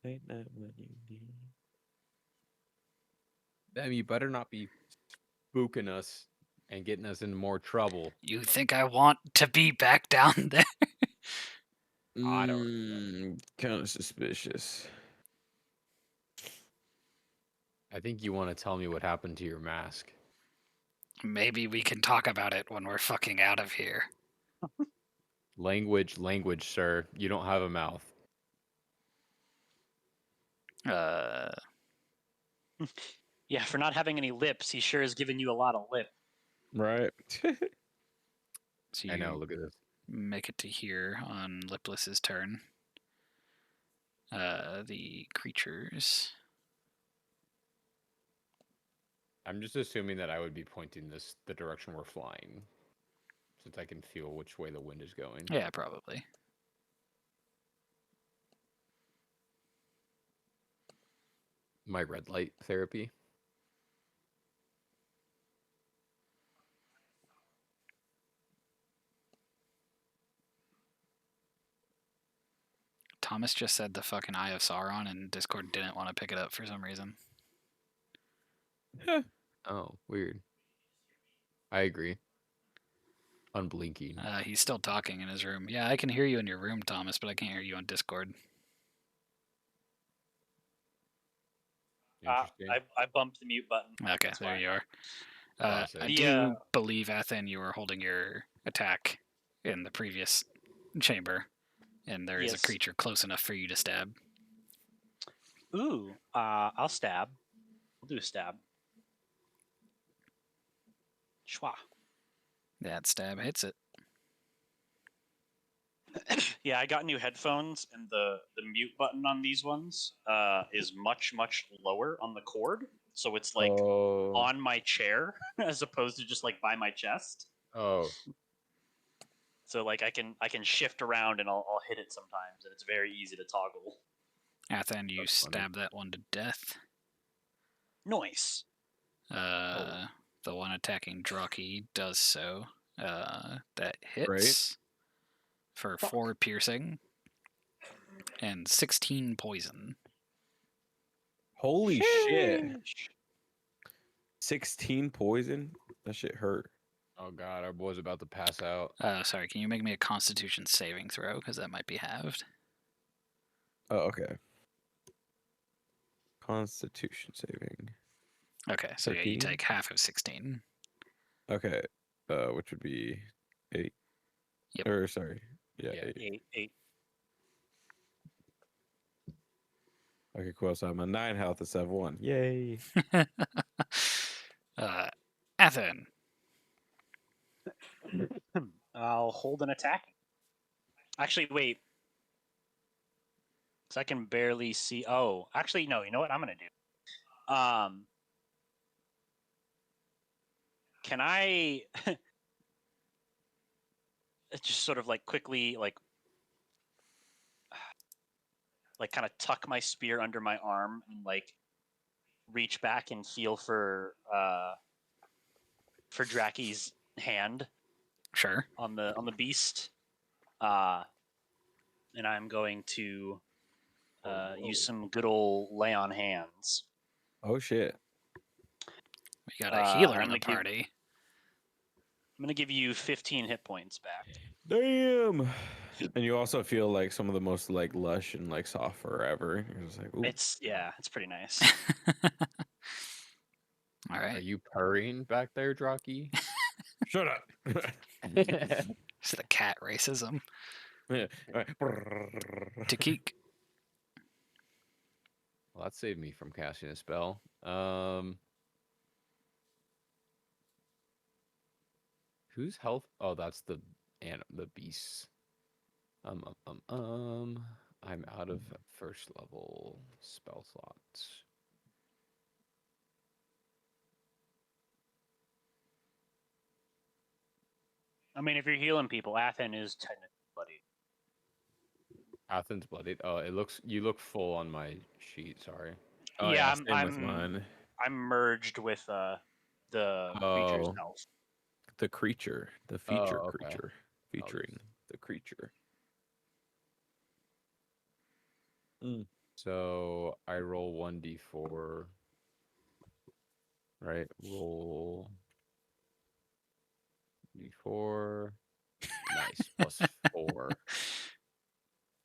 Speaker 5: Late night when you need.
Speaker 4: Damn, you better not be spooking us and getting us into more trouble.
Speaker 1: You think I want to be back down there?
Speaker 4: I don't
Speaker 5: Kind of suspicious.
Speaker 4: I think you want to tell me what happened to your mask.
Speaker 1: Maybe we can talk about it when we're fucking out of here.
Speaker 4: Language, sir. You don't have a mouth.
Speaker 2: Yeah, for not having any lips, he sure has given you a lot of lip.
Speaker 5: Right.
Speaker 1: So
Speaker 4: I know,
Speaker 1: you
Speaker 4: look at this.
Speaker 1: make it to here on Lipless's turn. The creatures.
Speaker 4: I'm just assuming that I would be pointing the direction we're flying, since I can feel which way the wind is going.
Speaker 1: Yeah, probably.
Speaker 4: My red light therapy.
Speaker 1: Thomas just said the fucking Eye of Sauron, and Discord didn't want to pick it up for some reason.
Speaker 4: Oh, weird. I agree. Unblinking.
Speaker 1: He's still talking in his room. Yeah, I can hear you in your room, Thomas, but I can't hear you on Discord.
Speaker 4: Interesting.
Speaker 2: I bumped the mute button.
Speaker 1: Okay,
Speaker 2: That's
Speaker 1: there
Speaker 2: why.
Speaker 1: you are.
Speaker 4: Classic.
Speaker 1: I
Speaker 2: The,
Speaker 1: do believe, Athen, you were holding your attack in the previous chamber, and there is a
Speaker 2: Yes.
Speaker 1: creature close enough for you to stab.
Speaker 2: Ooh, I'll stab. We'll do a stab. Schwa.
Speaker 1: That stab hits it.
Speaker 2: Yeah, I got new headphones, and the mute button on these ones is much lower on the cord, so it's like
Speaker 5: Oh,
Speaker 2: on my chair as opposed to just like by my chest.
Speaker 4: Oh,
Speaker 2: So like I can shift around and I'll hit it sometimes, and it's very easy to toggle.
Speaker 1: Athen, you
Speaker 4: That's funny.
Speaker 1: stab that one to death.
Speaker 2: Nice.
Speaker 1: The one attacking Drocky does so. That hits
Speaker 5: Great.
Speaker 1: for
Speaker 2: Fuck.
Speaker 1: 4 piercing and 16 poison.
Speaker 5: holy shit!
Speaker 2: Sheesh.
Speaker 5: 16 poison. That shit hurt.
Speaker 4: oh god, our boy's about to pass out.
Speaker 1: Sorry, can you make me a Constitution saving throw? Because that might be halved.
Speaker 5: Oh, okay. Constitution saving.
Speaker 1: Okay, so yeah, you
Speaker 5: 13?
Speaker 1: take half of 16.
Speaker 5: Okay. Which would be 8.
Speaker 1: Yep.
Speaker 5: Or sorry. Yeah,
Speaker 4: Yeah.
Speaker 5: 8.
Speaker 2: 8.
Speaker 5: Okay, cool. So I'm at 9 health instead of 1. Yay.
Speaker 1: Athen,
Speaker 2: I'll hold an attack. Actually, wait. Because I can barely see. Oh, actually, no. You know what I'm gonna do? Can I just sort of like quickly like kind of tuck my spear under my arm and like reach back and feel for Draki's hand
Speaker 1: sure.
Speaker 2: on the beast, and I'm going to use some good old lay on hands.
Speaker 5: Oh shit.
Speaker 1: We got a healer
Speaker 2: and
Speaker 1: in the party.
Speaker 2: I'm gonna give you 15 hit points back.
Speaker 5: Damn. And you also feel like some of the most like lush and like soft fur ever. You're just like, ooh.
Speaker 2: It's pretty nice.
Speaker 1: All
Speaker 4: Are
Speaker 1: right.
Speaker 4: you purring back there, Drocky?
Speaker 5: Shut up.
Speaker 1: It's the cat racism.
Speaker 5: Yeah.
Speaker 1: Takik.
Speaker 4: Well, that saved me from casting a spell. Whose health? Oh, that's the beast. I'm out of first level spell slots.
Speaker 2: I mean, if you're healing people, Athen is technically bloody.
Speaker 4: Athens bloodied. Oh, you look full on my sheet. Sorry.
Speaker 5: Oh
Speaker 2: Yeah,
Speaker 5: yeah, same with mine.
Speaker 2: I'm merged with the creature's
Speaker 5: Oh,
Speaker 2: health.
Speaker 5: the creature, the
Speaker 4: Oh,
Speaker 5: feature
Speaker 4: okay.
Speaker 5: creature, featuring the creature.
Speaker 4: So I roll 1d4. Right, roll d4. Nice, +4.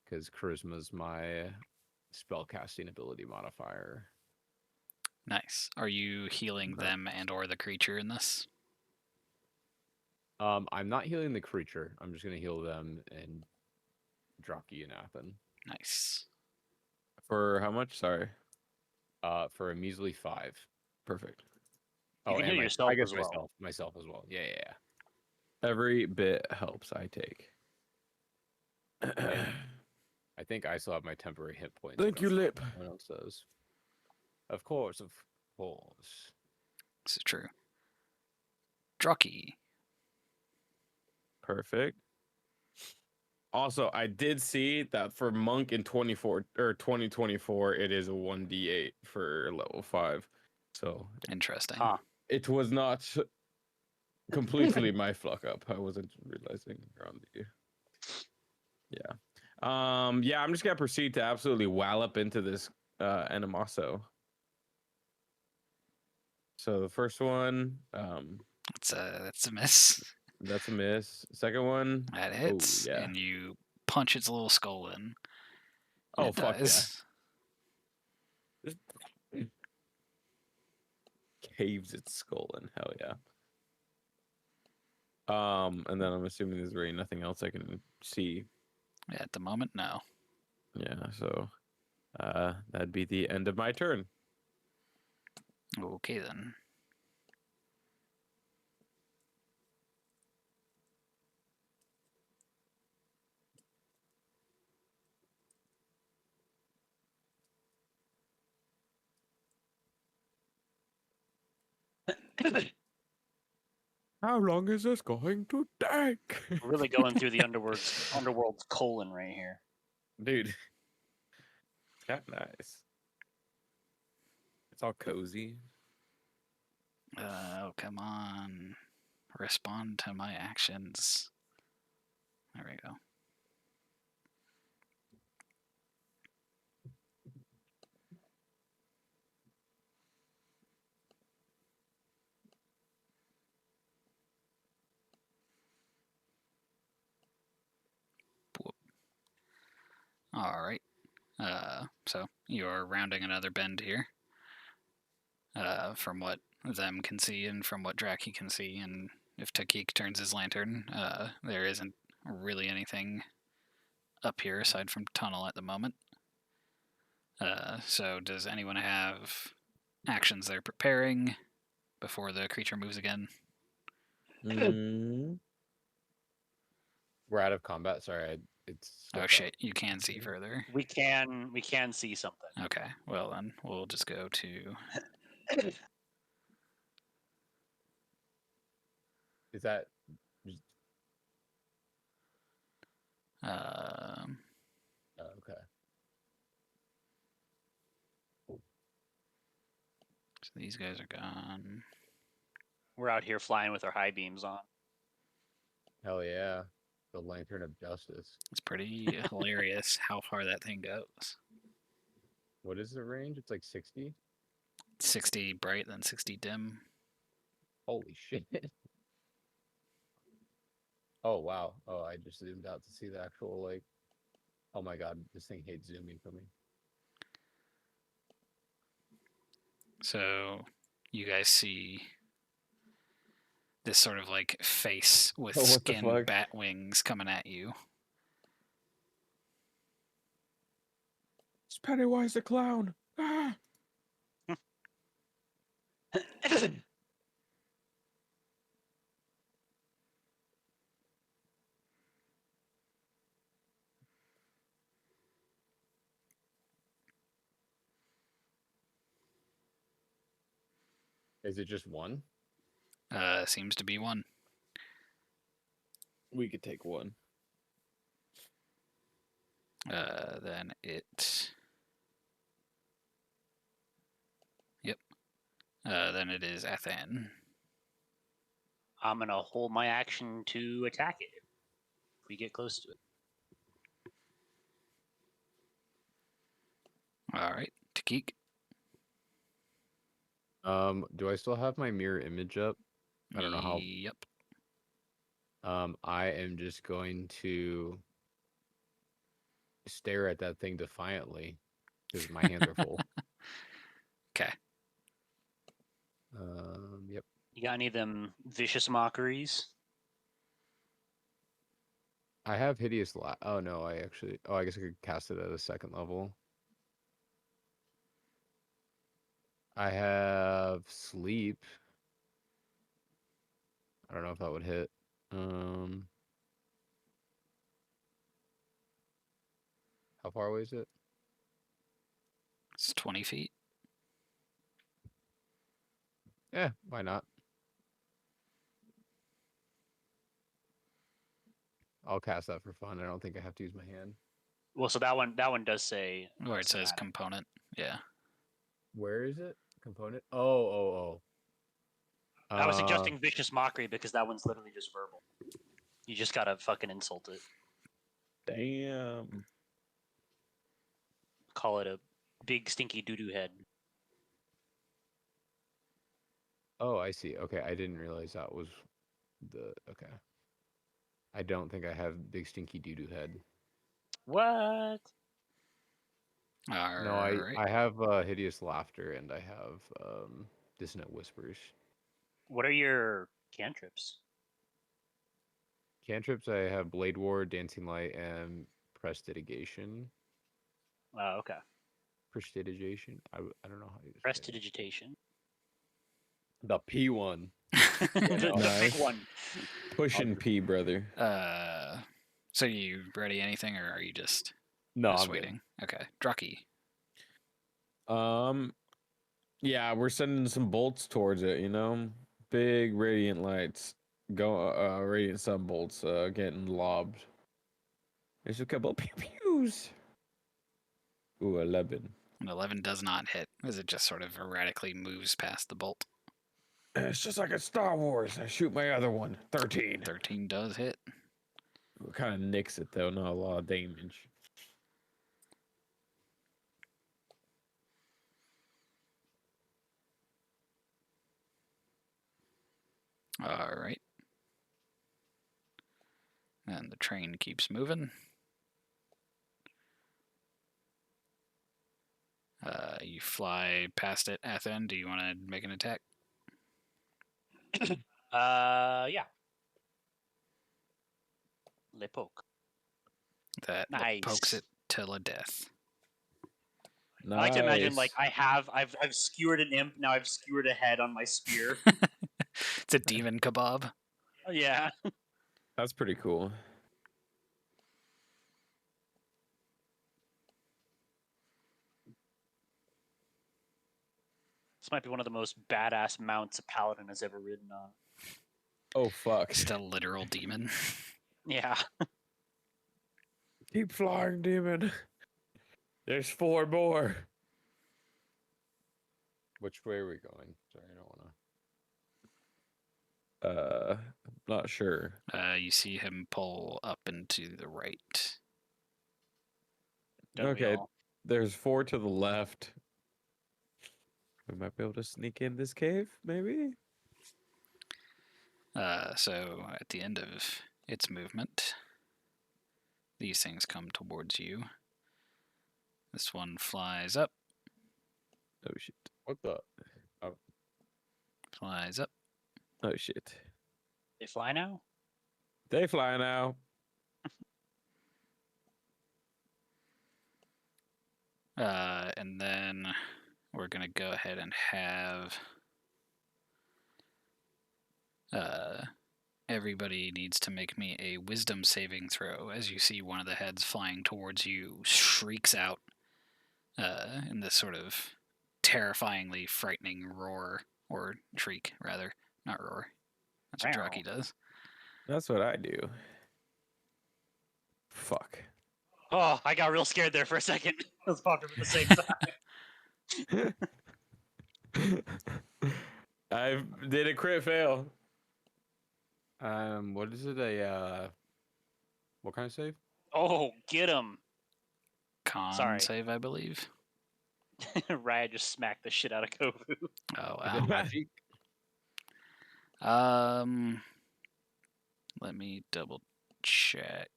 Speaker 4: Because charisma's my spellcasting ability modifier.
Speaker 1: Nice. Are you healing
Speaker 5: Okay.
Speaker 1: them and or the creature in this?
Speaker 4: I'm not healing the creature. I'm just gonna heal them and Draki and Athen.
Speaker 1: Nice.
Speaker 5: For how much? Sorry.
Speaker 4: For a measly 5.
Speaker 5: Perfect.
Speaker 2: You can heal yourself
Speaker 4: I guess
Speaker 2: as well.
Speaker 4: myself as well. Yeah.
Speaker 5: Every bit helps. I take.
Speaker 4: I think I still have my temporary hit points.
Speaker 5: Thank
Speaker 4: but
Speaker 5: you, Lip.
Speaker 4: no one else does. Of course.
Speaker 1: This is true. Drocky.
Speaker 5: Perfect. Also, I did see that for monk in 2024, it is a 1d8 for level 5. So
Speaker 1: Interesting.
Speaker 2: Huh.
Speaker 5: it was not completely my fuck up. I wasn't realizing around the. Yeah. Yeah, I'm just gonna proceed to absolutely wallop into this Animoso. So the first one,
Speaker 1: That's a miss.
Speaker 5: that's a miss. Second one,
Speaker 1: That hits,
Speaker 5: yeah.
Speaker 1: and you punch its little skull in.
Speaker 5: Oh,
Speaker 1: It
Speaker 5: fuck
Speaker 1: dies.
Speaker 5: yeah. caves its skull in. Hell yeah. And then I'm assuming there's really nothing else I can see.
Speaker 1: At the moment, no.
Speaker 5: Yeah, so that'd be the end of my turn.
Speaker 1: Okay then.
Speaker 5: How long is this going to take?
Speaker 2: We're really going through the underworld's colon right here.
Speaker 5: Dude, it's kind of nice. It's all cozy.
Speaker 1: Oh, come on. Respond to my actions. There we go. All right. So you're rounding another bend here. From what them can see and from what Draki can see, and if Takik turns his lantern, there isn't really anything up here aside from tunnel at the moment. So does anyone have actions they're preparing before the creature moves again?
Speaker 5: Mm.
Speaker 4: We're out of combat. Sorry, it's.
Speaker 1: Oh shit, you can see further.
Speaker 2: We can see something.
Speaker 1: Okay, well then we'll just go to.
Speaker 4: Is that?
Speaker 1: Um,
Speaker 4: Oh, okay.
Speaker 1: so these guys are gone.
Speaker 2: We're out here flying with our high beams on.
Speaker 4: Hell yeah, the Lantern of Justice.
Speaker 1: It's pretty hilarious how far that thing goes.
Speaker 4: What is the range? It's like 60.
Speaker 1: 60 bright, then 60 dim.
Speaker 4: Holy shit. Oh wow. Oh, I just zoomed out to see the actual like. Oh my god, this thing hates zooming for me.
Speaker 1: So you guys see this sort of like face with
Speaker 5: Oh, what the
Speaker 1: skin
Speaker 5: fuck?
Speaker 1: bat wings coming at you.
Speaker 5: It's Pennywise the clown. Ah!
Speaker 4: Is it just one?
Speaker 1: Seems to be one.
Speaker 5: We could take one.
Speaker 1: Then it. Yep. Then it is Athan.
Speaker 2: I'm gonna hold my action to attack it if we get close to it.
Speaker 1: All right, Takik.
Speaker 4: Do I still have my mirror image up? I don't know how.
Speaker 1: Yep.
Speaker 4: I am just going to stare at that thing defiantly because my hands are full.
Speaker 1: Okay.
Speaker 4: Yep.
Speaker 2: You got any of them vicious mockeries?
Speaker 4: I have hideous oh no, I actually. Oh, I guess I could cast it at a second level. I have sleep. I don't know if that would hit. How far away is it?
Speaker 1: It's 20 feet.
Speaker 4: Yeah, why not? I'll cast that for fun. I don't think I have to use my hand.
Speaker 2: Well, so that one does say
Speaker 1: Where it says
Speaker 2: somatic.
Speaker 1: component. Yeah.
Speaker 4: Where is it? Component? Oh.
Speaker 2: I was suggesting vicious mockery because that one's literally just verbal. You just gotta fucking insult it.
Speaker 5: Damn.
Speaker 2: Call it a big stinky doo-doo head.
Speaker 4: Oh, I see. Okay, I didn't realize that was the okay. I don't think I have big stinky doo-doo head.
Speaker 2: What?
Speaker 1: All
Speaker 4: No,
Speaker 1: right.
Speaker 4: I have hideous laughter and I have dissonant whispers.
Speaker 2: What are your cantrips?
Speaker 4: Cantrips, I have Blade Ward, Dancing Light, and Prestidigitation.
Speaker 2: Oh, okay.
Speaker 4: Prestidigitation? I don't know how you say it.
Speaker 2: Prestidigitation.
Speaker 4: The P one.
Speaker 2: The big
Speaker 5: Nice.
Speaker 2: one.
Speaker 5: Pushing P, brother.
Speaker 1: So you ready anything, or are you just
Speaker 4: No, I'm good.
Speaker 1: waiting? Okay, Drucky.
Speaker 5: Yeah, we're sending some bolts towards it. You know, big radiant lights, radiant sun bolts, getting lobbed. There's a couple pew pews. Ooh, 11.
Speaker 1: An 11 does not hit, as it just sort of erratically moves past the bolt.
Speaker 5: It's just like a Star Wars. I shoot my other one. 13.
Speaker 1: 13 does hit.
Speaker 5: Kind of nicks it though, not a lot of damage.
Speaker 1: All right. And the train keeps moving. You fly past it, Athen. Do you want to make an attack?
Speaker 2: Yeah. Le poke.
Speaker 1: That
Speaker 2: Nice.
Speaker 1: pokes it till a death.
Speaker 5: Nice.
Speaker 2: I like to imagine like I've skewered an imp, now I've skewered a head on my spear.
Speaker 1: It's a demon kebab.
Speaker 2: Oh, yeah.
Speaker 5: That's pretty cool.
Speaker 2: This might be one of the most badass mounts a paladin has ever ridden on.
Speaker 5: Oh fuck!
Speaker 1: Just a literal demon.
Speaker 2: Yeah.
Speaker 5: Keep flying, demon. There's 4 more.
Speaker 4: Which way are we going? Sorry, I don't want to.
Speaker 5: I'm not sure.
Speaker 1: You see him pull up and to the right.
Speaker 2: Don't we
Speaker 5: Okay,
Speaker 2: all?
Speaker 5: there's 4 to the left. We might be able to sneak in this cave, maybe.
Speaker 1: So at the end of its movement, these things come towards you. This one flies up,
Speaker 5: Oh shit!
Speaker 4: What the?
Speaker 1: flies up.
Speaker 5: Oh shit!
Speaker 2: They fly now?
Speaker 5: They fly now.
Speaker 1: And then we're going to go ahead and have everybody needs to make me a wisdom saving throw as you see one of the heads flying towards you shrieks out in this sort of terrifyingly frightening roar, or shriek rather, not roar. That's what Draki does.
Speaker 5: That's what I do. Fuck.
Speaker 2: Oh, I got real scared there for a second. Those popped up at the same time.
Speaker 5: I did a crit fail.
Speaker 4: What is it? What kind of save?
Speaker 2: Oh, get him.
Speaker 1: Con
Speaker 2: Sorry.
Speaker 1: save, I believe.
Speaker 2: Raya just smacked the shit out of Kovu.
Speaker 1: Oh
Speaker 4: Is it
Speaker 1: wow.
Speaker 4: magic?
Speaker 1: Let me double check.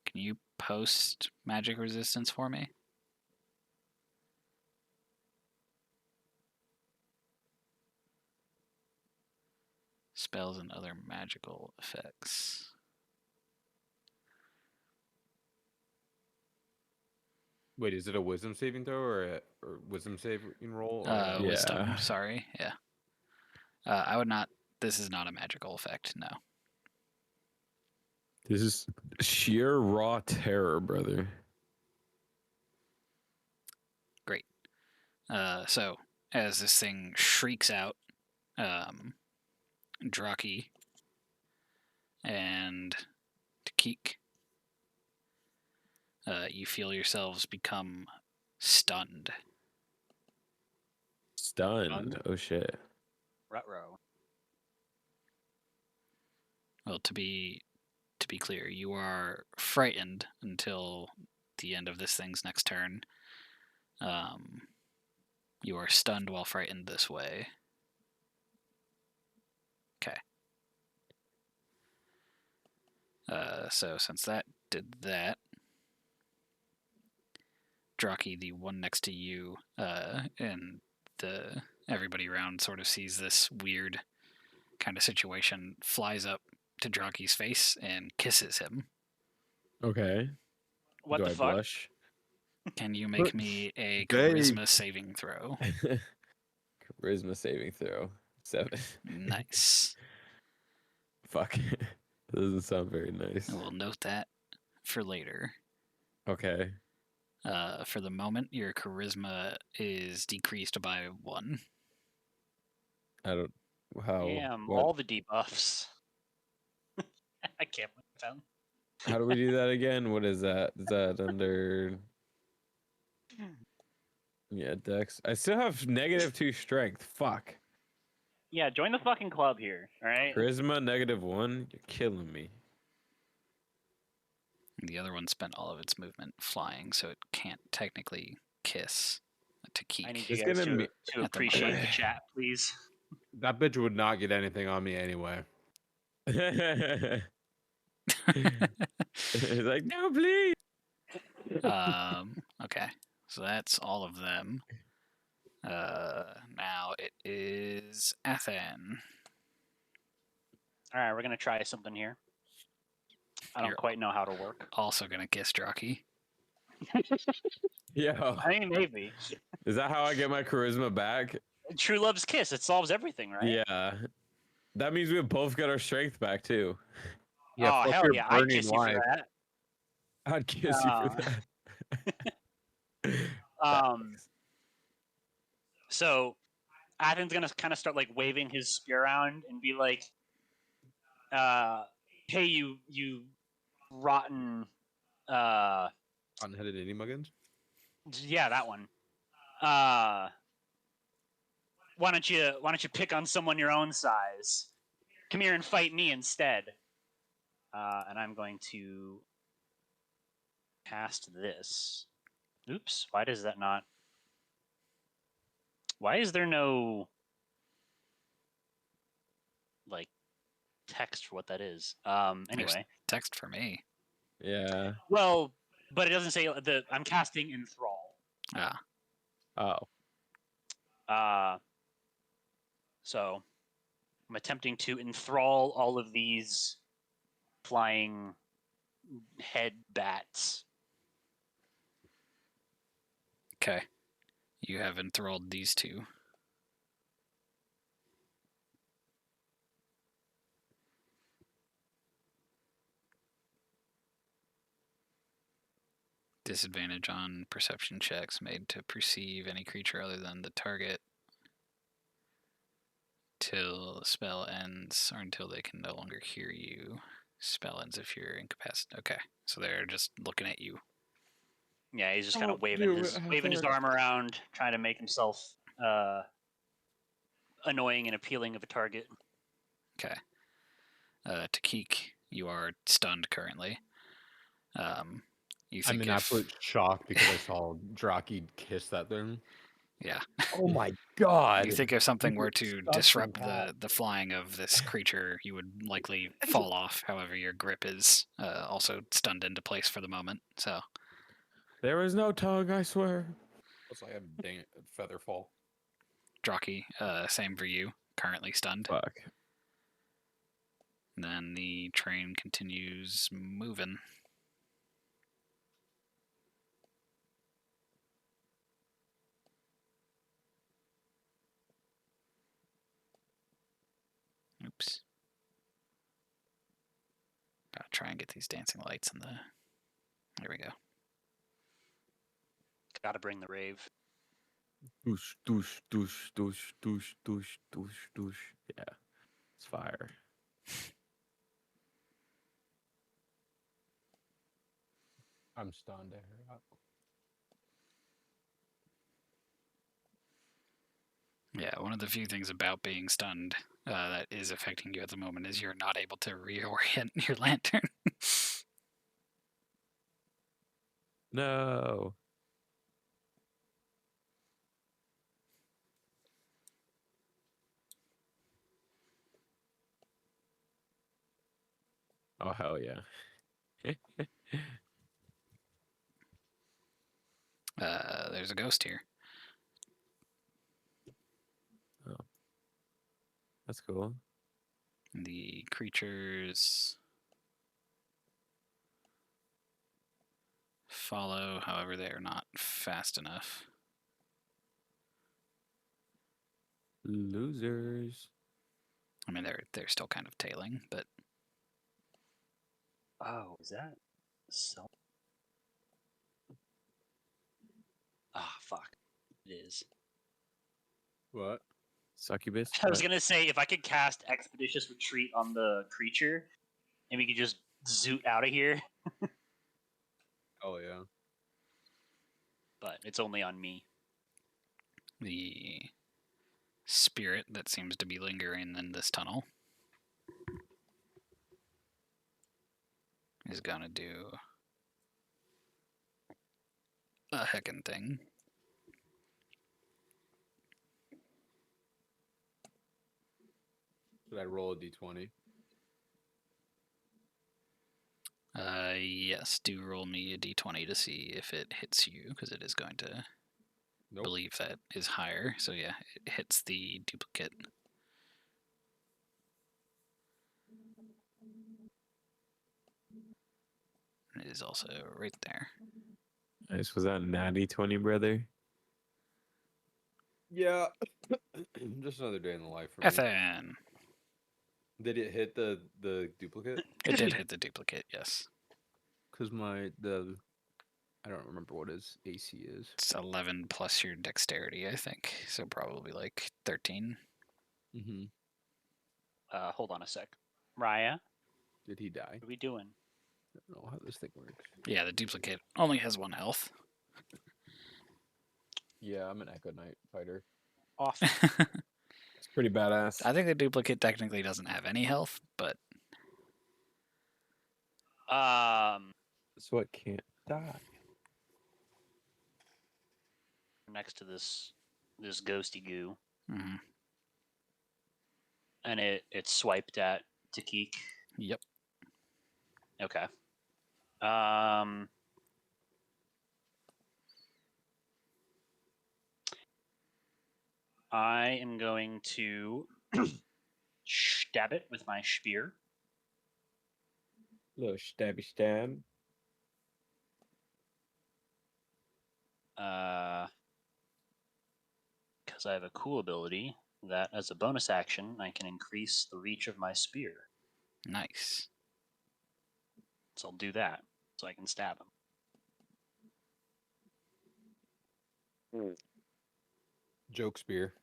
Speaker 1: Can you post magic resistance for me? Spells and other magical effects.
Speaker 4: Wait, is it a wisdom saving throw or wisdom saving roll? Or
Speaker 1: Wisdom,
Speaker 5: Yeah.
Speaker 1: sorry. Yeah. I would not. This is not a magical effect, no.
Speaker 5: This is sheer raw terror, brother.
Speaker 1: Great. So, as this thing shrieks out, Draki and Takik, you feel yourselves become stunned.
Speaker 5: Stunned. Oh shit.
Speaker 2: Ruh-roh.
Speaker 1: Well, to be clear, you are frightened until the end of this thing's next turn. You are stunned while frightened this way. Okay. So since that did that, Draki, the one next to you, and the everybody around sort of sees this weird kind of situation, flies up to Draki's face and kisses him.
Speaker 5: Okay.
Speaker 2: What
Speaker 5: Do
Speaker 2: the
Speaker 5: I
Speaker 2: fuck?
Speaker 5: blush?
Speaker 1: Can you make me a
Speaker 5: Babe.
Speaker 1: charisma saving throw?
Speaker 5: Charisma saving throw. 7.
Speaker 1: Nice.
Speaker 5: Fuck. That doesn't sound very nice.
Speaker 1: I will note that for later.
Speaker 5: Okay.
Speaker 1: For the moment, your charisma is decreased by 1.
Speaker 5: I don't. How?
Speaker 2: Damn,
Speaker 5: What?
Speaker 2: all the debuffs. I can't believe them.
Speaker 5: How do we do that again? What is that? Is that under? Yeah, Dex. I still have -2 strength. Fuck.
Speaker 2: Yeah, join the fucking club here, alright?
Speaker 5: Charisma -1. You're killing me.
Speaker 1: The other one spent all of its movement flying, so it can't technically kiss to Keek.
Speaker 2: I need you
Speaker 5: It's
Speaker 2: guys
Speaker 5: gonna
Speaker 2: to,
Speaker 5: be-
Speaker 2: to
Speaker 1: At the
Speaker 2: appreciate
Speaker 1: moment.
Speaker 2: the chat, please.
Speaker 4: That bitch would not get anything on me anyway.
Speaker 5: It's like, no, please.
Speaker 1: Okay, so that's all of them. Now it is Athan.
Speaker 2: Alright, we're gonna try something here. I don't
Speaker 1: You're
Speaker 2: quite know how to work.
Speaker 1: also gonna kiss Draki.
Speaker 5: Yo,
Speaker 2: I mean, maybe.
Speaker 5: is that how I get my charisma back?
Speaker 2: True love's kiss, it solves everything, right?
Speaker 5: Yeah. That means we both got our strength back too.
Speaker 4: Yeah,
Speaker 2: Oh,
Speaker 4: fuck
Speaker 2: hell
Speaker 4: your
Speaker 2: yeah, I'd
Speaker 4: burning
Speaker 2: kiss you for
Speaker 4: wife.
Speaker 2: that.
Speaker 5: I'd kiss you for that.
Speaker 2: Um, so Athen's gonna kind of start like waving his spear around and be like, "Hey, you rotten,
Speaker 4: Unheaded any muggins?
Speaker 2: yeah, that one. Uh, why don't you pick on someone your own size? Come here and fight me instead." And I'm going to cast this. Oops, why does that not? Why is there no like text for what that is?
Speaker 1: There's
Speaker 2: Anyway,
Speaker 1: text for me.
Speaker 5: Yeah.
Speaker 2: well, but it doesn't say the. I'm casting enthrall.
Speaker 1: Ah,
Speaker 5: Oh.
Speaker 2: So I'm attempting to enthrall all of these flying head bats.
Speaker 1: okay. You have enthralled these two. Disadvantage on perception checks made to perceive any creature other than the target till the spell ends or until they can no longer hear you. Spell ends if you're incapacitated. Okay, so they're just looking at you.
Speaker 2: Yeah, he's just kind
Speaker 5: Oh,
Speaker 2: of waving
Speaker 5: dude,
Speaker 2: his arm around, trying to make himself annoying and appealing of a target.
Speaker 1: Okay. Takik, you are stunned currently. You think
Speaker 4: I'm in
Speaker 1: if,
Speaker 4: absolute shock because I saw Draki kiss that thing.
Speaker 1: yeah,
Speaker 4: Oh my god!
Speaker 1: you think if something were to
Speaker 4: Disgusting
Speaker 1: disrupt
Speaker 4: cat.
Speaker 1: the flying of this creature, you would likely fall off. However, your grip is also stunned into place for the moment. So,
Speaker 5: There was no tongue, I swear.
Speaker 4: Also, I have feather fall.
Speaker 1: Draki, same for you, currently stunned.
Speaker 5: Fuck.
Speaker 1: And then the train continues moving. Oops. Gotta try and get these dancing lights in the. There we go.
Speaker 2: Gotta bring the rave.
Speaker 5: Doosh, doosh, doosh, doosh, doosh, doosh, doosh, doosh. Yeah. It's fire.
Speaker 4: I'm stunned. I heard.
Speaker 1: Yeah, one of the few things about being stunned that is affecting you at the moment is you're not able to reorient your lantern.
Speaker 5: No. Oh, hell yeah.
Speaker 1: There's a ghost here.
Speaker 5: That's cool.
Speaker 1: The creatures follow, however, they are not fast enough.
Speaker 5: Losers.
Speaker 1: I mean, they're still kind of tailing, but
Speaker 2: Oh, is that so? Ah, fuck. It is.
Speaker 5: What? Succubus?
Speaker 2: I was
Speaker 5: What?
Speaker 2: gonna say if I could cast Expeditious Retreat on the creature, and we could just zoot out of here,
Speaker 4: Oh yeah.
Speaker 2: but it's only on me.
Speaker 1: the spirit that seems to be lingering in this tunnel is gonna do a heckin' thing.
Speaker 4: Should I roll a d20?
Speaker 1: Yes, do roll me a d20 to see if it hits you, because it is going to
Speaker 4: Nope.
Speaker 1: believe that is higher. So yeah, it hits the duplicate. It is also right there.
Speaker 5: Nice. Was that natty 20, brother?
Speaker 4: Yeah. Just another day in the life for me.
Speaker 1: Ethan!
Speaker 4: Did it hit the duplicate?
Speaker 1: It did hit the duplicate, yes.
Speaker 4: Because I don't remember what his AC is.
Speaker 1: It's 11 plus your dexterity, I think. So probably like 13.
Speaker 4: Mm-hmm.
Speaker 2: Hold on a sec. Raya,
Speaker 4: Did he die?
Speaker 2: what are we doing?
Speaker 4: I don't know how this thing works.
Speaker 1: Yeah, the duplicate only has 1 health.
Speaker 4: Yeah, I'm an Echo Knight fighter.
Speaker 2: Off.
Speaker 5: It's pretty badass.
Speaker 1: I think the duplicate technically doesn't have any health, but
Speaker 5: That's what can't die.
Speaker 2: next to this ghosty goo,
Speaker 1: mhm.
Speaker 2: and it swiped at Takik.
Speaker 1: Yep.
Speaker 2: Okay. I am going to stab it with my spear.
Speaker 5: Little stabby stab.
Speaker 2: Because I have a cool ability that, as a bonus action, I can increase the reach of my spear.
Speaker 1: Nice.
Speaker 2: So I'll do that, so I can stab him.
Speaker 4: Joke spear.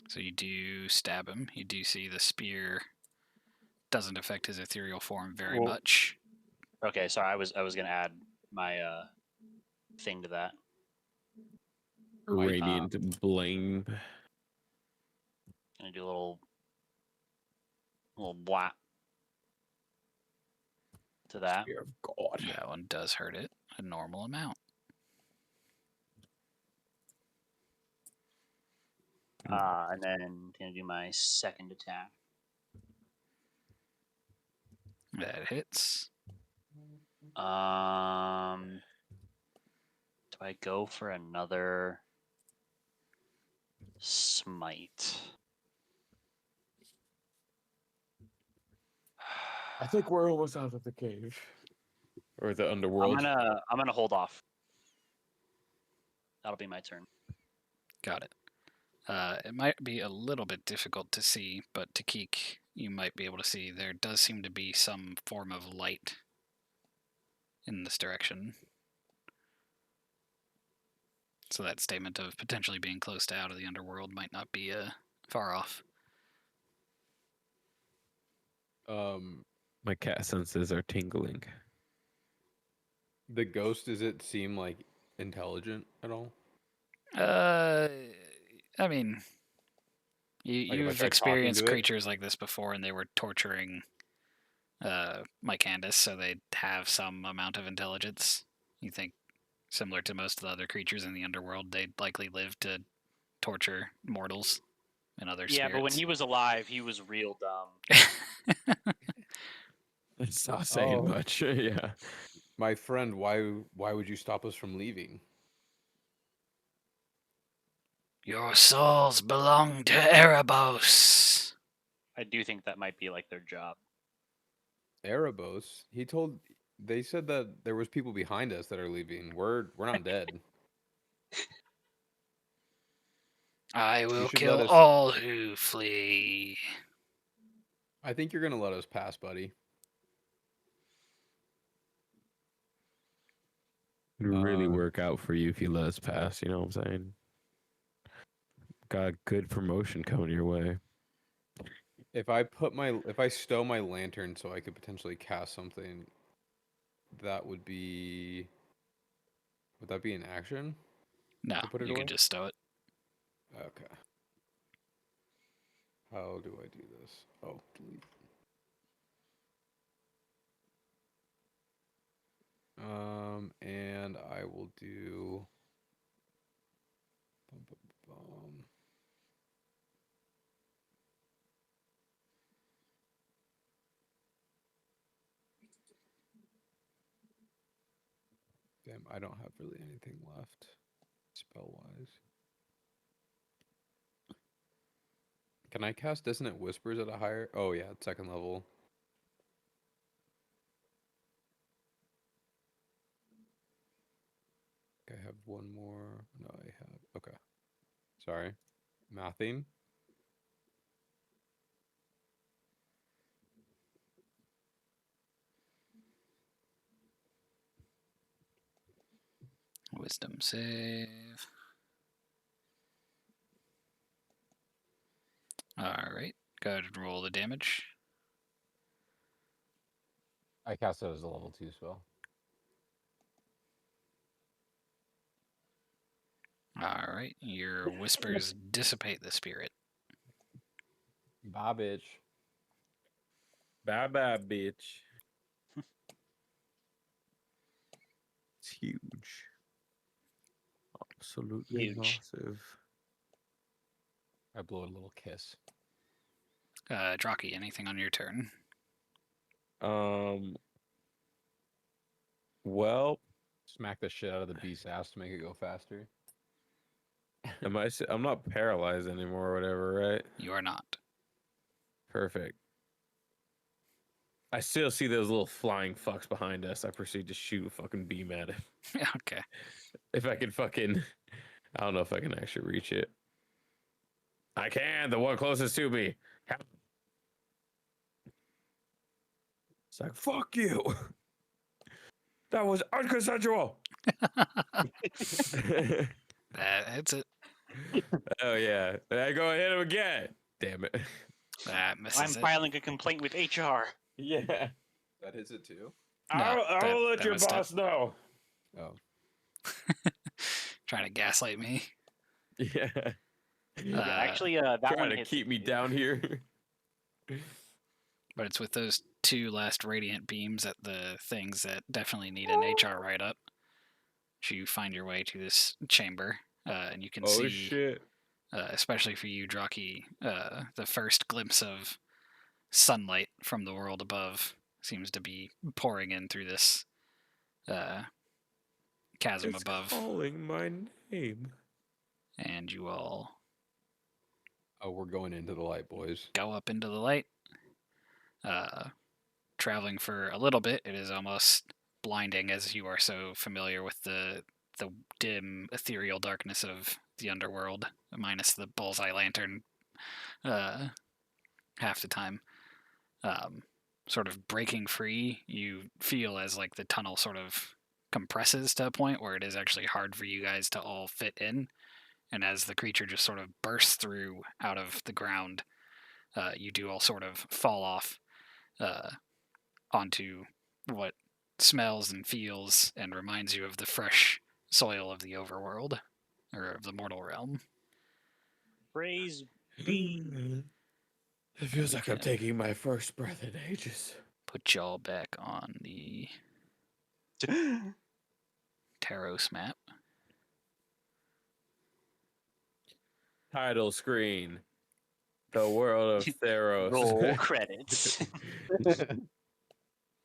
Speaker 1: So you do stab him. You do see the spear doesn't affect his ethereal form very
Speaker 5: Well-
Speaker 1: much.
Speaker 2: Okay, sorry, I was gonna add my thing to that.
Speaker 5: Radiant blame.
Speaker 2: Gonna do a little blap to that.
Speaker 5: Spear of God.
Speaker 1: That one does hurt it a normal amount.
Speaker 2: And then gonna do my second attack.
Speaker 1: That hits.
Speaker 2: Do I go for another smite?
Speaker 5: I think we're almost out of the cave. Or the underworld.
Speaker 2: I'm gonna hold off. That'll be my turn.
Speaker 1: Got it. It might be a little bit difficult to see, but Takik, you might be able to see there does seem to be some form of light in this direction. So that statement of potentially being close to out of the underworld might not be far off.
Speaker 5: My cat senses are tingling.
Speaker 4: The ghost, does it seem like intelligent at all?
Speaker 1: I mean,
Speaker 4: Like if I
Speaker 1: you've
Speaker 4: tried talking
Speaker 1: experienced
Speaker 4: to it?
Speaker 1: creatures like this before, and they were torturing Mike Candace, so they'd have some amount of intelligence. You think, similar to most of the other creatures in the underworld, they'd likely live to torture mortals and other spirits.
Speaker 2: But when he was alive, he was real dumb.
Speaker 5: It's not saying
Speaker 4: Oh.
Speaker 5: much. Yeah.
Speaker 4: My friend, why would you stop us from leaving?
Speaker 1: Your souls belong to Erebos.
Speaker 2: I do think that might be like their job.
Speaker 4: Erebos. They said that there was people behind us that are leaving. We're not dead.
Speaker 1: I
Speaker 4: You
Speaker 1: will
Speaker 4: should let
Speaker 1: kill
Speaker 4: us.
Speaker 1: all who flee.
Speaker 4: I think you're gonna let us pass, buddy.
Speaker 3: It'd really work out for you if you let us
Speaker 4: yeah.
Speaker 3: pass. You know what I'm saying? Got good promotion coming your way.
Speaker 4: If I stow my lantern so I could potentially cast something, that would be. Would that be an action?
Speaker 1: No,
Speaker 4: To put it
Speaker 1: you
Speaker 4: away?
Speaker 1: could just stow it.
Speaker 4: Okay. How do I do this? Oh, delete. And I will do. Bum, bum, bum. Damn, I don't have really anything left, spell-wise. Can I cast Dissonant Whispers at a higher? Oh yeah, second level. I have one more. No, I have. Okay. Sorry. Mathing.
Speaker 1: Wisdom save. Alright, go ahead and roll the damage.
Speaker 4: I cast it as a level 2 spell.
Speaker 1: Alright, your whispers dissipate the spirit.
Speaker 4: Bye, bitch.
Speaker 5: Bye bye, bitch.
Speaker 3: It's huge. Absolutely
Speaker 2: Huge.
Speaker 3: massive.
Speaker 4: I blow a little kiss.
Speaker 1: Draki, anything on your turn?
Speaker 5: Well,
Speaker 4: Smack the shit out of the beast's ass to make it go faster.
Speaker 5: I'm not paralyzed anymore or whatever, right?
Speaker 1: You are not.
Speaker 5: Perfect. I still see those little flying fucks behind us. I proceed to shoot a fucking beam at it.
Speaker 1: Okay.
Speaker 5: If I can fucking, I don't know if I can actually reach it. I can. The one closest to me. It's like, fuck you. That was unconsensual.
Speaker 1: That's it.
Speaker 5: Oh yeah. I go hit him again. Damn it.
Speaker 1: That
Speaker 2: I'm
Speaker 1: misses it.
Speaker 2: filing a complaint with HR.
Speaker 5: Yeah.
Speaker 4: That hits it too?
Speaker 1: No,
Speaker 5: I'll let
Speaker 1: that
Speaker 5: your
Speaker 1: missed it.
Speaker 5: boss know.
Speaker 4: Oh.
Speaker 1: Trying to gaslight me.
Speaker 5: Yeah.
Speaker 2: Yeah, actually, that
Speaker 5: Trying
Speaker 2: one
Speaker 5: to
Speaker 2: hits
Speaker 5: keep
Speaker 2: it
Speaker 5: me
Speaker 2: too.
Speaker 5: down here.
Speaker 1: But it's with those two last radiant beams at the things that definitely need an HR write-up. You find your way to this chamber, and you can
Speaker 5: Oh
Speaker 1: see,
Speaker 5: shit.
Speaker 1: especially for you, Draki, the first glimpse of sunlight from the world above seems to be pouring in through this chasm
Speaker 5: It's
Speaker 1: above,
Speaker 5: calling my name.
Speaker 1: and you all
Speaker 4: Oh, we're going into the light, boys.
Speaker 1: go up into the light. Traveling for a little bit, it is almost blinding as you are so familiar with the dim ethereal darkness of the underworld, minus the bullseye lantern half the time. Sort of breaking free, you feel as like the tunnel sort of compresses to a point where it is actually hard for you guys to all fit in, and as the creature just sort of bursts through out of the ground, you do all sort of fall off onto what smells and feels and reminds you of the fresh soil of the overworld, or of the mortal realm.
Speaker 2: Praise be.
Speaker 5: It feels like I'm taking my first breath in ages.
Speaker 1: Put y'all back on the Theros map.
Speaker 5: Title screen. The world of Theros.
Speaker 2: Roll credits.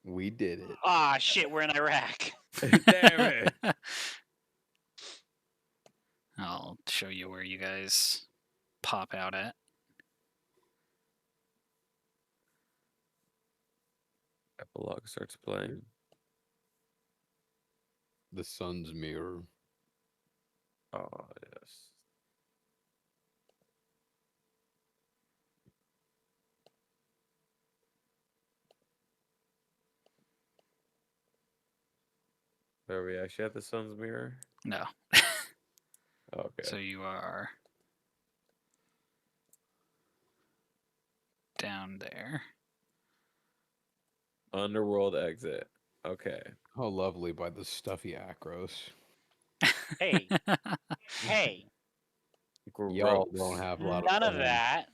Speaker 4: We did it.
Speaker 2: Ah, shit, we're in Iraq.
Speaker 5: Damn it.
Speaker 1: I'll show you where you guys pop out at.
Speaker 6: Epilogue starts playing.
Speaker 4: The sun's mirror.
Speaker 6: Oh yes. Are we actually at the sun's mirror?
Speaker 1: No.
Speaker 6: Okay.
Speaker 1: So you are down there.
Speaker 6: Underworld exit. Okay.
Speaker 4: How lovely by the stuffy Acros.
Speaker 2: Hey, hey,
Speaker 4: Y'all
Speaker 6: Gross.
Speaker 4: don't have a lot
Speaker 2: none
Speaker 4: of
Speaker 2: of
Speaker 4: fun.
Speaker 2: that.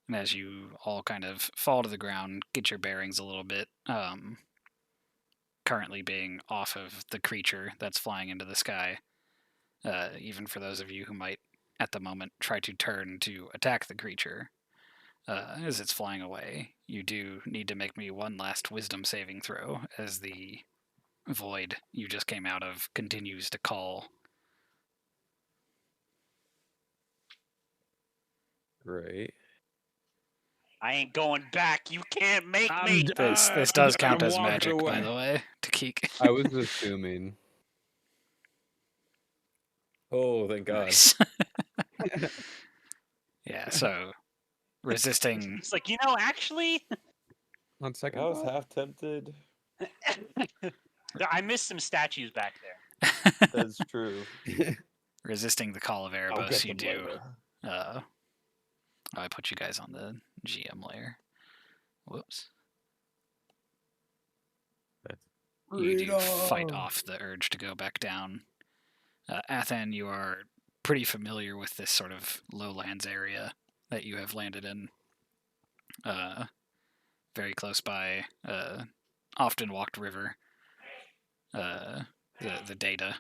Speaker 1: And as you all kind of fall to the ground, get your bearings a little bit, currently being off of the creature that's flying into the sky, even for those of you who might, at the moment, try to turn to attack the creature as it's flying away, you do need to make me one last wisdom saving throw as the void you just came out of continues to call.
Speaker 6: Great.
Speaker 2: I ain't going back. You can't make
Speaker 3: I'm
Speaker 2: me.
Speaker 3: done.
Speaker 1: This does count
Speaker 3: I'm
Speaker 1: as
Speaker 3: walking
Speaker 1: magic, by
Speaker 3: away.
Speaker 1: the way, to Keek.
Speaker 4: I was assuming.
Speaker 6: Oh, thank God.
Speaker 1: Nice. Yeah, so resisting.
Speaker 2: It's like, actually,
Speaker 4: On second
Speaker 6: I was
Speaker 4: thought,
Speaker 6: half tempted.
Speaker 2: I missed some statues back there.
Speaker 6: That's true.
Speaker 1: Resisting the call of
Speaker 6: I'll
Speaker 1: Erebos,
Speaker 6: get
Speaker 1: you
Speaker 6: them
Speaker 1: do.
Speaker 6: later.
Speaker 1: I put you guys on the GM layer. Whoops. You do fight off the urge to go back down. Athan, you are pretty familiar with this sort of lowlands area that you have landed in. Very close by, often walked river. The data.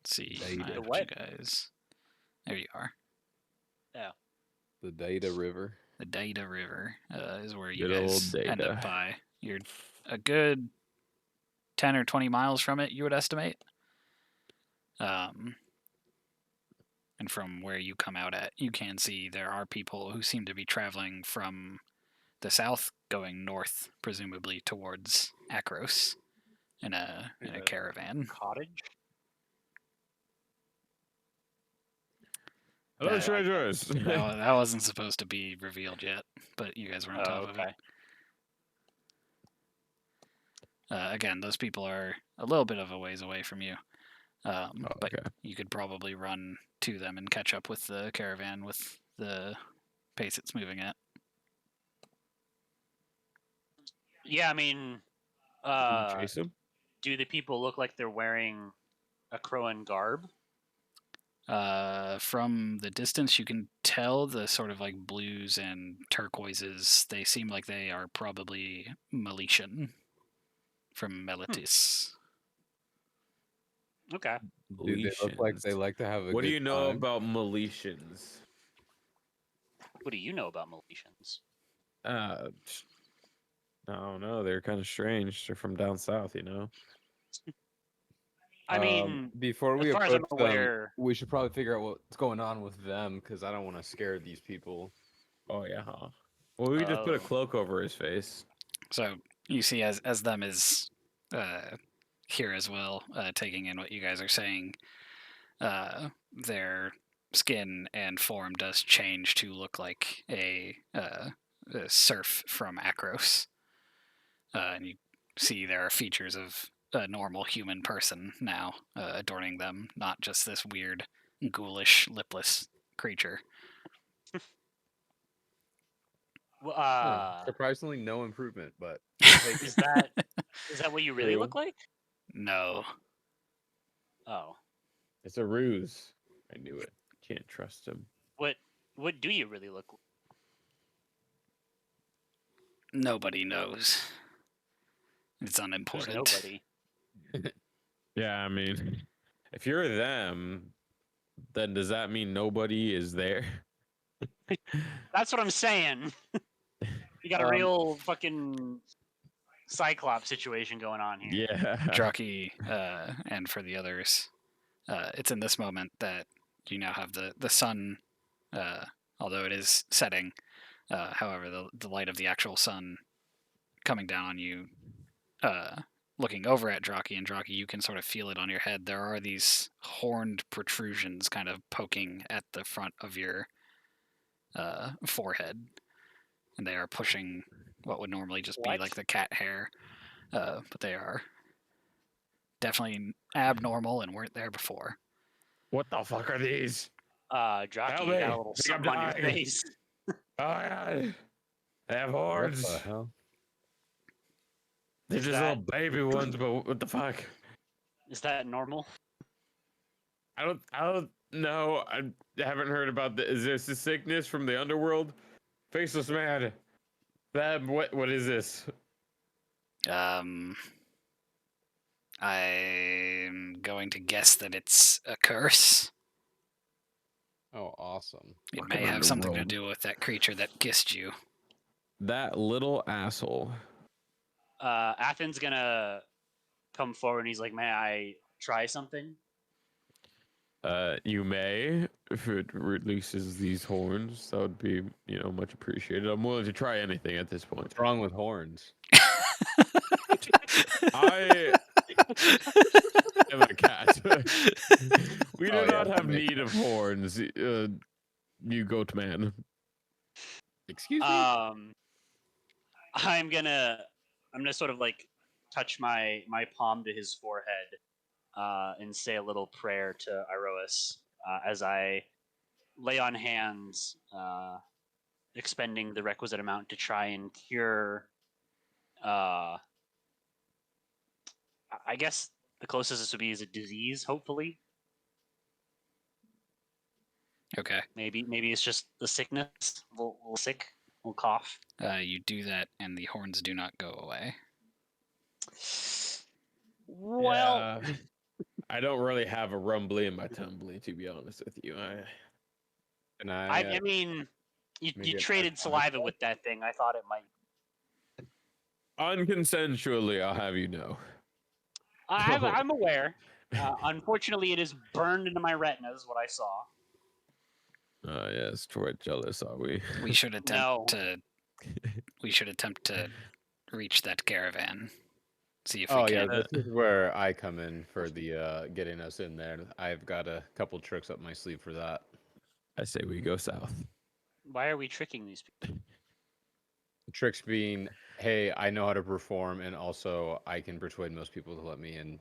Speaker 1: Let's see.
Speaker 4: Data.
Speaker 1: I
Speaker 2: The
Speaker 1: put
Speaker 2: what?
Speaker 1: you guys. There you are.
Speaker 4: the Data River.
Speaker 1: The Data River is where you
Speaker 6: Good old
Speaker 1: guys end
Speaker 6: Data.
Speaker 1: up by. You're a good 10 or 20 miles from it, you would estimate. And from where you come out at, you can see there are people who seem to be traveling from the south, going north, presumably towards Akros, in a caravan.
Speaker 2: Cottage?
Speaker 3: Hello,
Speaker 1: That-
Speaker 3: treasures.
Speaker 1: That wasn't supposed to be revealed yet, but you guys were on top of it. Again, those people are a little bit of a ways away from you, but
Speaker 3: okay.
Speaker 1: you could probably run to them and catch up with the caravan with the pace it's moving at.
Speaker 2: Yeah, I mean,
Speaker 6: Chase him?
Speaker 2: do the people look like they're wearing a Crowan garb?
Speaker 1: From the distance, you can tell the sort of like blues and turquoises. They seem like they are probably Meletian from Melitis.
Speaker 2: Okay.
Speaker 4: Do they look like they
Speaker 6: Meletians.
Speaker 4: like to have a
Speaker 6: What do
Speaker 4: good
Speaker 6: you know
Speaker 4: time?
Speaker 6: about Meletians?
Speaker 2: What do you know about Meletians?
Speaker 6: I don't know. They're kind of strange. They're from down south, you know?
Speaker 2: I mean,
Speaker 4: before we
Speaker 2: as far as I'm
Speaker 4: approach them,
Speaker 2: aware,
Speaker 4: we should probably figure out what's going on with them because I don't want to scare these people.
Speaker 6: Oh, yeah. Huh? Well, we just put a
Speaker 2: Oh.
Speaker 6: cloak over his face.
Speaker 1: So you see, as them is here as well, taking in what you guys are saying. Their skin and form does change to look like a serf from Akros. And you see there are features of a normal human person now adorning them, not just this weird, ghoulish, lipless creature.
Speaker 4: Surprisingly, no improvement, but
Speaker 2: is that what you really
Speaker 6: True.
Speaker 2: look like?
Speaker 1: No.
Speaker 2: Oh,
Speaker 6: It's a ruse. I knew it. Can't trust him.
Speaker 2: what do you really look like?
Speaker 1: Nobody knows. It's
Speaker 2: Who's
Speaker 1: unimportant.
Speaker 2: nobody?
Speaker 5: Yeah, I mean,
Speaker 6: If you're them, then does that mean nobody is there?
Speaker 2: That's what I'm saying. You got a real fucking Cyclops situation going on here.
Speaker 6: Yeah.
Speaker 1: Drucky, and for the others, it's in this moment that you now have the sun, although it is setting. However, the light of the actual sun coming down on you, looking over at Draki, and Draki, you can sort of feel it on your head. There are these horned protrusions kind of poking at the front of your forehead, and they are pushing what would normally just be
Speaker 2: What?
Speaker 1: like the cat hair, but they are definitely abnormal and weren't there before.
Speaker 3: What the fuck are these?
Speaker 2: Jockey,
Speaker 3: Help
Speaker 2: you
Speaker 3: me!
Speaker 2: got a little
Speaker 3: I think I'm
Speaker 2: something on your
Speaker 3: dying.
Speaker 2: face.
Speaker 3: Oh my god! They have
Speaker 4: What
Speaker 3: horns.
Speaker 4: the hell?
Speaker 3: They're
Speaker 2: Is
Speaker 3: just
Speaker 2: that-
Speaker 3: little baby ones, but what the fuck?
Speaker 2: Is that normal?
Speaker 3: I don't know. I haven't heard about the. Is this a sickness from the underworld? Faceless man. That what is this?
Speaker 1: I'm going to guess that it's a curse.
Speaker 4: Oh, awesome.
Speaker 1: It
Speaker 3: Fucking
Speaker 1: may have something to
Speaker 3: Underworld.
Speaker 1: do with that creature that kissed you.
Speaker 3: That little asshole.
Speaker 2: Athens gonna come forward and he's like, "May I try something?"
Speaker 3: You may, if it releases these horns, that would be, much appreciated. I'm willing to try anything at this point.
Speaker 4: What's wrong with horns?
Speaker 3: I am a cat. We do
Speaker 4: Oh, yeah,
Speaker 3: not
Speaker 4: that
Speaker 3: have
Speaker 4: makes
Speaker 3: need of horns, you goat man.
Speaker 4: Excuse me?
Speaker 2: I'm gonna sort of like touch my palm to his forehead and say a little prayer to Iroas as I lay on hands, expending the requisite amount to try and cure. I guess the closest this would be is a disease. Hopefully,
Speaker 1: Okay.
Speaker 2: maybe it's just the sickness, a little sick, a little cough.
Speaker 1: You do that, and the horns do not go away.
Speaker 2: Well,
Speaker 3: Yeah, I don't really have a rumbly in my tumbly, to be honest with you.
Speaker 4: And I,
Speaker 2: I mean, you
Speaker 4: maybe an
Speaker 2: traded
Speaker 4: Arcana
Speaker 2: saliva
Speaker 4: check?
Speaker 2: with that thing. I thought it might.
Speaker 3: Unconsensually, I'll have you know.
Speaker 2: I'm aware. Unfortunately, it is burned into my retinas. What I saw.
Speaker 3: Yes, quite jealous, are we?
Speaker 1: We should attempt
Speaker 2: No.
Speaker 1: to. We should attempt to reach that caravan. See if
Speaker 4: Oh,
Speaker 1: we
Speaker 4: yeah,
Speaker 1: can.
Speaker 4: this is where I come in for the getting us in there. I've got a couple tricks up my sleeve for that.
Speaker 3: I say we go south.
Speaker 2: Why are we tricking these people?
Speaker 4: Tricks being, hey, I know how to perform, and also I can persuade most people to let me in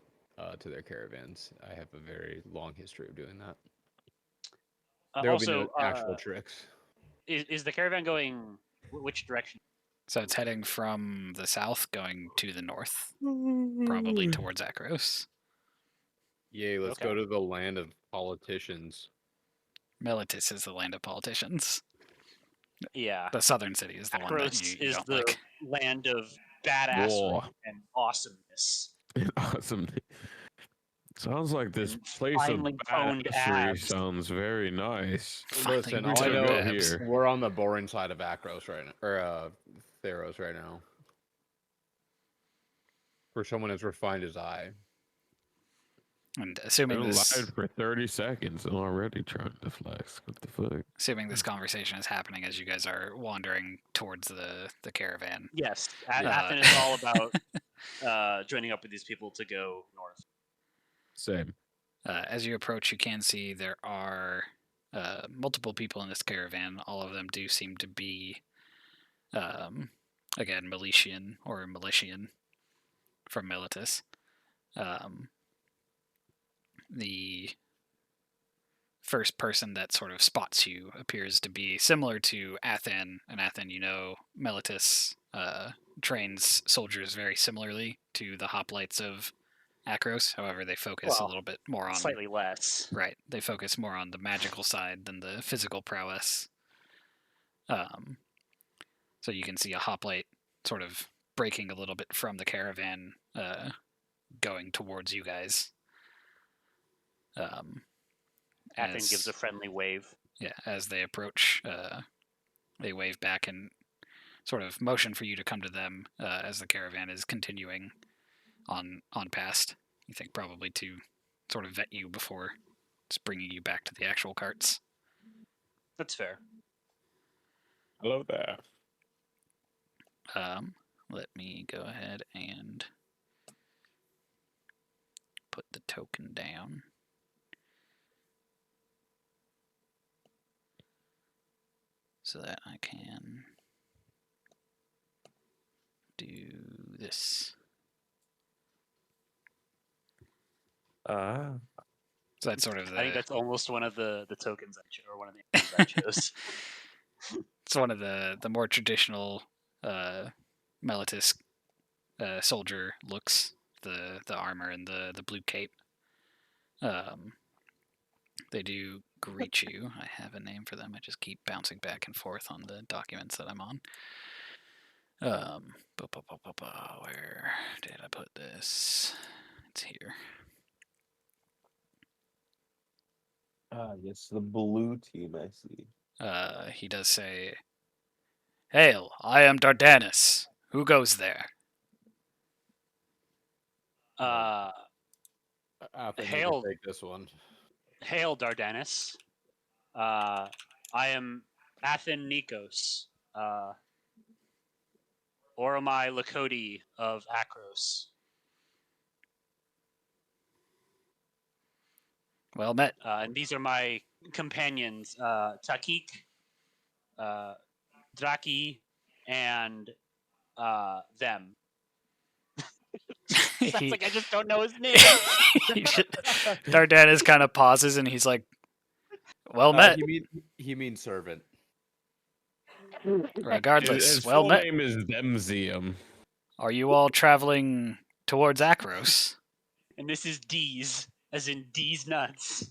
Speaker 4: to their caravans. I have a very long history of doing that. There will be no actual tricks.
Speaker 2: Is the caravan going which direction?
Speaker 1: So it's heading from the south, going to the north, probably towards Akros.
Speaker 4: Yay, let's go
Speaker 2: Okay.
Speaker 4: to the land of politicians.
Speaker 1: Melitus is the land of politicians.
Speaker 2: Yeah.
Speaker 1: The southern city is the one that
Speaker 2: Akros
Speaker 1: you
Speaker 2: is
Speaker 1: don't
Speaker 2: the
Speaker 1: like.
Speaker 2: land of badassery
Speaker 3: War.
Speaker 2: and awesomeness.
Speaker 3: Awesome. Sounds like this
Speaker 2: And
Speaker 3: place of
Speaker 2: finely toned
Speaker 3: badassery
Speaker 2: abs.
Speaker 3: sounds very nice.
Speaker 4: Listen,
Speaker 1: Finally
Speaker 4: all I
Speaker 3: toned
Speaker 4: know
Speaker 3: abs.
Speaker 4: is we're on the boring side of Akros right now, or Theros right now. For someone as refined as I.
Speaker 1: And assuming
Speaker 3: Been
Speaker 1: this,
Speaker 3: alive for 30 seconds and already trying to flex. What the fuck?
Speaker 1: assuming this conversation is happening as you guys are wandering towards the caravan.
Speaker 2: Yes,
Speaker 1: Yeah.
Speaker 2: Athens is all about joining up with these people to go north.
Speaker 3: Same.
Speaker 1: As you approach, you can see there are multiple people in this caravan. All of them do seem to be, again, Militian or Militian from Militus. The first person that sort of spots you appears to be similar to Athen. And Athen, Militus trains soldiers very similarly to the hoplites of Akros. However, they focus a
Speaker 2: Well,
Speaker 1: little bit more on
Speaker 2: Slightly less.
Speaker 1: right. They focus more on the magical side than the physical prowess. So you can see a hoplite sort of breaking a little bit from the caravan, going towards you guys.
Speaker 2: Athens gives
Speaker 1: as-
Speaker 2: a friendly wave.
Speaker 1: Yeah, as they approach, they wave back and sort of motion for you to come to them as the caravan is continuing on past. You think probably to sort of vet you before just bringing you back to the actual carts.
Speaker 2: That's fair.
Speaker 6: Hello there.
Speaker 1: Let me go ahead and put the token down. So that I can do this.
Speaker 6: Ah.
Speaker 1: So that's sort of
Speaker 2: I think
Speaker 1: the
Speaker 2: that's almost one of the tokens or one of the answers I chose.
Speaker 1: it's one of the more traditional Melitus soldier looks. The armor and the blue cape. They do greet you. I have a name for them. I just keep bouncing back and forth on the documents that I'm on. Where did I put this? It's here.
Speaker 6: Ah, yes, the blue team. I see.
Speaker 1: He does say, "Hail! I am Dardanus. Who goes there?"
Speaker 4: Athen, you can
Speaker 2: Hail,
Speaker 4: take this one.
Speaker 2: hail, Dardanus. I am Athen Nikos, Oromai Lakoti of Akros.
Speaker 1: Well met.
Speaker 2: And these are my companions, Takik, Draki, and them. Sounds like I just don't know his name.
Speaker 1: Dardanus kind of pauses and he's like, "Well met."
Speaker 4: He means servant.
Speaker 1: Regardless,
Speaker 6: His
Speaker 1: well
Speaker 6: full
Speaker 1: met.
Speaker 6: name is Demzium.
Speaker 1: Are you all traveling towards Akros?
Speaker 2: And this is D's, as in D's nuts.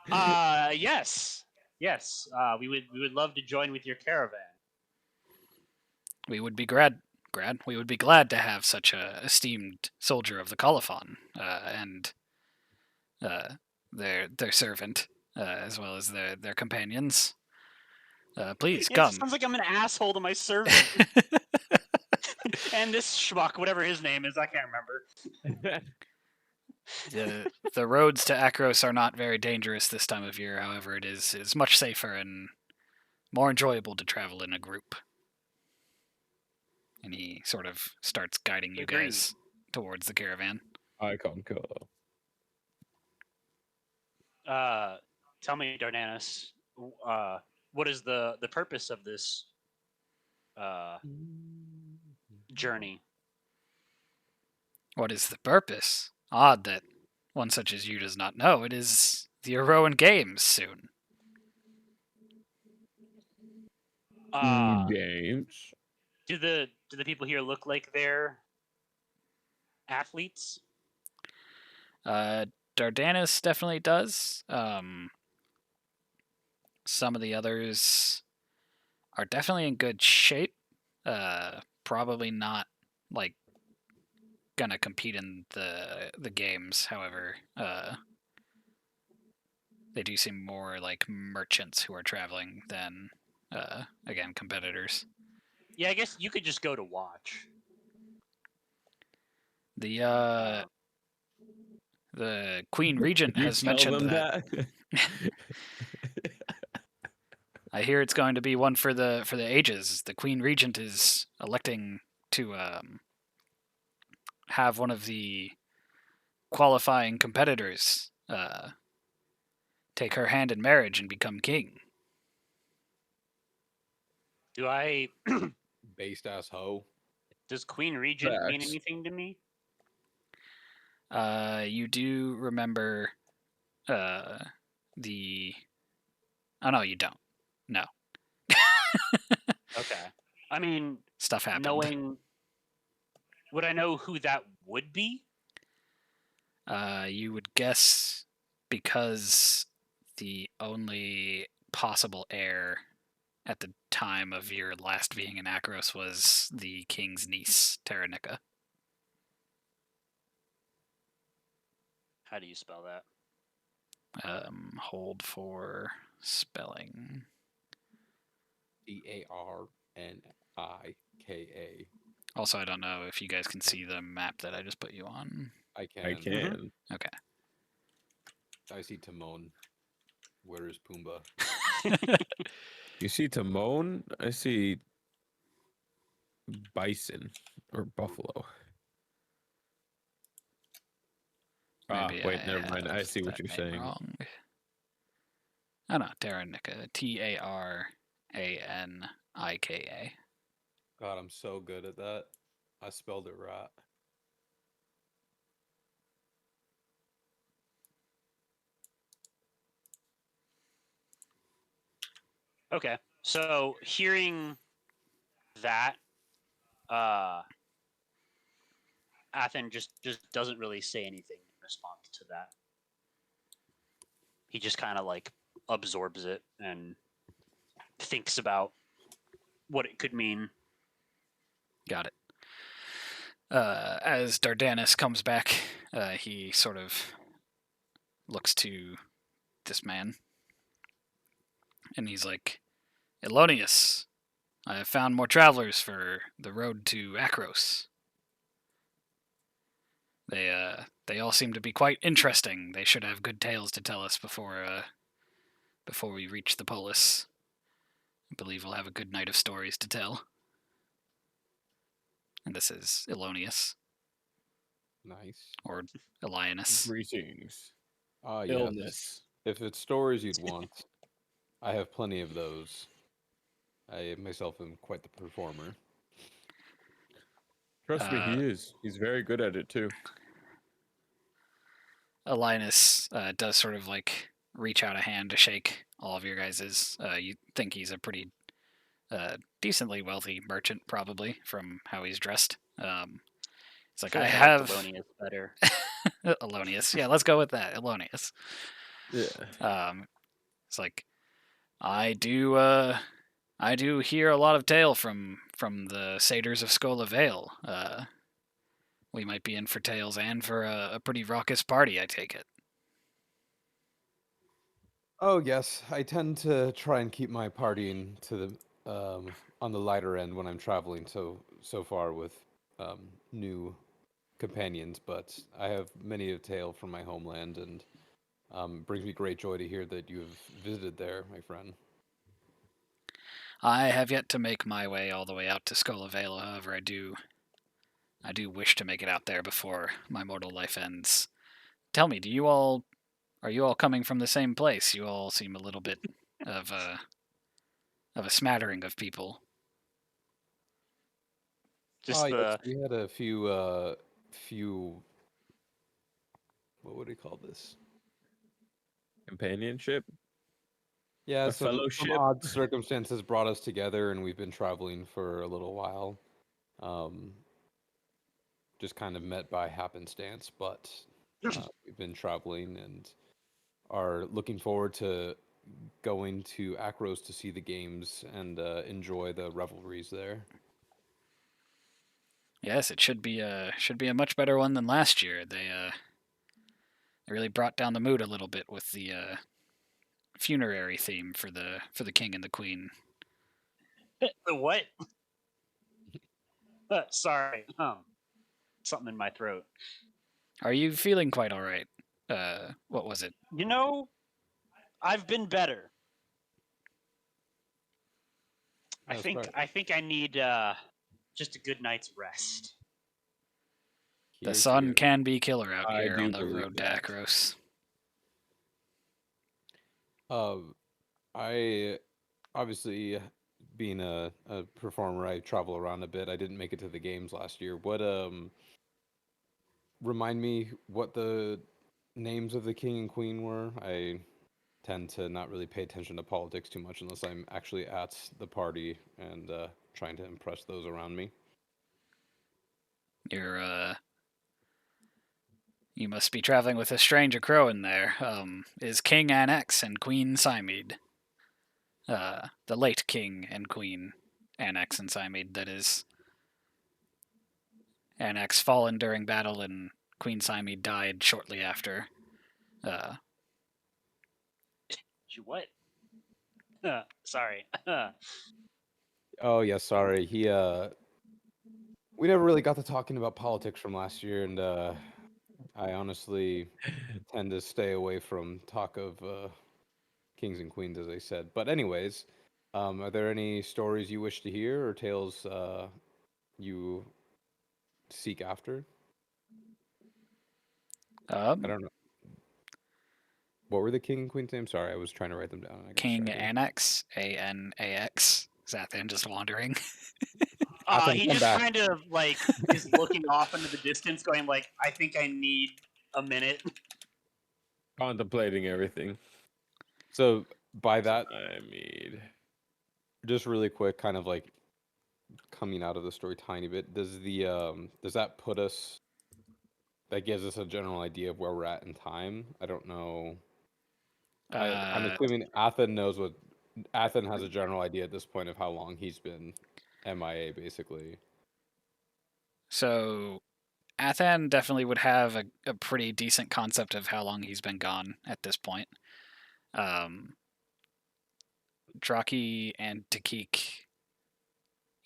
Speaker 2: Yes. Yes. We would love to join with your caravan.
Speaker 1: We would be glad. We would be glad to have such a esteemed soldier of the Colophon and their servant, as well as their companions. Please
Speaker 2: It
Speaker 1: come.
Speaker 2: sounds like I'm an asshole to my servant. And this schmuck, whatever his name is, I can't remember.
Speaker 1: The roads to Akros are not very dangerous this time of year. However, it is much safer and more enjoyable to travel in a group. And he sort of starts guiding you
Speaker 2: Agreed.
Speaker 1: guys towards the caravan.
Speaker 6: I concur.
Speaker 2: Tell me, Dardanus, what is the purpose of this journey?
Speaker 1: What is the purpose? Odd that one such as you does not know. It is the Heroan Games soon.
Speaker 6: Games.
Speaker 2: Do the people here look like they're athletes?
Speaker 1: Dardanus definitely does. Some of the others are definitely in good shape. Probably not like gonna compete in the games. However, they do seem more like merchants who are traveling than again competitors.
Speaker 2: Yeah, I guess you could just go to watch.
Speaker 1: The Queen Regent
Speaker 6: You
Speaker 1: has
Speaker 6: tell
Speaker 1: mentioned
Speaker 6: them
Speaker 1: that. I hear it's going to be one for the ages. The Queen Regent is electing to have one of the qualifying competitors take her hand in marriage and become king.
Speaker 2: Do I?
Speaker 4: Based ass hoe.
Speaker 2: Does Queen Regent mean
Speaker 6: Facts.
Speaker 2: anything to me?
Speaker 1: You do remember the. Oh no, you don't. No.
Speaker 2: Okay. I mean,
Speaker 1: Stuff happened.
Speaker 2: knowing, would I know who that would be?
Speaker 1: You would guess because the only possible heir at the time of your last being in Akros was the king's niece, Taranika.
Speaker 2: How do you spell that?
Speaker 1: Hold for spelling.
Speaker 4: Darnika.
Speaker 1: Also, I don't know if you guys can see the map that I just put you on.
Speaker 4: I
Speaker 6: I
Speaker 4: can.
Speaker 6: can.
Speaker 1: Okay.
Speaker 4: I see Timon. Where is Pumbaa?
Speaker 6: You see Timon? I see bison or buffalo.
Speaker 1: Maybe
Speaker 6: Wait,
Speaker 1: I
Speaker 6: never mind. I
Speaker 1: have
Speaker 6: see what
Speaker 1: that
Speaker 6: you're
Speaker 1: name
Speaker 6: saying.
Speaker 1: wrong. Oh no, Taranika. Taranika.
Speaker 4: God, I'm so good at that. I spelled it right.
Speaker 2: Okay. So hearing that, Athen just doesn't really say anything in response to that. He just kind of like absorbs it and thinks about what it could mean.
Speaker 1: Got it. As Dardanus comes back, he sort of looks to this man, and he's like, Elonius, I have found more travelers for the road to Akros. They all seem to be quite interesting. They should have good tales to tell us before we reach the polis. I believe we'll have a good night of stories to tell. And this is Elonius,
Speaker 4: Nice.
Speaker 1: or Elionus.
Speaker 6: Greetings.
Speaker 4: Ah, yes.
Speaker 6: Illness.
Speaker 4: If it's stories you'd want, I have plenty of those. I myself am quite the performer.
Speaker 6: Trust me, he is. He's very good at it too.
Speaker 1: Linus does sort of like reach out a hand to shake all of your guys's. You think he's a pretty decently wealthy merchant, probably from how he's dressed. It's like I
Speaker 2: I like
Speaker 1: have
Speaker 2: Thelonious better.
Speaker 1: Elonius. Yeah, let's go with that, Elonius.
Speaker 6: Yeah.
Speaker 1: It's like I do. I do hear a lot of tale from the satyrs of Skola Vale. We might be in for tales and for a pretty raucous party, I take it.
Speaker 4: Oh yes, I tend to try and keep my partying to the on the lighter end when I'm traveling so far with new companions, but I have many a tale from my homeland, and brings me great joy to hear that you have visited there, my friend.
Speaker 1: I have yet to make my way all the way out to Skola Vale, however, I do wish to make it out there before my mortal life ends. Tell me, are you all coming from the same place? You all seem a little bit of a smattering of people.
Speaker 4: Ah,
Speaker 2: Just
Speaker 4: yes,
Speaker 2: the
Speaker 4: we had a few. What would we call this?
Speaker 6: Companionship.
Speaker 4: Yeah,
Speaker 6: A
Speaker 4: some
Speaker 6: fellowship.
Speaker 4: odd circumstances brought us together, and we've been traveling for a little while. Um, just kind of met by happenstance, but we've been traveling and are looking forward to going to Akros to see the games and enjoy the revelries there.
Speaker 1: Yes, it should be a much better one than last year. They really brought down the mood a little bit with the funerary theme for the king and the queen.
Speaker 2: the what? Sorry, something in my throat.
Speaker 1: Are you feeling quite all right? What was it?
Speaker 2: You know, I've been better.
Speaker 4: That's right.
Speaker 2: I think I need just a good night's rest.
Speaker 1: The
Speaker 4: Here,
Speaker 1: sun
Speaker 4: here.
Speaker 1: can be killer out
Speaker 6: I
Speaker 1: here
Speaker 6: do
Speaker 1: on the
Speaker 6: believe
Speaker 1: road to
Speaker 6: that.
Speaker 1: Akros.
Speaker 4: I obviously, being a performer, I travel around a bit. I didn't make it to the games last year. What remind me what the names of the king and queen were? I tend to not really pay attention to politics too much unless I'm actually at the party and trying to impress those around me.
Speaker 1: You must be traveling with a stranger crow in there. Is King Annex and Queen Cymede. The late King and Queen Annex and Cymede, that is. Annex fallen during battle and Queen Cymede died shortly after.
Speaker 2: You what? Sorry.
Speaker 4: Oh yeah, sorry. We never really got to talking about politics from last year, and I honestly tend to stay away from talk of kings and queens, as I said. But anyways, are there any stories you wish to hear or tales you seek after? I don't know. What were the king and queen's names? Sorry, I was trying to write them down. And I got
Speaker 1: King
Speaker 4: distracted.
Speaker 1: Anax, Anax. Zathan just wandering.
Speaker 4: Athen,
Speaker 2: He
Speaker 4: come
Speaker 2: just
Speaker 4: back.
Speaker 2: kind of like is looking off into the distance, going like, "I think I need a minute."
Speaker 6: Contemplating everything.
Speaker 4: So by that,
Speaker 6: I mean,
Speaker 4: just really quick, kind of like coming out of the story tiny bit. Does that put us? That gives us a general idea of where we're at in time. I don't know. I'm
Speaker 1: Uh,
Speaker 4: assuming Athen knows what Athen has a general idea at this point of how long he's been MIA, basically.
Speaker 1: so Athan definitely would have a pretty decent concept of how long he's been gone at this point. Draki and Takik,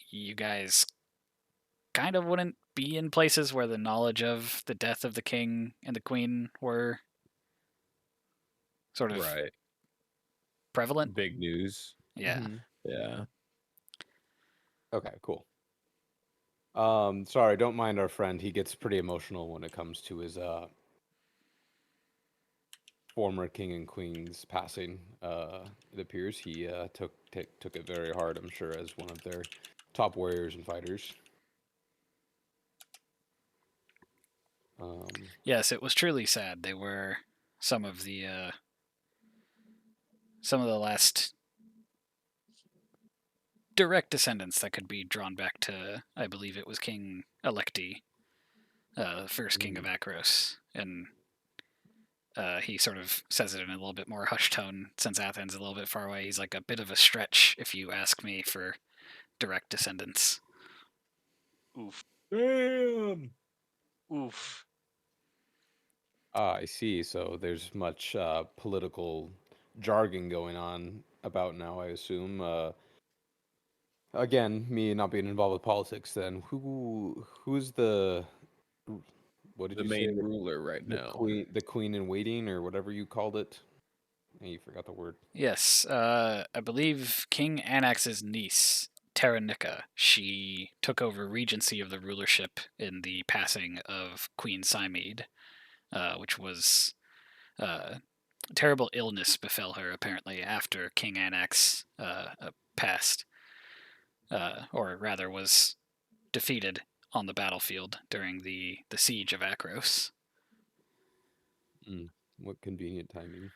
Speaker 1: you guys kind of wouldn't be in places where the knowledge of the death of the king and the queen were sort of
Speaker 6: right.
Speaker 1: prevalent.
Speaker 6: Big news.
Speaker 1: Yeah.
Speaker 6: Yeah.
Speaker 4: Okay, cool. Sorry, don't mind our friend. He gets pretty emotional when it comes to his former king and queen's passing. It appears he took it very hard. I'm sure as one of their top warriors and fighters.
Speaker 1: Yes, it was truly sad. They were some of the last direct descendants that could be drawn back to, I believe it was King Electi, the first king of Akros, and he sort of says it in a little bit more hushed tone since Athens a little bit far away. He's like, a bit of a stretch if you ask me for direct descendants.
Speaker 2: Oof.
Speaker 6: Damn.
Speaker 2: Oof.
Speaker 4: I see. So there's much political jargon going on about now, I assume. Again, me not being involved with politics, then who's what did
Speaker 6: The
Speaker 4: you say?
Speaker 6: main ruler right now.
Speaker 4: The queen in waiting, or whatever you called it? Hey, you forgot the word.
Speaker 1: Yes, I believe King Anax's niece, Taranika, she took over regency of the rulership in the passing of Queen Cymede, which was terrible illness befell her apparently after King Anax passed, or rather was defeated on the battlefield during the siege of Akros.
Speaker 4: What convenient timing.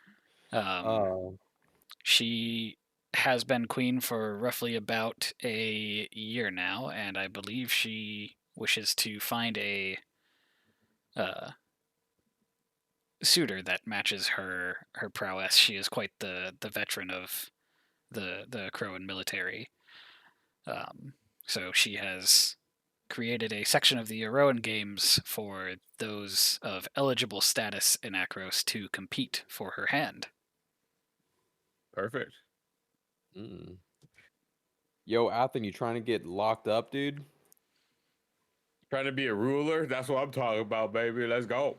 Speaker 1: She has been queen for roughly about a year now, and I believe she wishes to find a suitor that matches her prowess. She is quite the veteran of the Crowan military. So she has created a section of the Eroan Games for those of eligible status in Akros to compete for her hand.
Speaker 6: Perfect.
Speaker 4: Yo, Athen, you trying to get locked up, dude?
Speaker 6: Trying to be a ruler? That's what I'm talking about, baby. Let's go.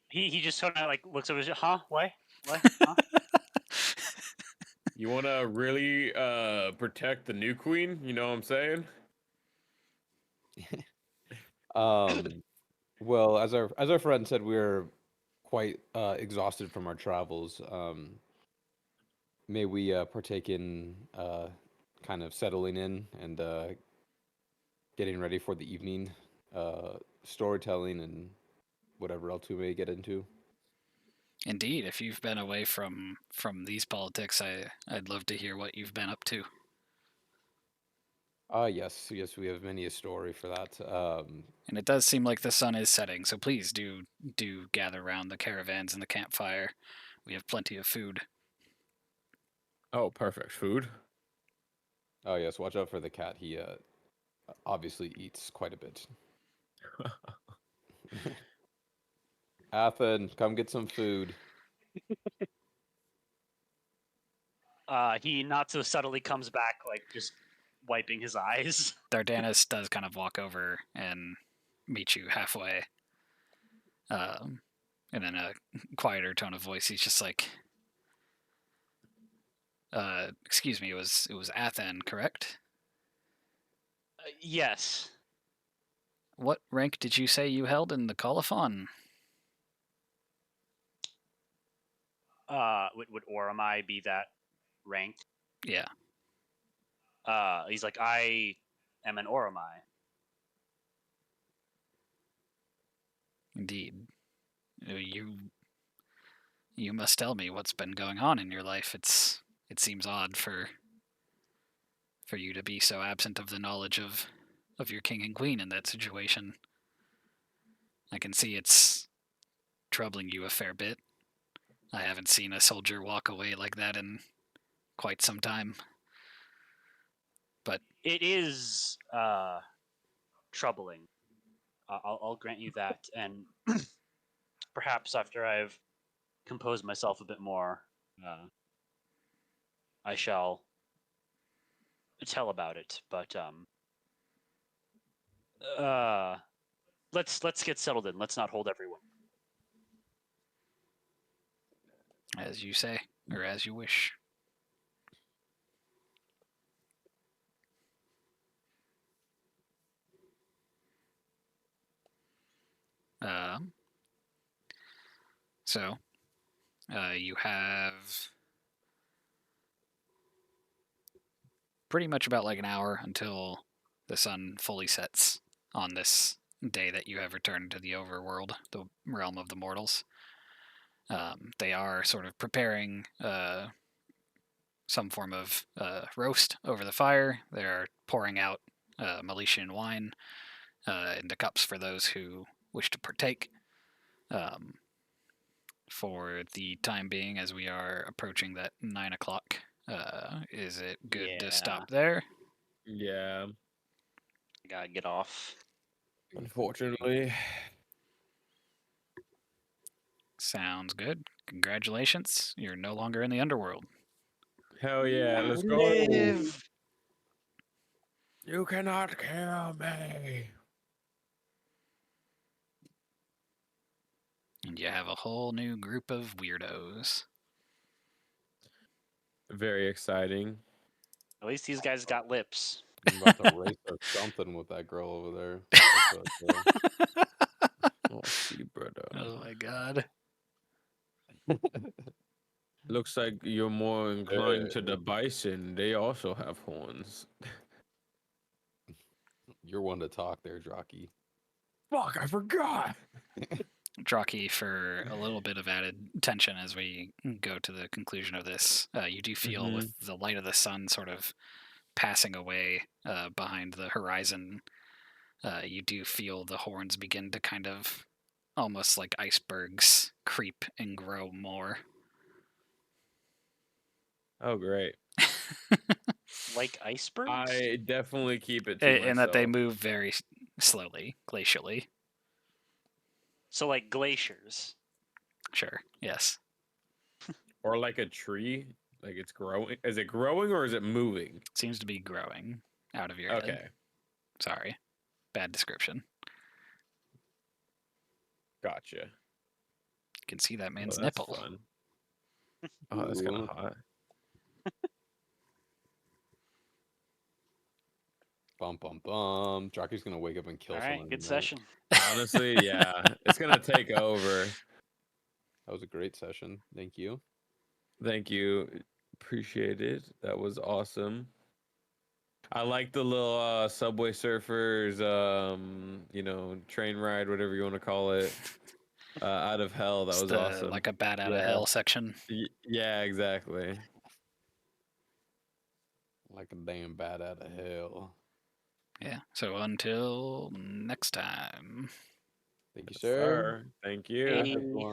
Speaker 2: He just sort of like looks over his, huh? What? Huh?
Speaker 6: You want to really protect the new queen? You know what I'm saying?
Speaker 4: Well, as our friend said, we're quite exhausted from our travels. May we partake in kind of settling in and getting ready for the evening storytelling and whatever else we may get into.
Speaker 1: Indeed, if you've been away from these politics, I'd love to hear what you've been up to.
Speaker 4: Yes, we have many a story for that.
Speaker 1: And it does seem like the sun is setting, so please do gather round the caravans and the campfire. We have plenty of food.
Speaker 6: Oh, perfect. Food?
Speaker 4: Oh yes, watch out for the cat. He obviously eats quite a bit. Athen, come get some food.
Speaker 2: He not so subtly comes back, like just wiping his eyes.
Speaker 1: Dardanus does kind of walk over and meet you halfway. And then a quieter tone of voice, he's just like, excuse me, it was Athen, correct?
Speaker 2: Yes.
Speaker 1: What rank did you say you held in the colophon?
Speaker 2: Would Oromai be that rank?
Speaker 1: Yeah.
Speaker 2: He's like, I am an Oromai.
Speaker 1: Indeed. You must tell me what's been going on in your life. It seems odd for you to be so absent of the knowledge of your king and queen in that situation. I can see it's troubling you a fair bit. I haven't seen a soldier walk away like that in quite some time. But
Speaker 2: it is troubling. I'll grant you that, and perhaps after I've composed myself a bit more, I shall tell about it. But let's get settled in. Let's not hold everyone.
Speaker 1: as you say, or as you wish. So, you have pretty much about like an hour until the sun fully sets on this day that you have returned to the overworld, the realm of the mortals. They are sort of preparing some form of roast over the fire. They're pouring out Meletian wine into cups for those who wish to partake. For the time being, as we are approaching that 9 o'clock, is it good to stop there?
Speaker 5: Yeah.
Speaker 2: I gotta get off.
Speaker 6: Unfortunately.
Speaker 1: Sounds good. Congratulations. You're no longer in the underworld.
Speaker 5: Hell yeah. Let's go.
Speaker 2: Live.
Speaker 6: You cannot kill me.
Speaker 1: And you have a whole new group of weirdos.
Speaker 5: Very exciting.
Speaker 2: At least these guys got lips.
Speaker 4: I'm about to race or something with that girl over there. That's what
Speaker 6: Oh, see, brother.
Speaker 1: Oh my god.
Speaker 5: Looks like you're more inclined to the bison. They also have horns.
Speaker 4: You're one to talk there, Jockey.
Speaker 5: Fuck, I forgot.
Speaker 1: Draki, for a little bit of added tension as we go to the conclusion of this, you do feel with the light of the sun sort of passing away behind the horizon, you do feel the horns begin to kind of almost like icebergs creep and grow more.
Speaker 5: Oh, great.
Speaker 2: Like icebergs?
Speaker 5: I definitely keep it to
Speaker 1: And
Speaker 5: myself.
Speaker 1: that they move very slowly, glacially.
Speaker 2: So like glaciers.
Speaker 1: Sure, yes.
Speaker 5: Or like a tree. Like it's growing. Is it growing or is it moving?
Speaker 1: Seems to be growing out of your
Speaker 5: Okay.
Speaker 1: head. Sorry. Bad description.
Speaker 5: Gotcha.
Speaker 1: You can see that man's
Speaker 5: Well, that's
Speaker 1: nipple.
Speaker 5: fun. Oh, that's kind of hot.
Speaker 4: Bum bum bum. Jockey's gonna wake up and kill
Speaker 2: All
Speaker 4: someone.
Speaker 2: right, good
Speaker 4: tonight.
Speaker 2: session.
Speaker 5: Honestly, yeah. It's going to take over.
Speaker 4: That was a great session. Thank you.
Speaker 5: Thank you. Appreciate it. That was awesome. I like the little Subway Surfers, train ride, whatever you want to call it, out of hell. That
Speaker 1: It's
Speaker 5: was
Speaker 1: the
Speaker 5: awesome.
Speaker 1: like a bat out of
Speaker 5: Yeah.
Speaker 1: hell section.
Speaker 5: Yeah, exactly.
Speaker 4: Like a damn bat out of hell.
Speaker 1: Yeah. So until next time.
Speaker 4: Thank you,
Speaker 5: Yes,
Speaker 4: sir.
Speaker 5: sir. Thank you.
Speaker 2: Hey.
Speaker 4: Everyone.